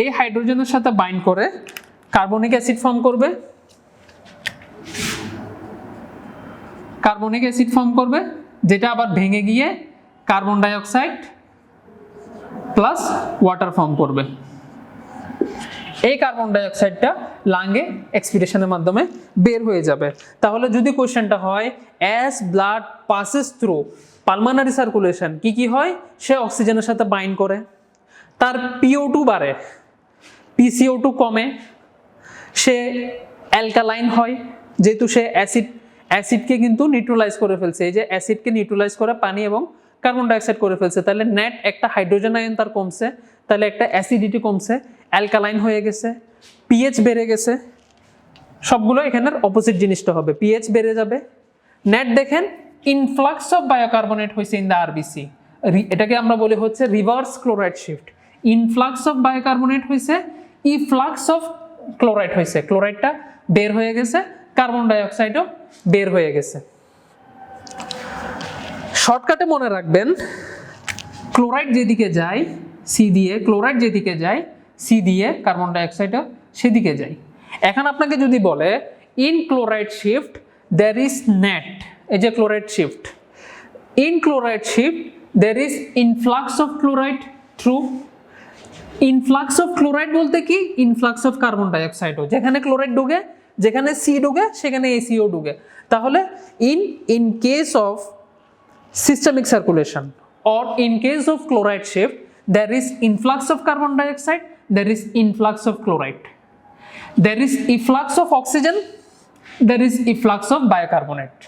এই হাইড্রোজেনের সাথে বাইন্ড করে কার্বনিক অ্যাসিড ফর্ম করবে, কার্বনিক অ্যাসিড ফর্ম করবে, যেটা আবার ভেঙে গিয়ে carbon die oxide plus water form করবে। এই কার্বন ডাই অক্সাইডটা লাঙ্গে এক্সপিরেশনের মাধ্যমে বের হয়ে যাবে। তাহলে যদি কোশ্চেনটা হয় as blood passes through pulmonary circulation কি কি হয়, সে অক্সিজেনের সাথে বাইন্ড করে, তার PO2 বাড়ে, PCO2 কমে, সে অ্যালকালাইন হয়, যেহেতু সে অ্যাসিডকে কিন্তু নিউট্রালাইজ করে ফেলছে, এই যে অ্যাসিডকে নিউট্রালাইজ করে পানি এবং কার্বন ডাইঅক্সাইড করে ফেলছে, তাহলে নেট একটা হাইড্রোজেন আয়ন তার কমছে, তাহলে একটা অ্যাসিডিটি কমছে, অ্যালকালাইন হয়ে গেছে, পিএইচ বেড়ে গেছে, সবগুলো এখানের অপোজিট জিনিসটা হবে, পিএইচ বেড়ে যাবে। নেট দেখেন ইনফ্লাক্স অফ বায়োকার্বনেট হয়েছে ইন দ্য আরবিসি, এটাকে আমরা বলি হচ্ছে reverse chloride shift. Influx of bicarbonate হয়েছে, ইফ্লাক্স অফ ক্লোরাইড হয়েছে, ক্লোরাইডটা বের হয়ে গেছে, কার্বন ডাইঅক্সাইডও বের হয়ে গেছে। শর্টকাটে মনে রাখবেন, ক্লোরাইড যেদিকে যায় সি দিয়ে, ক্লোরাইড যেদিকে যায় সি দিয়ে, কার্বন ডাইঅক্সাইডও সেদিকে যায়। এখন আপনাকে যদি বলে in chloride shift there is net, এই যে chloride shift, in chloride shift there is influx of chloride, true? Influx of chloride বলতে কি, ইনফ্লাক্স অফ কার্বন ডাইঅক্সাইডও, যেখানে ক্লোরাইড ঢুকে, যেখানে সি ঢুকে সেখানে ACO ঢুকে। তাহলে in case of systemic circulation or in case of chloride shift there is influx of carbon dioxide, there is influx of chloride, there is efflux of oxygen, there is efflux of bicarbonate।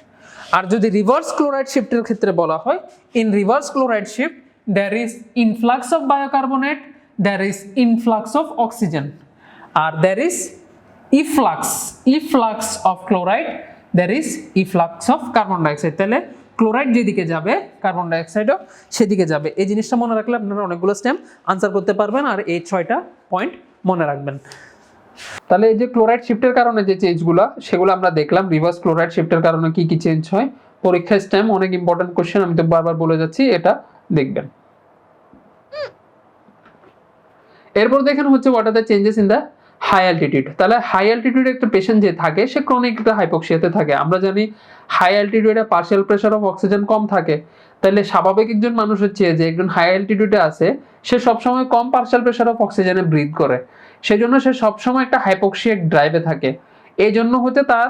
আর যদি reverse chloride শিফটের ক্ষেত্রে বলা হয়, in reverse chloride shift there is influx of bicarbonate, there is influx of oxygen, আর there is efflux of chloride, there is efflux of carbon dioxide। তাহলে chloride যেদিকে যাবে carbon ডাইঅক্সাইডও সেদিকে যাবে। এই জিনিসটা মনে রাখলে আপনারা অনেকগুলো স্টেম আনসার করতে পারবেন, আর এই 6টা পয়েন্ট মনে রাখবেন। তাহলে এই যে ক্লোরাইড শিফটের কারণে যে চেঞ্জগুলো সেগুলো আমরা দেখলাম, রিভার্স ক্লোরাইড শিফটের কারণে কি কি চেঞ্জ হয়, পরীক্ষা স্টেম অনেক ইম্পর্টেন্ট কোশ্চেন, আমি তো বারবার বলে যাচ্ছি, এটা দেখবেন। এরপর দেখেন হচ্ছে what are the changes in the high altitude. তাহলে হাই অ্যালটিটিউডে একটা পেশেন্ট যে থাকে সে ক্রনিক হাইপোক্সিয়াতে থাকে। আমরা জানি হাই অ্যালটিটিউডে পার্শিয়াল প্রেসার অফ অক্সিজেন কম থাকে, তাহলে স্বাভাবিক একজন মানুষ হচ্ছে যে একজন হাই অ্যালটিটিউডে আছে সে সবসময় কম পার্শিয়াল প্রেসার অফ অক্সিজেনে ব্রিথ করে, সেই জন্য সে সবসময় একটা হাইপোক্সিয়াক ড্রাইভে থাকে। এই জন্য হতে তার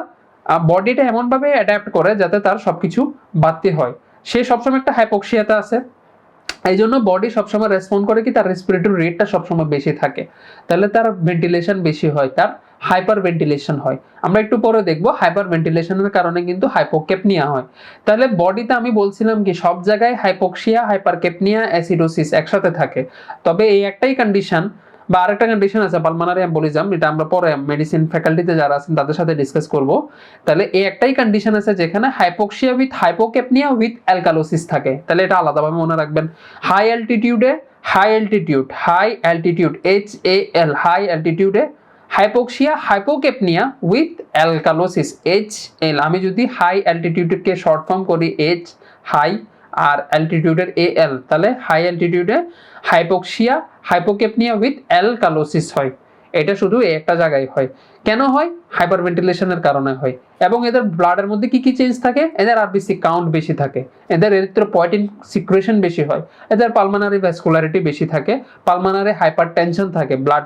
বডিটা এমনভাবে অ্যাডাপ্ট করে যাতে তার সবকিছু বাড়তি হয়, সে সবসময় একটা হাইপোক্সিয়াতে আছে, এই জন্য বডি সবসময় রেসপন্ড করে কি তার রেসপিরেটরি রেটটা সবসময় বেশি থাকে, তাহলে তার ভেন্টিলেশন বেশি হয়, তার হাইপার ভেন্টিলেশন হয়। আমরা একটু পরে দেখবো হাইপার ভেন্টিলেশনের কারণে কিন্তু হাইপোক্যাপনিয়া হয়। তাহলে বডিতে আমি বলছিলাম কি সব জায়গায় হাইপোক্সিয়া, হাইপারক্যাপনিয়া, অ্যাসিডোসিস একসাথে থাকে, তবে এই একটাই কন্ডিশন বা আরেকটা কন্ডিশন আছে পালমানারি এম্বোলিজম, এটা আমরা পরে মেডিসিন ফ্যাকাল্টিতে যারা আছেন তাদের সাথে ডিসকাস করব। তাহলে এই একটাই কন্ডিশন আছে যেখানে hypoxia with hypocapnia with alkalosis থাকে, তাহলে এটা আলাদাভাবে মনে রাখবেন। হাই অ্যালটিটিউডে হাই অ্যালটিটিউড HAL, হাই অ্যালটিটিউডে hypoxia, hypocapnia with alkalosis HL। আমি যদি হাই অ্যালটিটিউডকে শর্ট ফর্ম করি H হাই আর অ্যালটিটিউডের AL, তাহলে হাই অ্যালটিটিউডে হাইপোক্সিয়া, হাইপোক্যাপনিয়া উইথ অ্যালকালোসিস হয়। এটা শুধু একটা জায়গায় হয়। কেন হয়? হাইপারভেন্টিলেশনের কারণে হয়। এবং এদের ব্লাডের মধ্যে কি কি চেঞ্জ থাকে? এদের আরবিসি কাউন্ট বেশি থাকে, এদের এরিথ্রোপয়েটিন সিক্রেশন বেশি হয়, এদের পালমানারি ভ্যাসকুলারিটি বেশি থাকে, পালমানারি হাইপারটেনশন থাকে, ব্লাড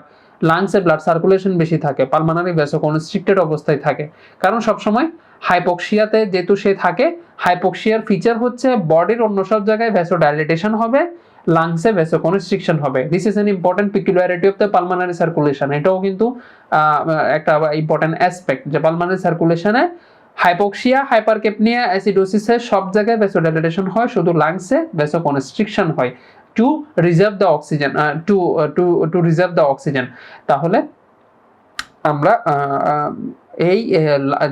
লাংসে ব্লাড সার্কুলেশন বেশি থাকে, পালমানারি ভ্যাসোকনস্ট্রিক্টেড অবস্থায় থাকে। কারণ সবসময় হাইপোক্সিয়াতে যেহেতু সে থাকে, হাইপোক্সিয়ার ফিচার হচ্ছে বডির অন্য সব জায়গায় ভ্যাসোডাইলেটেশন হবে, লাংসে ভ্যাসোকনস্ট্রিকশন হবে। This is an important peculiarity of the pulmonary circulation. এটাও কিন্তু একটা ইম্পর্টেন্ট অ্যাসপেক্ট যে পালমানারি সার্কুলেশনে হাইপোক্সিয়া, হাইপারক্যাপনিয়া, অ্যাসিডোসিসে সব জায়গায় ভ্যাসোডাইলেটেশন হয়, শুধু লাংসে ভ্যাসোকনস্ট্রিকশন হয় to reserve the oxygen, to reserve the oxygen. তাহলে আমরা এই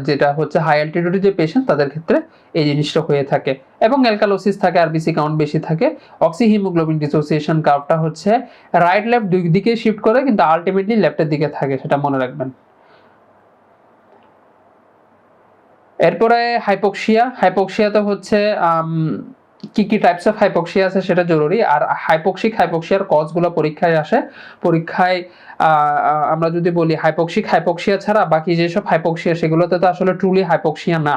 যেটা হচ্ছে হাই অ্যালটিটিউডে যে পেশেন্ট তাদের ক্ষেত্রে এই জিনিসটা হয়ে থাকে। এবং অ্যালকালোসিস থাকে, আরবিসি কাউন্ট বেশি থাকে। অক্সি হিমোগ্লোবিন ডিসোসিয়েশন কার্ভটা হচ্ছে রাইট লেফট দুই দিকে শিফট করে, কিন্তু আলটিমেটলি লেফটের দিকে থাকে, সেটা মনে রাখবেন। এরপরে হাইপোক্সিয়াতে হচ্ছে কি কি টাইপস অফ হাইপোক্সিয়া আছে সেটা জরুরি। আর হাইপোক্সিয়ার কজগুলো পরীক্ষায় আসে। পরীক্ষায় আমরা যদি বলি হাইপোক্সিয়া ছাড়া বাকি যেসব হাইপোক্সিয়া সেগুলোতে তো আসলে ট্রুলি হাইপোক্সিয়া না।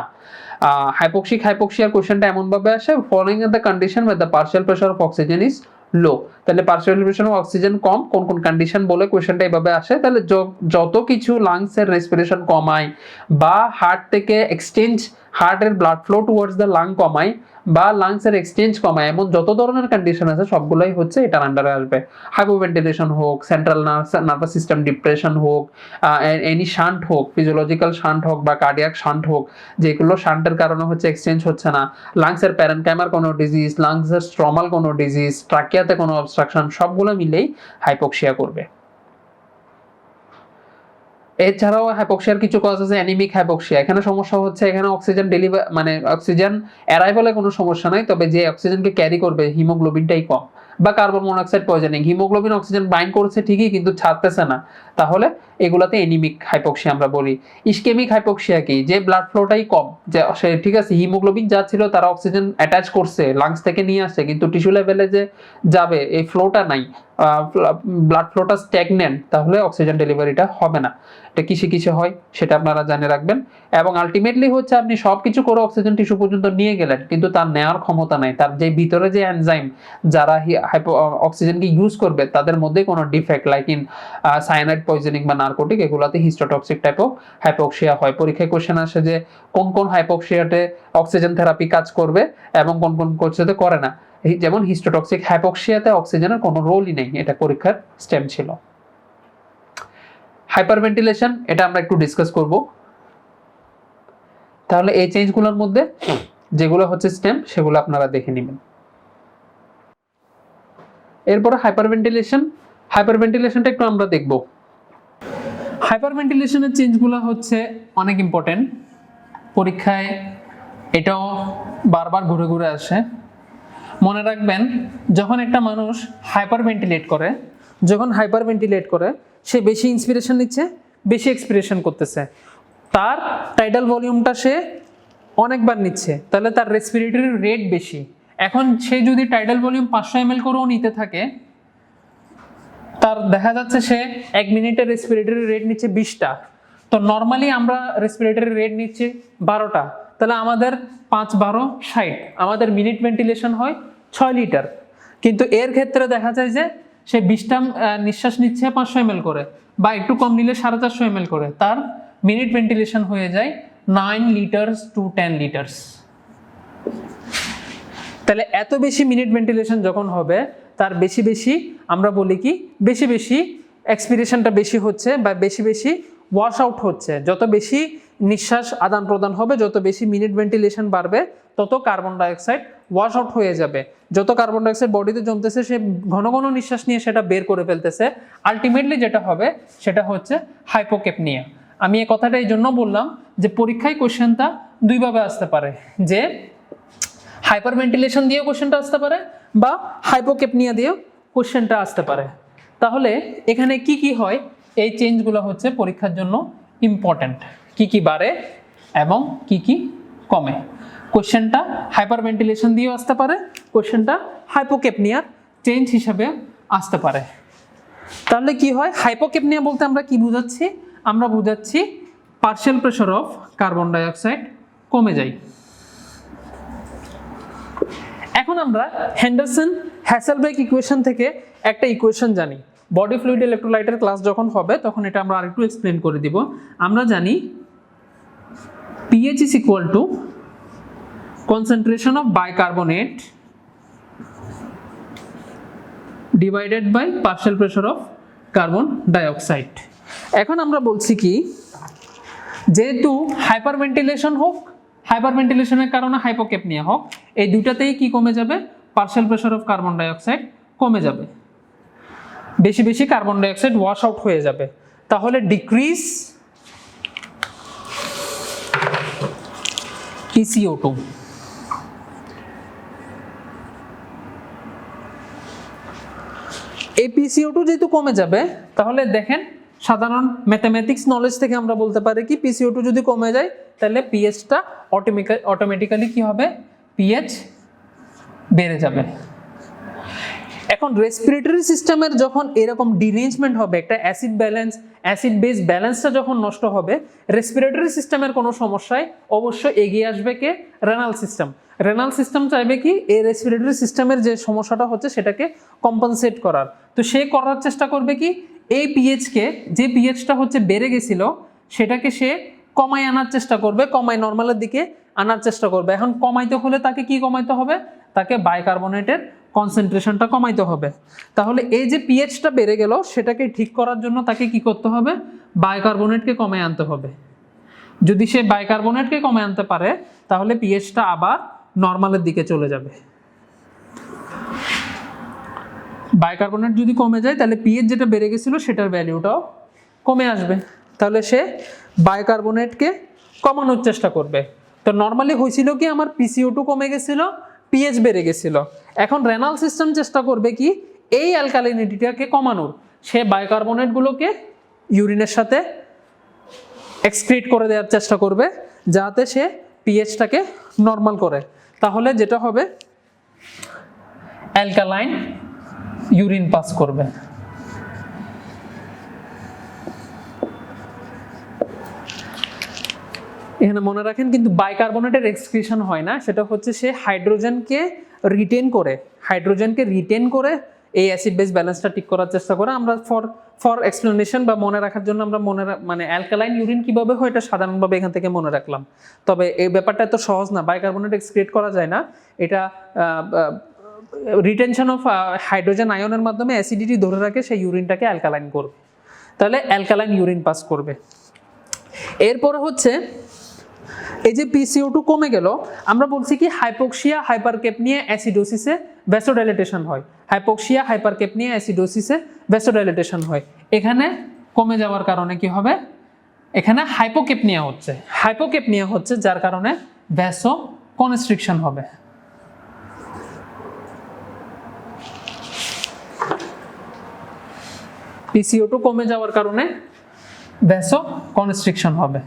হাইপোক্সিয়ার কোশ্চেনটা এমন ভাবে আসে, following the condition with the partial pressure of oxygen is low. তাহলে পার্শিয়াল প্রেসার অফ অক্সিজেন কম, কোন কোন কন্ডিশন বলে কোশ্চেনটা এইভাবে আসে। তাহলে যত কিছু লাংসের রেসপিরেশন কমায় বা হার্ট থেকে হার্টের blood flow towards the lung কমায় বা লাংসের এক্সচেঞ্জ কমায়, এমন যত ধরনের কন্ডিশন আছে সবগুলোই হচ্ছে এটার আন্ডারে আসবে। হাইপোভেন্টিলেশন হোক, সেন্ট্রাল নার্ভাস সিস্টেম ডিপ্রেশন হোক, এনি শান্ট হোক, ফিজিওলজিক্যাল শান্ট হোক বা কার্ডিয়াক শান্ট হোক, যেগুলো শান্টের কারণে হচ্ছে এক্সচেঞ্জ হচ্ছে না, লাংসের প্যারেনকাইমার কোনো ডিজিজ, লাংসের স্ট্রমাল কোনো ডিজিজ, ট্রাকিয়াতে কোনো অবস্ট্রাকশন, সবগুলো মিলেই হাইপোক্সিয়া করবে। এছাড়াও হাইপোক্সিয়ার কিছু কজ আছে, অ্যানিমিক হাইপোক্সিয়া। এখানে সমস্যা হচ্ছে, এখানে অক্সিজেন ডেলিভার মানে অক্সিজেন অ্যারাইভালে কোনো সমস্যা নাই, তবে যে অক্সিজেনকে ক্যারি করবে হিমোগ্লোবিনটাই কম। বা carbon monoxide poisoning, haemoglobin oxygen bind করছে ঠিকই কিন্তু ছাড়তেছে না, তাহলে এগুলাতে অ্যানিমিক হাইপোক্সিয়া আমরা বলি। ইসকেমিক হাইপোক্সিয়া কি, যে ব্লাড ফ্লোটাই কম, যে সে ঠিক আছে হিমোগ্লোবিন যা ছিল তারা অক্সিজেন অ্যাটাচ করছে, লাংস থেকে নিয়ে আসছে, কিন্তু টিস্যু লেভেলে যে যাবে এই ফ্লোটা নাই, ব্লাড ফ্লোটা স্ট্যাগনেন্ট, তাহলে অক্সিজেন ডেলিভারিটা হবে না। এটা কিসে হয় সেটা আপনারা জানে রাখবেন। এবং আলটিমেটলি হচ্ছে আপনি সবকিছু করে অক্সিজেন টিস্যু পর্যন্ত নিয়ে গেলেন, কিন্তু তার নেওয়ার ক্ষমতা নাই, তার যে ভিতরে যে এনজাইম যারা অক্সিজেনকে ইউজ করবে তাদের মধ্যে কোনো defect, like in cyanide poisoning বা নার্কোটিক, এগুলাতে হিস্টোটক্সিক টাইপ অফ হাইপোক্সিয়া হয়। পরীক্ষায় কোশ্চেন আসে যে কোন কোন হাইপোক্সিয়াতে অক্সিজেন থেরাপি কাজ করবে এবং কোন কোন কোশ্চেনে করে না। যেমন হিস্টোটক্সিক হাইপোক্সিয়াতে অক্সিজেনের কোনো রোলই নেই, এটা পরীক্ষার স্টেম ছিল। হাইপারভেন্টিলেশন, এটা আমরা একটু ডিসকাস করব। তাহলে এই চেঞ্জগুলোর মধ্যে যেগুলো হচ্ছে স্টেম সেগুলো আপনারা দেখে নেবেন। এরপরে হাইপারভেন্টিলেশনটা একটু আমরা দেখব। হাইপারভেন্টিলেশনের চেঞ্জগুলো হচ্ছে অনেক ইম্পর্টেন্ট, পরীক্ষায় এটাও বারবার ঘুরে ঘুরে আসে। মনে রাখবেন, যখন একটা মানুষ হাইপারভেন্টিলেট করে সে বেশি ইন্সপিরেশন নিচ্ছে, বেশি এক্সপিরেশন করতেছে, তার টাইডাল ভলিউমটা সে অনেকবার নিচ্ছে, তাহলে তার রেসপিরেটরি রেট বেশি। এখন সে যদি টাইডাল ভলিউম 500 ml করেও নিতে থাকে, তার দেখা যাচ্ছে সে 1 মিনিটে রেসপিরেটরি রেট নিচ্ছে 20টা, তো নর্মালি আমরা রেসপিরেটরি রেট নিচ্ছি 12টা, তাহলে আমাদের 5-12 60, আমাদের মিনিট ভেন্টিলেশন হয় 6 লিটার। কিন্তু এর ক্ষেত্রে দেখা যায় যে সে 20টা নিঃশ্বাস নিচ্ছে 500 ml করে, বা একটু কম নিলে 450 ml করে, তার মিনিট ভেন্টিলেশন হয়ে যায় 9 লিটার্স টু 10 লিটার্স। তাহলে এত বেশি মিনিট ভেন্টিলেশন যখন হবে, তার বেশি আমরা বলি কি বেশি এক্সপিরেশনটা বেশি হচ্ছে বা বেশি ওয়াশ আউট হচ্ছে। যত বেশি নিঃশ্বাস আদান প্রদান হবে, যত বেশি মিনিট ভেন্টিলেশন বাড়বে, তত কার্বন ডাইঅক্সাইড ওয়াশ আউট হয়ে যাবে। যত কার্বন ডাইঅক্সাইড বডিতে জমতেছে, সে ঘন ঘন নিঃশ্বাস নিয়ে সেটা বের করে ফেলতেছে। আলটিমেটলি যেটা হবে সেটা হচ্ছে হাইপোকেপনিয়া। আমি এই কথাটা এই জন্য বললাম যে পরীক্ষায় কোশ্চেনটা দুইভাবে আসতে পারে, যে হাইপারভেন্টিলেশন দিয়েও কোশ্চেনটা আসতে পারে বা হাইপোকেপনিয়া দিয়েও কোশ্চেনটা আসতে পারে। তাহলে এখানে কি হয়, এই চেঞ্জগুলো হচ্ছে পরীক্ষার জন্য ইম্পর্ট্যান্ট, কি বাড়ে এবং কি কমে। কোশ্চেনটা হাইপারভেন্টিলেশন দিয়েও আসতে পারে, কোশ্চেনটা হাইপোকেপনিয়ার চেঞ্জ হিসাবে আসতে পারে। তাহলে কি হয়, হাইপোকেপনিয়া বলতে আমরা কি বুঝাচ্ছি? আমরা বুঝাচ্ছি partial pressure of carbon dioxide কমে যায়। এখন আমরা হেন্ডারসন-হ্যাসেলবার্গ ইকুয়েশন থেকে একটা ইকুয়েশন জানি। বডি ফ্লুইড ইলেকট্রোলাইটের ক্লাস যখন হবে তখন এটা আমরা আরেকটু এক্সপ্লেন করে দিব। আমরা জানি pH is equal to concentration of bicarbonate divided by partial pressure of carbon dioxide। এখন আমরা বলছি কি, যেহেতু হাইপারভেন্টিলেশন হোক, হাইপারভেন্টিলেশনের কারণে হাইপোকেপনিয়া হোক, এই দুটাতেই কি কমে যাবে? Partial pressure of carbon dioxide কমে যাবে, বেশি কার্বন ডাইঅক্সাইড ওয়াশ আউট হয়ে যাবে। তাহলে ডিক্রিজ PCO2। এই PCO2 যেহেতু কমে যাবে, তাহলে দেখেন সাধারণ ম্যাথমেটিক্স নলেজ থেকে আমরা বলতে পারি কি PCO2 যদি কমে যায় তাহলে পিএইচটা অটোমেটিক্যালি কি হবে, পিএইচ বেড়ে যাবে। এখন রেসপিরেটরি সিস্টেমের যখন এরকম ডিরেঞ্জমেন্ট হবে, একটা অ্যাসিড বেস ব্যালেন্সটা যখন নষ্ট হবে, রেসপিরেটরি সিস্টেমের কোনো সমস্যায় অবশ্যই এগিয়ে আসবে কে, রেনাল সিস্টেম চাইবে কি এই রেসপিরেটরি সিস্টেমের যে সমস্যাটা হচ্ছে সেটাকে কম্পেনসেট করার। তো সে করার চেষ্টা করবে কি এই পিএইচকে, যে পিএইচটা হচ্ছে বেড়ে গেছিল সেটাকে সে কমায় আনার চেষ্টা করবে, কমায় নর্মালের দিকে আনার চেষ্টা করবে। এখন কমাইতে হলে তাকে কি কমাইতে হবে, তাকে বাইকার্বনেটের কনসেন্ট্রেশনটা কমাইতে হবে। তাহলে এই যে পিএইচটা বেড়ে গেল সেটাকে ঠিক করার জন্য তাকে কি করতে হবে, বাইকার্বনেটকে কমায় আনতে হবে। যদি সে বাইকার্বনেটকে কমায় আনতে পারে তাহলে পিএইচটা আবার নর্মালের দিকে চলে যাবে। বাইকার্বনেট যদি কমে যায় তাহলে পিএইচ যেটা বেড়ে গেছিল সেটার ভ্যালুটাও কমে আসবে। তাহলে সে বাইকার্বনেটকে কমানোর চেষ্টা করবে। তো নর্মালি হয়েছিল কি আমার PCO2 কমে গেছিল, পিএইচ বেড়ে গেছিল। এখন রেনাল সিস্টেম চেষ্টা করবে কি এই অ্যালকালিনিটিটাকে কমানোর, সে বাইকার্বনেটগুলোকে ইউরিনের সাথে এক্সক্রিট করে দেওয়ার চেষ্টা করবে যাতে সে পিএইচটাকে নর্মাল করে। তাহলে যেটা হবে অ্যালকালাইন ইউরিন পাস করবে। এখানে মনে রাখেন কিন্তু বাইকার্বনেটের এক্সক্রিশন হয় না, সেটা হচ্ছে সে হাইড্রোজেনকে রিটেন করে এই অ্যাসিড বেস ব্যালেন্সটা ঠিক করার চেষ্টা করে। আমরা ফর এক্সপ্লেনেশন বা মনে রাখার জন্য আমরা মানে অ্যালকালাইন ইউরিন কিভাবে হয় এটা সাধারণভাবে এখান থেকে মনে রাখলাম। তবে এই ব্যাপারটা এত সহজ না, বাইকার্বনেট এক্সক্রিট করা যায় না, এটা রিটেনশন অফ হাইড্রোজেন আয়নের মাধ্যমে অ্যাসিডিটি ধরে রাখে সেই ইউরিনটাকে অ্যালকালাইন করবে। তাহলে অ্যালকালাইন ইউরিন পাস করবে। এরপরে হচ্ছে এই যে PCO2 কমে গেল, আমরা বলছি কি হাইপোক্সিয়া হাইপারকেপনিয়া অ্যাসিডোসিসে ভ্যাসোডাইলেটেশন হয়। হাইপোক্সিয়া হাইপারকেপনিয়া অ্যাসিডোসিসে ভ্যাসোডাইলেটেশন হয়। এখানে কমে যাওয়ার কারণে কি হবে, এখানে হাইপোকেপনিয়া হচ্ছে যার কারণে ভ্যাসো কনস্ট্রিকশন হবে। PCO2 কমে যাওয়ার কারণে ভ্যাসো কনস্ট্রিকশন হবে।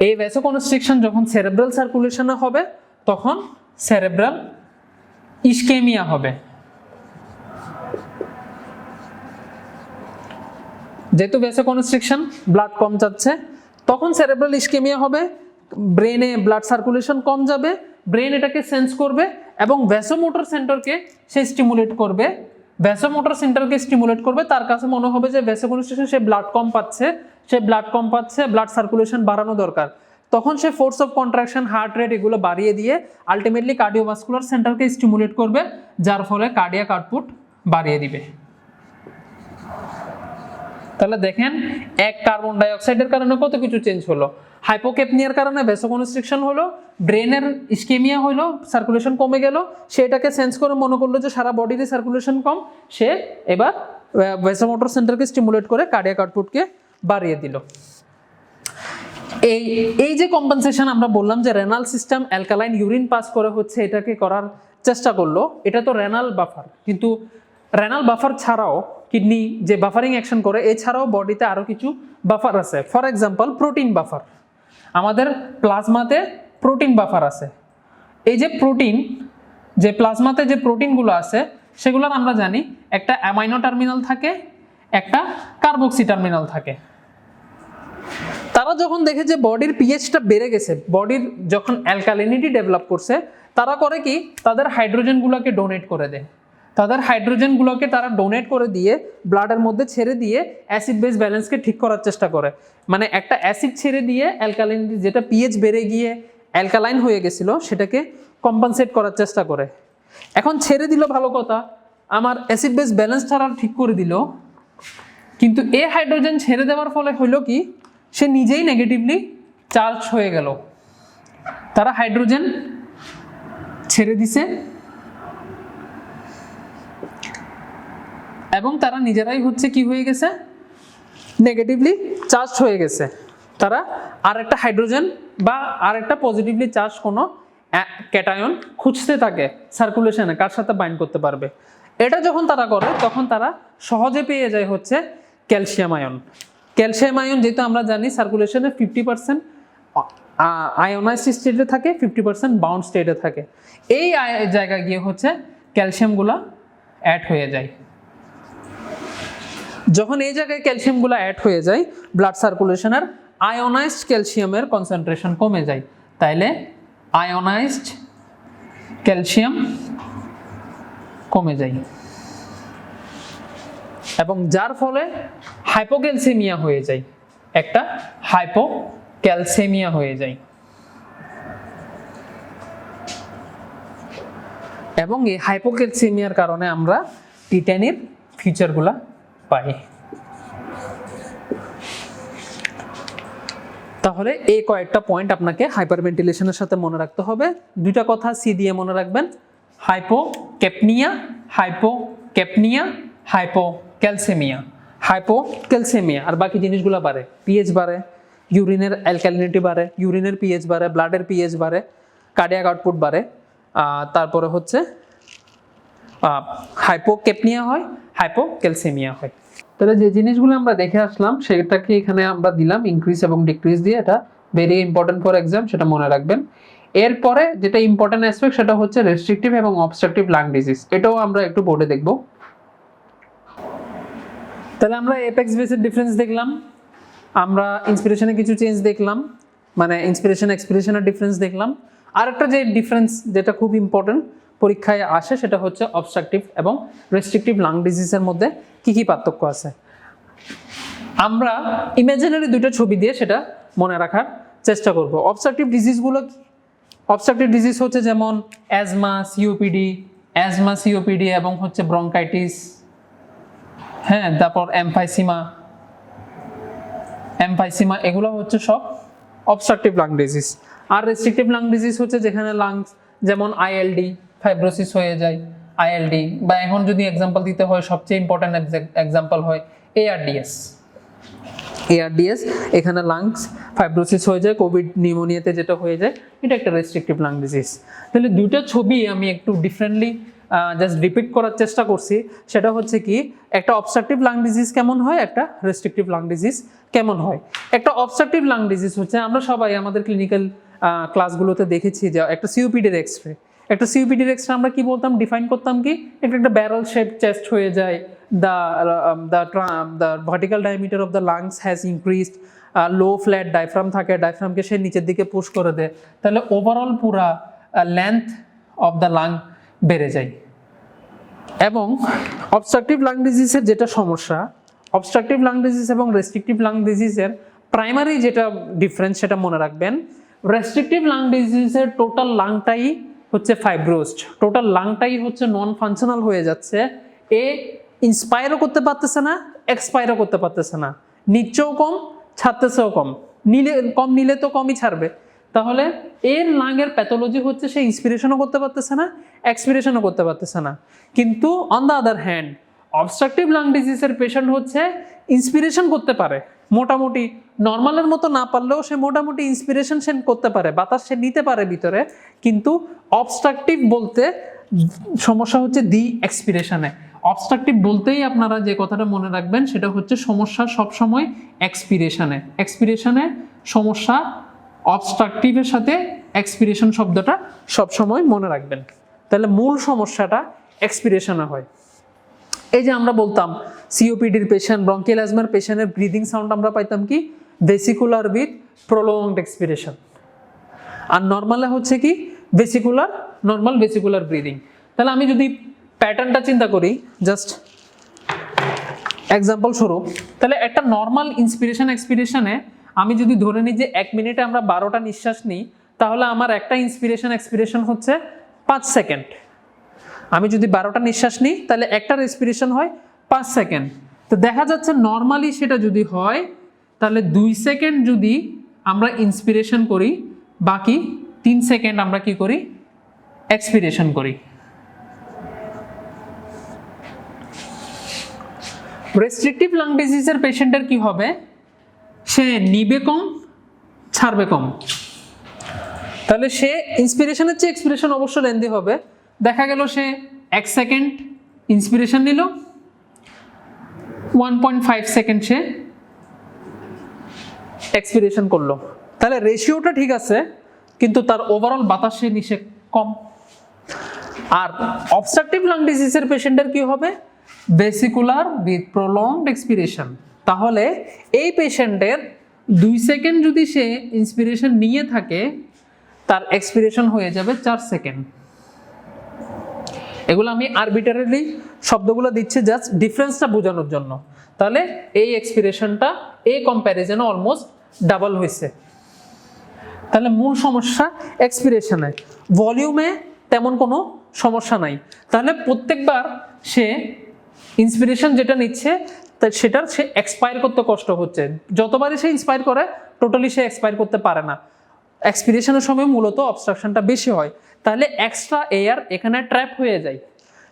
এই ভ্যাসো কনস্ট্রিকশন যখন সেরেব্রাল সার্কুলেশনে হবে তখন সেরেব্রাল ইসকেমিয়া হবে। যেহেতু ভ্যাসো কনস্ট্রিকশন, ব্লাড কম যাচ্ছে, তখন সেরেব্রাল ইসকেমিয়া হবে, ব্রেনে ব্লাড সার্কুলেশন কম যাবে, ব্রেন এটাকে সেন্স করবে এবং ভ্যাসোমোটর সেন্টারকে সে স্টিমুলেট করবে। তার কাছে মনে হবে যে ভ্যাসোকনস্ট্রিকশন, সে ব্লাড কম পাচ্ছে, ব্লাড সার্কুলেশন বাড়ানো দরকার। তখন সে force of contraction, heart rate এগুলো বাড়িয়ে দিয়ে আলটিমেটলি কার্ডিওভাস্কুলার সেন্টারকে স্টিমুলেট করবে, যার ফলে কার্ডিয়াক আউটপুট বাড়িয়ে দিবে। তাহলে দেখেন এক কার্বন ডাই অক্সাইডের কারণে কত কিছু চেঞ্জ হলো। হাইপোকেপনিয়ার কারণে ভ্যাসোকনস্ট্রিকশন হলো, ব্রেনের ইসকেমিয়া হলো, সার্কুলেশন কমে গেল, সেটাকে সেন্স করে মনে করলো যে সারা বডিতে সার্কুলেশন কম, সে এবার ভ্যাসোমোটর সেন্টারকে স্টিমুলেট করে কার্ডিয়াক আউটপুটকে বাড়িয়ে দিল। এই যে কম্পেনসেশন আমরা বললাম যে renal system alkaline urine pass করে হচ্ছে এটাকে করার চেষ্টা করলো, এটা তো রেনাল বাফার। কিন্তু রেনাল বাফার ছাড়াও কিডনি যে বাফারিং অ্যাকশন করে, এছাড়াও বডিতে আরো কিছু বাফার আছে। ফর এক্সাম্পল প্রোটিন বাফার, আমাদের প্লাজমাতে প্রোটিন বাফার আছে। এই যে প্রোটিন, যে প্লাজমাতে যে প্রোটিনগুলো আছে সেগুলোর আমরা জানি একটা অ্যামাইনো টার্মিনাল থাকে, একটা কার্বক্সি টার্মিনাল থাকে। তারা যখন দেখে যে বডির পিএইচটা বেড়ে গেছে, বডির যখন অ্যালকালিনিটি ডেভেলপ করছে, তারা করে কি তাদের হাইড্রোজেনগুলোকে ডোনেট করে দেয়। তারা ডোনেট করে দিয়ে ব্লাডের মধ্যে ছেড়ে দিয়ে অ্যাসিড বেস ব্যালেন্সকে ঠিক করার চেষ্টা করে। মানে একটা অ্যাসিড ছেড়ে দিয়ে অ্যালকালিনিটি, যেটা পিএইচ বেড়ে গিয়ে অ্যালকালাইন হয়ে গেছিল, সেটাকে কম্পেনসেট করার চেষ্টা করে। এখন ছেড়ে দিল ভালো কথা, আমার অ্যাসিড বেস ব্যালেন্স ছাড়া ঠিক করে দিল, কিন্তু এ হাইড্রোজেন ছেড়ে দেওয়ার ফলে হইল কি সে নিজেই নেগেটিভলি চার্জ হয়ে গেল। তারা হাইড্রোজেন ছেড়ে দিছে এবং তারা নিজেরাই হচ্ছে কি হয়ে গেছে, নেগেটিভলি চার্জ হয়ে গেছে। তারা আরেকটা হাইড্রোজেন বা আরেকটা পজিটিভলি চার্জ কোনো ক্যাটায়ন খুঁজতে থাকে সার্কুলেশনে, কার সাথে বাইন্ড করতে পারবে। এটা যখন তারা করে তখন তারা সহজে পেয়ে যায় হচ্ছে ক্যালসিয়াম আয়ন। ক্যালসিয়াম আয়ন যেহেতু আমরা জানি সার্কুলেশনে 50% আয়োনাইজড স্টেটে থাকে, 50% বাউন্ড স্টেটে থাকে। এই জায়গায় গিয়ে হচ্ছে ক্যালসিয়ামগুলো অ্যাড হয়ে যায়। যখন এই জায়গায় ক্যালসিয়ামগুলো অ্যাড হয়ে যায়, ব্লাড সার্কুলেশনের আয়োনাইজড ক্যালসিয়ামের কনসেন্ট্রেশন কমে যায়, তাইলে আয়োনাইজড ক্যালসিয়াম কমে যায় এবং যার ফলে হাইপোক্যালসেমিয়া হয়ে যায়, একটা হাইপোক্যালসেমিয়া হয়ে যায়। এবং এই হাইপোক্যালসেমিয়ার কারণে আমরা টিটানির ফিচারগুলা পাই। তাহলে এই কয়েকটা পয়েন্ট আপনাকে হাইপারভেন্টিলেশনের সাথে মনে রাখতে হবে। দুইটা কথা সি দিয়ে মনে রাখবেন, হাইপোক্যাপনিয়া, হাইপোক্যাপনিয়া, হাইপোক্যালসেমিয়া। হাইপোক্যালসেমিয়া আর বাকি জিনিসগুলো বাড়ে, পিএইচ বাড়ে, ইউরিনের অ্যালকালিনিটি বাড়ে, ইউরিনের পিএইচ বাড়ে, ব্লাডের পিএইচ বাড়ে, কার্ডিয়াক আউটপুট বাড়ে, তারপরে হচ্ছে হাইপোক্যাপনিয়া হয়, হাইপোক্যালসেমিয়া হয়। তাহলে যে জিনিসগুলো আমরা দেখে আসলাম সেটাকে এখানে আমরা দিলাম ইনক্রিজ এবং ডিক্রিজ দিয়ে, এটা ভেরি ইম্পর্টেন্ট ফর এক্সাম, সেটা মনে রাখবেন। এরপরে যেটা ইম্পর্টেন্ট অ্যাসপেক্ট সেটা হচ্ছে রেস্ট্রিকটিভ এবং অবস্ট্রাকটিভ লাং ডিজিজ, এটাও আমরা একটু বোর্ডে দেখব। তাহলে আমরা এপেক্স বেসের ডিফারেন্স দেখলাম, আমরা ইন্সপিরেশনে কিছু চেঞ্জ দেখলাম, মানে ইন্সপিরেশন এক্সপিরেশনের ডিফারেন্স দেখলাম। আর একটা যে ডিফারেন্স যেটা খুব ইম্পর্টেন্ট পরীক্ষায় আসে সেটা হচ্ছে অবস্ট্রাকটিভ এবং রেস্ট্রিকটিভ লাং ডিজিজের মধ্যে কি কি পার্থক্য আছে। আমরা ইমাজিনারি দুটো ছবি দিয়ে সেটা মনে রাখার চেষ্টা করব। অবস্ট্রাকটিভ ডিজিজগুলো, অবস্ট্রাকটিভ ডিজিজ হচ্ছে যেমন অ্যাজমা, সিওপিডি এবং হচ্ছে ব্রঙ্কাইটিস, হ্যাঁ, তারপর এমফাইসিমা, এগুলো হচ্ছে সব অবস্ট্রাকটিভ লাং ডিজিজ। আর রেস্ট্রিকটিভ লাং ডিজিজ হচ্ছে যেখানে লাংস যেমন আইএলডি, ফাইব্রোসিস হয়ে যায় আইএলডি, বা এখন যদি এক্সাম্পল দিতে হয় সবচেয়ে ইম্পর্টেন্ট এক্সাম্পল হয় এআরডিএস। এখানে লাংস ফাইব্রোসিস হয়ে যায়, কোভিড নিউমোনিয়াতে যেটা হয়ে যায়, এটা একটা রেস্ট্রিকটিভ লাং ডিজিজ। তাহলে দুইটা ছবি আমি একটু ডিফারেন্টলি জাস্ট রিপিট করার চেষ্টা করছি। সেটা হচ্ছে কি, একটা অবস্ট্রাকটিভ লাং ডিজিজ কেমন হয়, একটা রেস্ট্রিকটিভ লাং ডিজিজ কেমন হয়। একটা অবস্ট্রাকটিভ লাং ডিজিজ হচ্ছে, আমরা সবাই আমাদের ক্লিনিক্যাল ক্লাসগুলোতে দেখেছি যে একটা সিওপিডির এক্সরে, আমরা কি বলতাম, ডিফাইন করতাম কি, একটা ব্যারেল শেপ চেস্ট হয়ে যায়, the vertical diameter of the lungs has increased, low flat diaphragm থাকে, ডায়াফ্রামকে সে নিচের দিকে পুশ করে দেয়, তাহলে ওভারঅল পুরা লেন্থ অফ দ্য লাং বেড়ে যায়। এবং অবস্ট্রাকটিভ লাং ডিজিজের যেটা সমস্যা, অবস্ট্রাকটিভ লাং ডিজিজ এবং রেস্ট্রিকটিভ লাং ডিজিজের প্রাইমারি যেটা ডিফারেন্স সেটা মনে রাখবেন। রেস্ট্রিকটিভ লাং ডিজিজের টোটাল লাংটাই হচ্ছে ফাইব্রোসড, টোটাল লাংটাই হচ্ছে নন ফাংশনাল হয়ে যাচ্ছে। এ ইন্সপায়ারও করতে পারতেছে না, এক্সপায়ারও করতে পারতেছে না, নিচেও কম, ছাড়তেছেও কম, নিলে তো কমই ছাড়বে। তাহলে এর লাংয়ের প্যাথোলজি হচ্ছে সে ইন্সপিরেশনও করতে পারতেছে না, এক্সপিরেশনও করতে পারতেছে না। কিন্তু on the other hand obstructive lung ডিজিজের পেশেন্ট হচ্ছে ইন্সপিরেশন করতে পারে, মোটামুটি নর্মালের মতো না পারলেও সে মোটামুটি ইন্সপিরেশন সে করতে পারে, বাতাস সে নিতে পারে ভিতরে। কিন্তু অবস্ট্রাকটিভ বলতে সমস্যা হচ্ছে দি এক্সপিরেশনে। অবস্ট্রাকটিভ বলতেই আপনারা যে কথাটা মনে রাখবেন সেটা হচ্ছে সমস্যা সবসময় এক্সপিরেশনে সমস্যা, অবস্ট্রাকটিভের সাথে এক্সপিরেশন শব্দটা সবসময় মনে রাখবেন। তাহলে মূল সমস্যাটা এক্সপিরেশনে হয়। এই যে আমরা বলতাম সিওপিডির পেশেন্ট, ব্রঙ্কিয়াল অ্যাজমার পেশেন্টের ব্রিদিং সাউন্ড আমরা পাইতাম কি, ভেসিকুলার উইথ প্রলংড এক্সপিরেশন। আর নর্মালে হচ্ছে কি, নর্মাল ভেসিকুলার ব্রিদিং। তাহলে আমি যদি প্যাটার্নটা চিন্তা করি জাস্ট এক্সাম্পল স্বরূপ, তাহলে একটা নর্মাল ইন্সপিরেশন এক্সপিরেশনে আমি যদি ধরে নিই যে 1 মিনিটে আমরা 12টা নিঃশ্বাস নিই, তাহলে আমার একটা ইন্সপিরেশন এক্সপিরেশন হচ্ছে 5 সেকেন্ড। আমি যদি 12টা নিঃশ্বাস নিই তাহলে একটা রেসপিরেশন হয় 5 সেকেন্ড। তো দেখা যাচ্ছে নর্মালি সেটা যদি হয় তাহলে 2 সেকেন্ড যদি আমরা ইন্সপিরেশন করি, বাকি 3 সেকেন্ড আমরা কি করি, এক্সপিরেশন করি। রেস্ট্রিকটিভ লাং ডিজিজের পেশেন্টের কি হবে, সে নিবে কম, ছাড়বে কম। তাহলে সে ইন্সপিরেশনের চেয়ে এক্সপিরেশন অবশ্য লেন্দি হবে। দেখা গেল সে 1 সেকেন্ড ইন্সপিরেশন নিল, 1.5 সেকেন্ড সে এক্সপিরেশন করলো, তাহলে রেশিওটা ঠিক আছে, কিন্তু তার ওভারঅল বাতাসে নিষেক কম। আর অবস্ট্রাকটিভ লাং ডিজিজের পেশেন্টের কি হবে? Vesicular with prolonged expiration. তাহলে এই পেশেন্টের 2 সেকেন্ড যদি সে ইন্সপিরেশন নিয়ে থাকে, তার এক্সপিরেশন হয়ে যাবে 4 সেকেন্ড। এগুলো আমি আরবিটারিলি শব্দগুলো দিচ্ছি জাস্ট ডিফারেন্সটা বোঝানোর জন্য। তাহলে এই এক্সপিরেশনটা এই কম্প্যারিজনে অলমোস্ট ডাবল হয়েছে। তাহলে মূল সমস্যা এক্সপিরেশনে, ভলিউমে তেমন কোনো সমস্যা নাই। তাহলে প্রত্যেকবার সে ইন্সপিরেশন যেটা নিচ্ছে সেটার সে এক্সপায়ার করতে কষ্ট হচ্ছে। যতবারই সে ইন্সপায়ার করে টোটালি সে এক্সপায়ার করতে পারে না। এক্সপিরেশনের সময় মূলত অবস্ট্রাকশনটা বেশি হয়, তাহলে এক্সট্রা এয়ার এখানে ট্র্যাপ হয়ে যায়।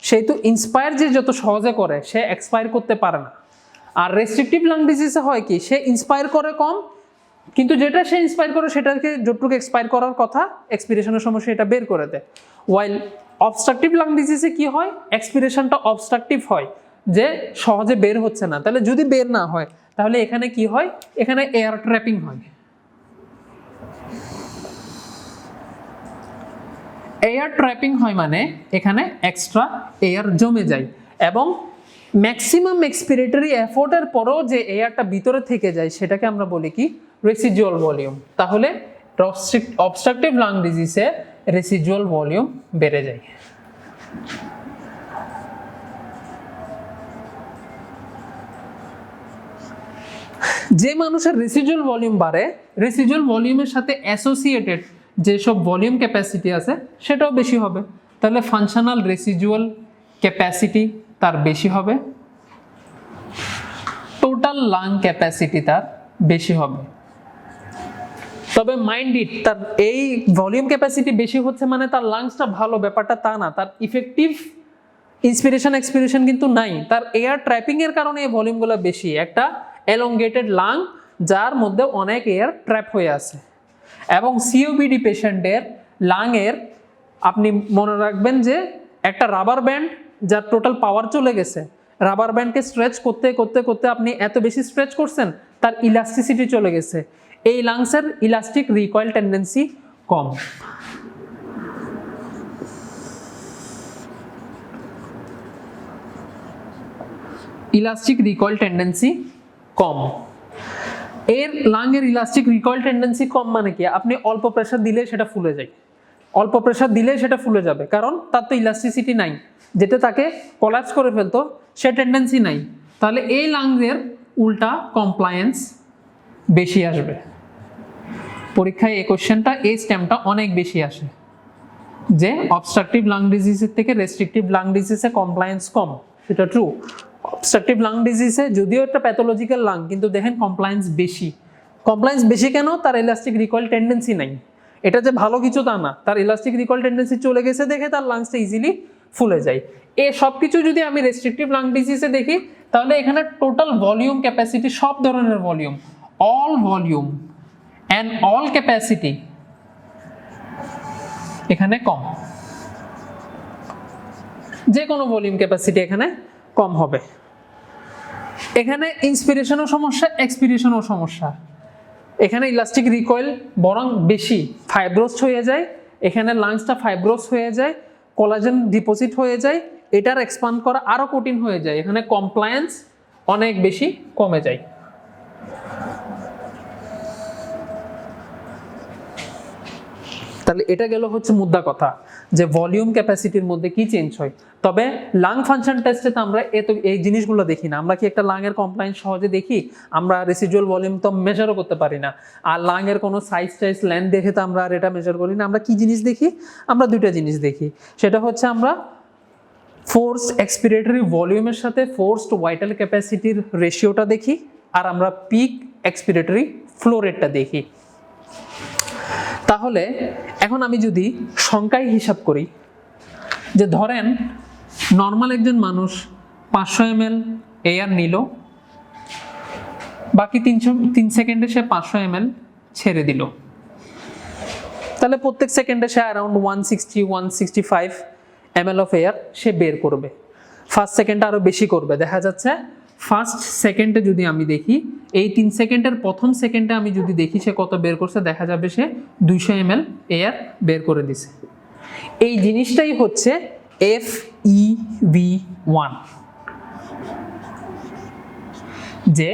সেহেতু ইন্সপায়ার যে যত সহজে করে সে এক্সপায়ার করতে পারে না। আর রেস্ট্রিকটিভ লাং ডিজিজে হয় কি, সে ইন্সপায়ার করে কম, কিন্তু যেটা সে ইন্সপায়ার করে সেটাকে যতটুকু এক্সপায়ার করার কথা এক্সপিরেশনের সময় সেটা বের করে দেয়। ওয়াইল অবস্ট্রাকটিভ লাং ডিজিজে কি হয়, এক্সপিরেশনটা অবস্ট্রাকটিভ হয়, যে সহজে বের হচ্ছে না। তাহলে যদি বের না হয় তাহলে এখানে কি হয়, এখানে এয়ার ট্র্যাপিং হয়। এয়ার ট্র্যাপিং হয় মানে এখানে এক্সট্রা এয়ার জমে যায়, এবং ম্যাক্সিমাম এক্সপিরেটরি এফোর্টের পরও যে এয়ারটা ভিতরে থেকে যায় সেটাকে আমরা বলি কি, রেসিডুয়াল ভলিউম। তাহলে অবস্ট্রাকটিভ লাং ডিজিজে রেসিডুয়াল ভলিউম বেড়ে যায়। যে মানুষের রেসিডুয়াল ভলিউম বাড়ে, রেসিডুয়াল ভলিউমের সাথে অ্যাসোসিয়েটেড যেসব ভলিউম ক্যাপাসিটি আছে সেটাও বেশি হবে। তাহলে ফাংশনাল রেসিডুয়াল ক্যাপাসিটি তার বেশি হবে, টোটাল লাং ক্যাপাসিটি তার বেশি হবে। তবে মাইন্ড ইট, তার এই ভলিউম ক্যাপাসিটি বেশি হচ্ছে মানে তার লাংসটা ভালো, ব্যাপারটা তা না। তার ইফেক্টিভ ইন্সপিরেশন এক্সপিরেশন কিন্তু নাই, তার এয়ার ট্র্যাপিং এর কারণে এই ভলিউমগুলো বেশি। একটা এলংগেটেড লাং যার মধ্যে অনেক এয়ার ট্র্যাপ হয়ে আছে। এবং সিওপিডি পেশেন্টের লাংয়ের আপনি মনে রাখবেন যে একটা রাবার ব্যান্ড যার টোটাল পাওয়ার চলে গেছে, রাবার ব্যান্ডকে স্ট্রেচ করতে করতে করতে আপনি এত বেশি স্ট্রেচ করছেন তার ইলাস্টিসিটি চলে গেছে। এই লাংসের ইলাস্টিক রিকয়েল টেন্ডেন্সি কম। ইলাস্টিক রিকয়েল টেন্ডেন্সি কম। এর লাংয়ের ইলাস্টিক রিকয়েল টেন্ডেন্সি কম মানে কি, আপনি অল্প প্রেসার দিলে সেটা ফুলে যায়, অল্প প্রেসার দিলে সেটা ফুলে যাবে, কারণ তার তো ইলাস্টিসিটি নাই, যেটা তাকে কোলাপস করে ফেলতো সে টেন্ডেন্সি নাই। তাহলে এই লাংয়ের উল্টা কমপ্লায়েন্স বেশি আসবে। পরীক্ষায় এই কোশ্চেনটা, এই স্টেমটা অনেক বেশি আসে যে অবস্ট্রাকটিভ লাং ডিজিজের থেকে রেস্ট্রিকটিভ লাং ডিজিজে কমপ্লায়েন্স কম। সেটা ট্রু। অবস্ট্রাকটিভ লাং ডিজিজে যদিও একটা প্যাথোলজিক্যাল লাং, কিন্তু দেখেন কমপ্লায়েন্স বেশি। কমপ্লায়েন্স বেশি কেন? তার ইলাস্টিক রিকয়েল টেন্ডেন্সি নাই। এটা যে ভালো কিছু তা না, তার ইলাস্টিক রিকয়েল টেন্ডেন্সি চলে গেছে দেখে তার লাংসটা ইজিলি ফুলে যায়। এই সব কিছু যদি আমি রেস্ট্রিকটিভ লাং ডিজিজে দেখি তাহলে এখানে টোটাল ভলিউম ক্যাপাসিটি, সব ধরনের volume, all volume and all capacity এখানে কম। যে কোনো ভলিউম ক্যাপাসিটি এখানে কম হবে। এখানে ইন্সপিরেশনও সমস্যা, এক্সপিরেশনও সমস্যা। এখানে ইলাস্টিক রিকয়েল বরং বেশি, ফাইব্রোস হয়ে যায়, এখানে লাংসটা ফাইব্রোস হয়ে যায়, কোলাজেন ডিপোজিট হয়ে যায়, এটার এক্সপান্ড করা আরো কঠিন হয়ে যায়। এখানে কমপ্লায়েন্স অনেক বেশি কমে যায়। তাহলে এটা গেল হচ্ছে মুদ্রা কথা, যে ভলিউম ক্যাপাসিটির মধ্যে কি চেঞ্জ হয়। তবে লাং ফাংশন টেস্টে তো আমরা এই জিনিসগুলো দেখি না। আমরা কি একটা লাংয়ের কমপ্লায়েন্স সহজে দেখি? আমরা রেসিডুয়াল ভলিউম তো মেজারও করতে পারি না, আর লাংয়ের কোনো সাইজ টাইজ লেন্থ দেখে তো আমরা আর এটা মেজার করি না। আমরা কি জিনিস দেখি? আমরা দুইটা জিনিস দেখি, সেটা হচ্ছে আমরা ফোর্সড এক্সপিরেটরি ভলিউমের সাথে ফোর্সড ভাইটাল ক্যাপাসিটির রেশিওটা দেখি, আর আমরা পিক এক্সপিরেটরি ফ্লো রেটটা দেখি। তাহলে এখন আমি যদি সংখ্যায় হিসাব করি, যে ধরেন নর্মাল একজন মানুষ 500 ml এয়ার নিল, বাকি 3 সেকেন্ডে সে 500 ml ছেড়ে দিল, তাহলে প্রত্যেক সেকেন্ডে সে অ্যারাউন্ড 160-165 ml অফ এয়ার সে বের করবে। ফার্স্ট সেকেন্ডে আরো বেশি করবে, দেখা যাচ্ছে ফার্স্ট সেকেন্ডে যদি আমি দেখি, এই 3 সেকেন্ডের প্রথম সেকেন্ডে আমি যদি দেখি সে কত বের করছে, দেখা যাবে সে 200 ml এয়ার বের করে দিছে। এই জিনিসটাই হচ্ছে FEV1, যে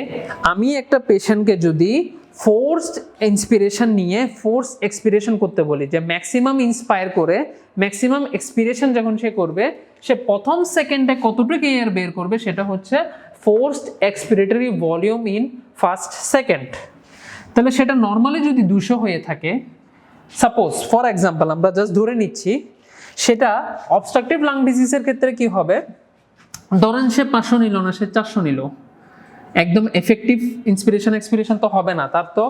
আমি একটা পেশেন্টকে যদি ফোর্সড ইন্সপিরেশন নিয়ে ফোর্স এক্সপিরেশন করতে বলি, যে ম্যাক্সিমাম ইন্সপায়ার করে ম্যাক্সিমাম এক্সপিরেশন যখন সে করবে, সে প্রথম সেকেন্ডে কতটুকু এয়ার বের করবে, সেটা হচ্ছে forced expiratory volume in first second. তাহলে সেটা নর্মালি যদি 200 হয়ে থাকে, সাপোজ ফর এক্সাম্পল আমরা জাস্ট ধরে নিচ্ছি, সেটা অবস্ট্রাকটিভ লাং ডিজিজের ক্ষেত্রে কি হবে, ধরেন সে 500 নিল না, সে 400 নিল, একদম এফেক্টিভ ইন্সপিরেশন এক্সপিরেশন তো হবে না, তার তো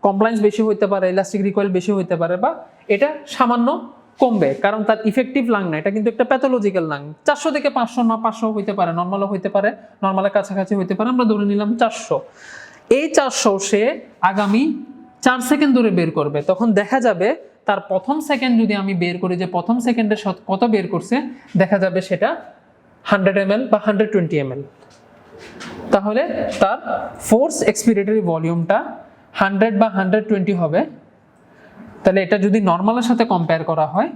কমপ্লায়েন্স বেশি হইতে পারে, ইলাস্টিক রিকয়েল বেশি হইতে পারে, বা এটা সামান্য কমবে, কারণ তার ইফেক্টিভ লাং না, এটা কিন্তু একটা প্যাথোলজিক্যাল লাং। 400 থেকে 500 না, 500 হইতে পারে, নর্মালও হইতে পারে, নর্মালের কাছাকাছি হইতে পারে, আমরা ধরে নিলাম 400। এই 400 সে আগামী 4 সেকেন্ড ধরে বের করবে, তখন দেখা যাবে তার প্রথম সেকেন্ড যদি আমি বের করি যে প্রথম সেকেন্ডে কত বের করছে, দেখা যাবে সেটা 100 ml বা 120 ml। তাহলে তার ফোর্স এক্সপিরেটরি ভলিউমটা 100 বা 120 হবে। তাহলে এটা যদি নর্মালের সাথে কম্পেয়ার করা হয়,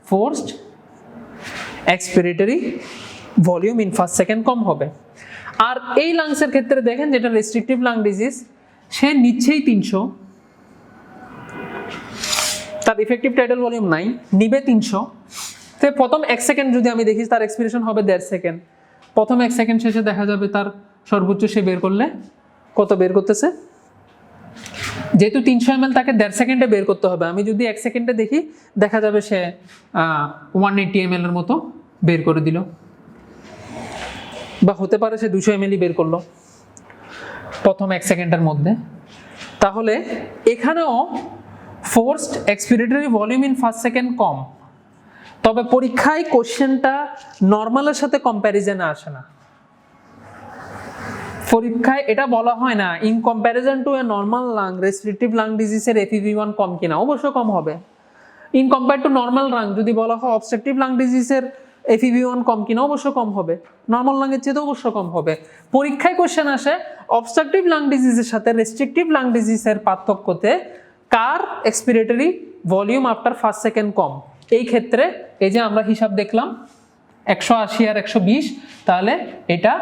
forced expiratory volume in first second কম হবে। আর এই লাংসের ক্ষেত্রে দেখেন, যেটা রেস্ট্রিকটিভ লাং ডিজিজ, সে নিচ্ছেই 300, তার ইফেক্টিভ টাইডাল ভলিউম নাই, নিবে 300। তো প্রথম 1 সেকেন্ড যদি আমি দেখি, তার এক্সপিরেশন হবে 1.5 সেকেন্ড। প্রথম 1 সেকেন্ড শেষে দেখা যাবে তার সর্বোচ্চ সে বের করলে কত বের করতেছে, যেহেতু 300 ml তাকে 1.5 সেকেন্ডে বের করতে হবে, আমি যদি 1 সেকেন্ডে দেখি, দেখা যাবে সে 180 ml এর মতো বের করে দিল, বা হতে পারে সে 200 ml বের করলো প্রথম 1 সেকেন্ডের মধ্যে। তাহলে এখানেও forced expiratory volume in first second কম, তবে পরীক্ষায় কোশ্চেনটা নর্মালের সাথে কম্প্যারিজনে আসে না। পরীক্ষায় এটা বলা হয় না in comparison to a normal lung restrictive lung ডিজিজের FEV1 কম কিনা, অবশ্যই কম হবে। In compare to normal lung যদি বলা হয় অবস্ট্রাকটিভ লাং ডিজিজের FEV1 কম কিনা, অবশ্যই কম হবে, নর্মাল লাংয়ের চেয়ে অবশ্যই কম হবে। পরীক্ষায় কোশ্চেন আসে অবস্ট্রাকটিভ লাং ডিজিজের সাথে রেস্ট্রিকটিভ লাং ডিজিজের পার্থক্যতে কার expiratory volume after first second কম। এই ক্ষেত্রে এই যে আমরা হিসাব দেখলাম 180 আর 120, তাহলে এটা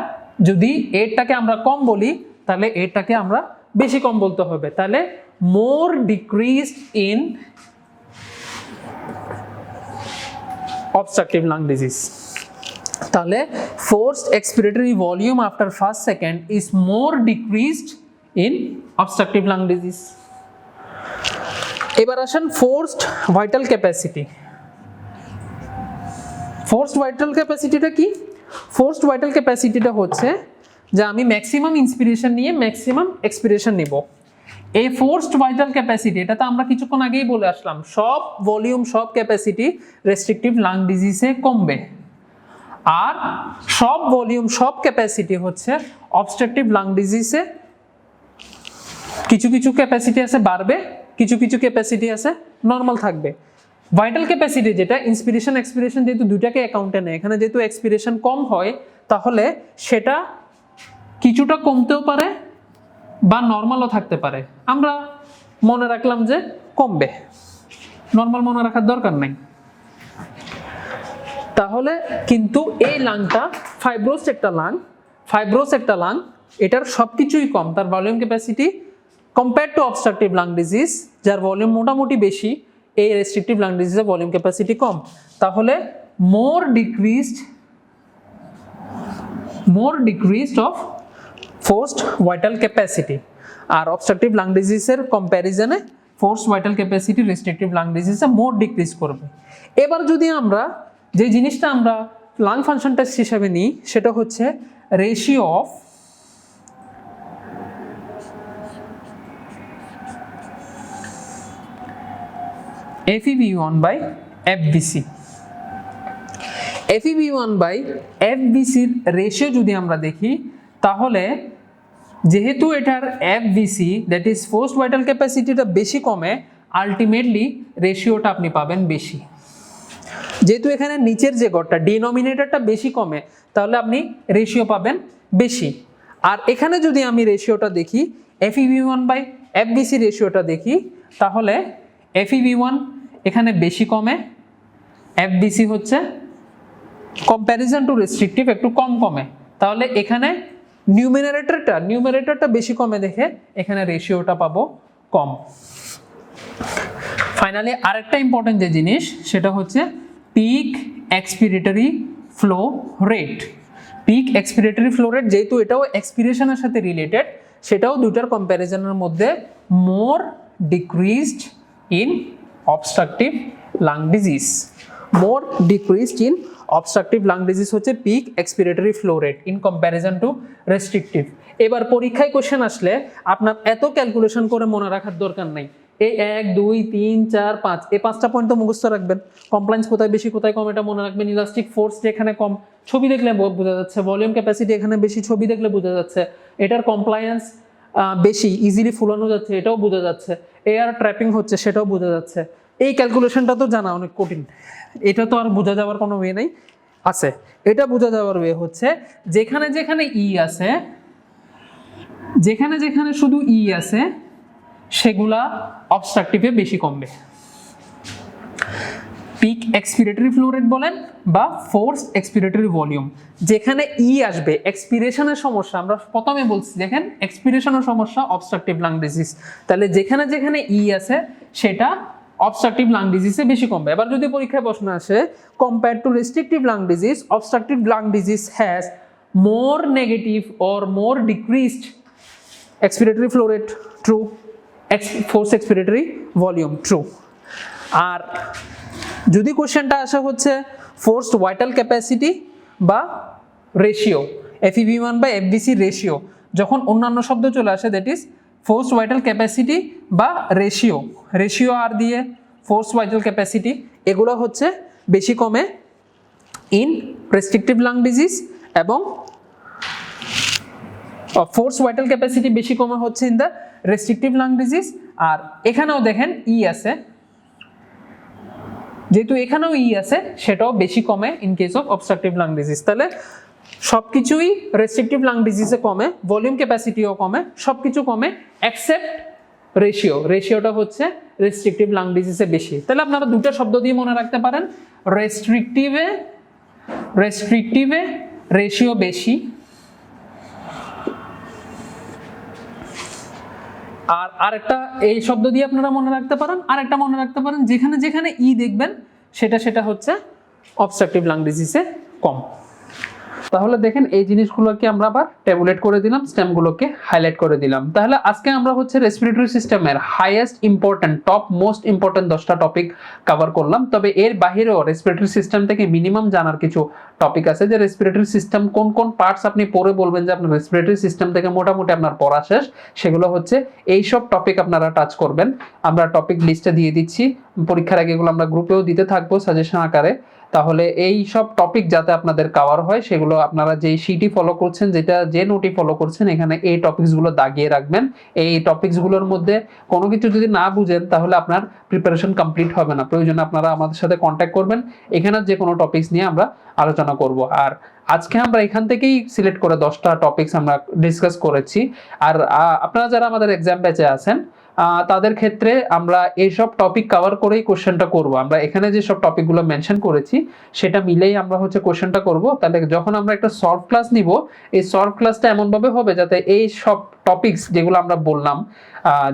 যদি এরটাকে আমরা কম বলি, তাহলে এরটাকে আমরা বেশি কম বলতে হবে, তাহলে more decreased in obstructive lung disease। তাহলে forced expiratory volume after first second is more decreased in obstructive lung disease। এবার আসেন forced vital capacity। forced vital capacity-টা কি? forced vital capacity-টা হচ্ছে যে আমি ম্যাক্সিমাম ইন্সপিরেশন নিয়ে ম্যাক্সিমাম এক্সপিরেশন নিব। এই ফোর্সড ভাইটাল ক্যাপাসিটি, এটা তো আমরা কিছুক্ষণ আগেই বলে আসলাম, সব ভলিউম সব ক্যাপাসিটি রেস্ট্রিকটিভ লাং ডিজিজে কমবে, আর সব ভলিউম সব ক্যাপাসিটি হচ্ছে অবস্ট্রাকটিভ লাং ডিজিজে কিছু কিছু ক্যাপাসিটি আছে বাড়বে, কিছু কিছু ক্যাপাসিটি আছে নর্মাল থাকবে। ভাইটাল ক্যাপাসিটি যেটা ইন্সপিরেশন এক্সপিরেশন যেহেতু দুটাকে অ্যাকাউন্টে নেয়, এখানে যেহেতু এক্সপিরেশন কম হয়, তাহলে সেটা কিছুটা কমতেও পারে বা নর্মালও থাকতে পারে। আমরা মনে রাখলাম যে কমবে, নর্মাল মনে রাখার দরকার নাই। তাহলে কিন্তু এই লাংটা ফাইব্রোস একটা লাং, এটার সবকিছুই কম, তার volume capacity compare to obstructive lung disease যার ভলিউম মোটামুটি বেশি, এই রেস্ট্রিকটিভ লাং ডিজিজের ভলিউম ক্যাপাসিটি কম। তাহলে more decreased of forced vital capacity, আর অবস্ট্রাকটিভ লাং ডিজিজের কম্প্যারিজনে forced vital capacity restrictive lung ডিজিজে মোর ডিক্রিজ করবে। এবার যদি আমরা যে জিনিসটা আমরা লাং ফাংশন টেস্ট হিসেবে নিই, সেটা হচ্ছে ratio of FEV1 by FVC। FEV1 by FVC র রেশিও যদি আমরা দেখি, তাহলে যেহেতু এটার FVC that is forced vital ক্যাপাসিটিটা বেশি কমে, আলটিমেটলি রেশিওটা আপনি পাবেন বেশি। যেহেতু এখানে নিচের যে গড়টা ডিনোমিনেটরটা বেশি কমে, তাহলে আপনি রেশিও পাবেন বেশি। আর এখানে যদি আমি রেশিওটা দেখি, FeV1 বাই FVC রেশিওটা দেখি, তাহলে FeV1 এখানে বেশি কমে, FVC হচ্ছে কম্প্যারিজন টু রেস্ট্রিকটিভ একটু কম কমে, তাহলে এখানে নিউমারেটরটা বেশি কমে দেখে এখানে রেশিওটা পাবো কম। ফাইনালি আরেকটা ইম্পর্টেন্ট যে জিনিস সেটা হচ্ছে peak expiratory flow rate. Peak expiratory flow rate যেহেতু এটাও এক্সপিরেশনের সাথে রিলেটেড, সেটাও দুটার কম্প্যারিজনের মধ্যে more decreased in obstructive lung disease. More decreased in obstructive lung disease হচ্ছে peak expiratory flow rate in comparison to restrictive. এবার পরীক্ষায় কোশ্চেন আসলে আপনার এত ক্যালকুলেশন করে মনে রাখার দরকার নাই, এই 1 2 3 4 5 এই 5টা পয়েন্ট তো মুখস্থ রাখবেন। কমপ্লায়েন্স কোথায় বেশি কোথায় কম এটা মনে রাখবেন। ইলাস্টিক ফোর্স যেখানে কম ছবি দেখলে বোঝা যাচ্ছে, ভলিউম ক্যাপাসিটি এখানে বেশি ছবি দেখলে বোঝা যাচ্ছে, এটার কমপ্লায়েন্স বেশি ইজিলি ফুলানো যাচ্ছে এটাও বোঝা যাচ্ছে, এয়ার ট্র্যাপিং হচ্ছে সেটাও বোঝা যাচ্ছে। এই ক্যালকুলেশনটা তো জানা অনেক কঠিন, এটা তো আর বোঝা যাওয়ার কোনো ওয়ে নেই। আছে, এটা বোঝা যাওয়ার ওয়ে হচ্ছে যেখানে যেখানে আছে, যেখানে যেখানে শুধু আছে সেগুলা অবস্ট্রাকটিভে বেশি কমবে। পিক এক্সপিরেটরি ফ্লো রেট বলেন বা ফোর্স এক্সপিরেটরি ভলিউম, যেখানে আসবে এক্সপিরেশনের সমস্যা, আমরা প্রথমে বলছি দেখেন এক্সপিরেশনের সমস্যা অবস্ট্রাকটিভ লাং ডিজিজ, তাহলে যেখানে যেখানে আছে সেটা অবস্ট্রাকটিভ লাং ডিজিজে বেশি কমবে। এবার যদি পরীক্ষায় প্রশ্ন আসে compare to restrictive lung disease, obstructive lung disease has more negative or more decreased expiratory flow rate, true. Force expiratory volume, true. আর যদি কোশ্চেনটা আসা হচ্ছে ফোর্সড ভাইটাল ক্যাপাসিটি বা রেশিও, FeV1 বা FVC রেশিও, যখন অন্যান্য শব্দ চলে আসে that is forced vital capacity বা রেশিও আর দিয়ে ফোর্সড ভাইটাল ক্যাপাসিটি, এগুলো হচ্ছে বেশি কমে ইন রেস্ট্রিকটিভ লাং ডিজিজ এবং ফোর্স ভাইটাল ক্যাপাসিটি বেশি কমে হচ্ছে in the restrictive lung disease. আর এখানেও দেখেন আছে, যেহেতু এখানেও আছে সেটাও বেশি কমে in case of obstructive lung disease. তাহলে সবকিছুই রেস্ট্রিকটিভ লাং ডিজিজে কমে, ভলিউম ক্যাপাসিটিও কমে, সবকিছু কমে এক্সেপ্ট রেশিওটা হচ্ছে রেস্ট্রিকটিভ লাং ডিজিজে বেশি। তাহলে আপনারা দুটো শব্দ দিয়ে মনে রাখতে পারেন, রেস্ট্রিকটিভে রেশিও বেশি, আর আরেকটা এই শব্দ দিয়ে আপনারা মনে রাখতে পারেন, আরেকটা মনে রাখতে পারেন যেখানে যেখানে দেখবেন সেটা হচ্ছে অবস্ট্রাকটিভ লাং ডিজিজে কম। তাহলে দেখেন এই জিনিসগুলোকে আমরা আবার ট্যাবুলেট করে দিলাম, স্টেমগুলোকে হাইলাইট করে দিলাম। তাহলে আজকে আমরা হচ্ছে রেসপিরেটরি সিস্টেমের হাইয়েস্ট ইম্পর্টেন্ট মোস্ট ইম্পর্টেন্ট 10টা টপিক কভার করলাম। তবে এর বাহিরেও রেসপিরেটরি সিস্টেম থেকে মিনিমাম জানার কিছু টপিক আছে, যে রেসপিরেটরি সিস্টেম কোন কোন পার্টস আপনি পড়ে বলবেন যে আপনার রেসপিরেটরি সিস্টেম থেকে মোটামুটি আপনার পড়া শেষ, সেগুলো হচ্ছে এইসব টপিক আপনারা টাচ করবেন। আমরা টপিক লিস্টে দিয়ে দিচ্ছি, পরীক্ষার আগে এগুলো আমরা গ্রুপেও দিতে থাকবো সাজেশন আকারে। তাহলে এই সব টপিক যাতে আপনাদের কভার হয়, সেগুলো আপনারা যেই শিটই ফলো করছেন, যে নোটই ফলো করছেন, এখানে এই টপিকসগুলো দাগিয়ে রাখবেন। এই টপিকসগুলোর মধ্যে কোনো কিছু যদি না বুঝেন তাহলে আপনার প্রিপারেশন কমপ্লিট হবে না। প্রয়োজনে আপনারা আমাদের সাথে কন্ট্যাক্ট করবেন, এখানে যে কোনো টপিকস নিয়ে আমরা আলোচনা করব। আর আজকে আমরা এখান থেকেই সিলেক্ট করে 10টা টপিকস আমরা ডিসকাস করেছি। আর আপনারা যারা আমাদের এক্সাম ব্যাচে আছেন তাদের ক্ষেত্রে আমরা এইসব টপিক কভার করেই কোশ্চেনটা করব। আমরা এখানে যে সব টপিকগুলো মেনশন করেছি সেটা মিলেই আমরা হচ্ছে কোশ্চেনটা করব। তাহলে যখন আমরা একটা সলভ ক্লাস নিব, এই সলভ ক্লাসটা এমনভাবে হবে যাতে এই সব টপিকস যেগুলো আমরা বললাম,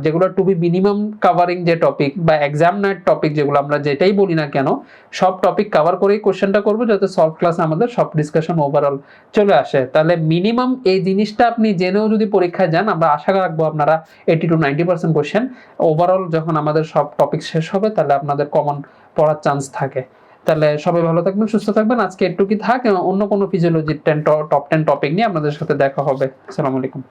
যেগুলো টু বি মিনিমাম কাভারিং যে টপিক বা এক্সামিনার টপিক যেগুলো আমরা যেটাই বলি না কেন, সব টপিক কভার করেই কোশ্চেনটা করব, যাতে সলভ ক্লাসে আমাদের সব ডিসকাশন ওভারঅল চলে আসে। তাহলে মিনিমাম এই জিনিসটা আপনি জেনেও যদি পরীক্ষায় যান, আমরা আশা রাখবো আপনারা 80 to 90% কোশ্চেন ওভারঅল যখন আমাদের সব টপিক শেষ হবে তাহলে আপনাদের কমন পড়ার চান্স থাকে। তাহলে সবাই ভালো থাকবেন, সুস্থ থাকবেন। আজকে একটু কি থাক, অন্য কোনো ফিজিওলজির টপ 10 টপিক নিয়ে আপনাদের সাথে দেখা হবে। আসসালামু আলাইকুম।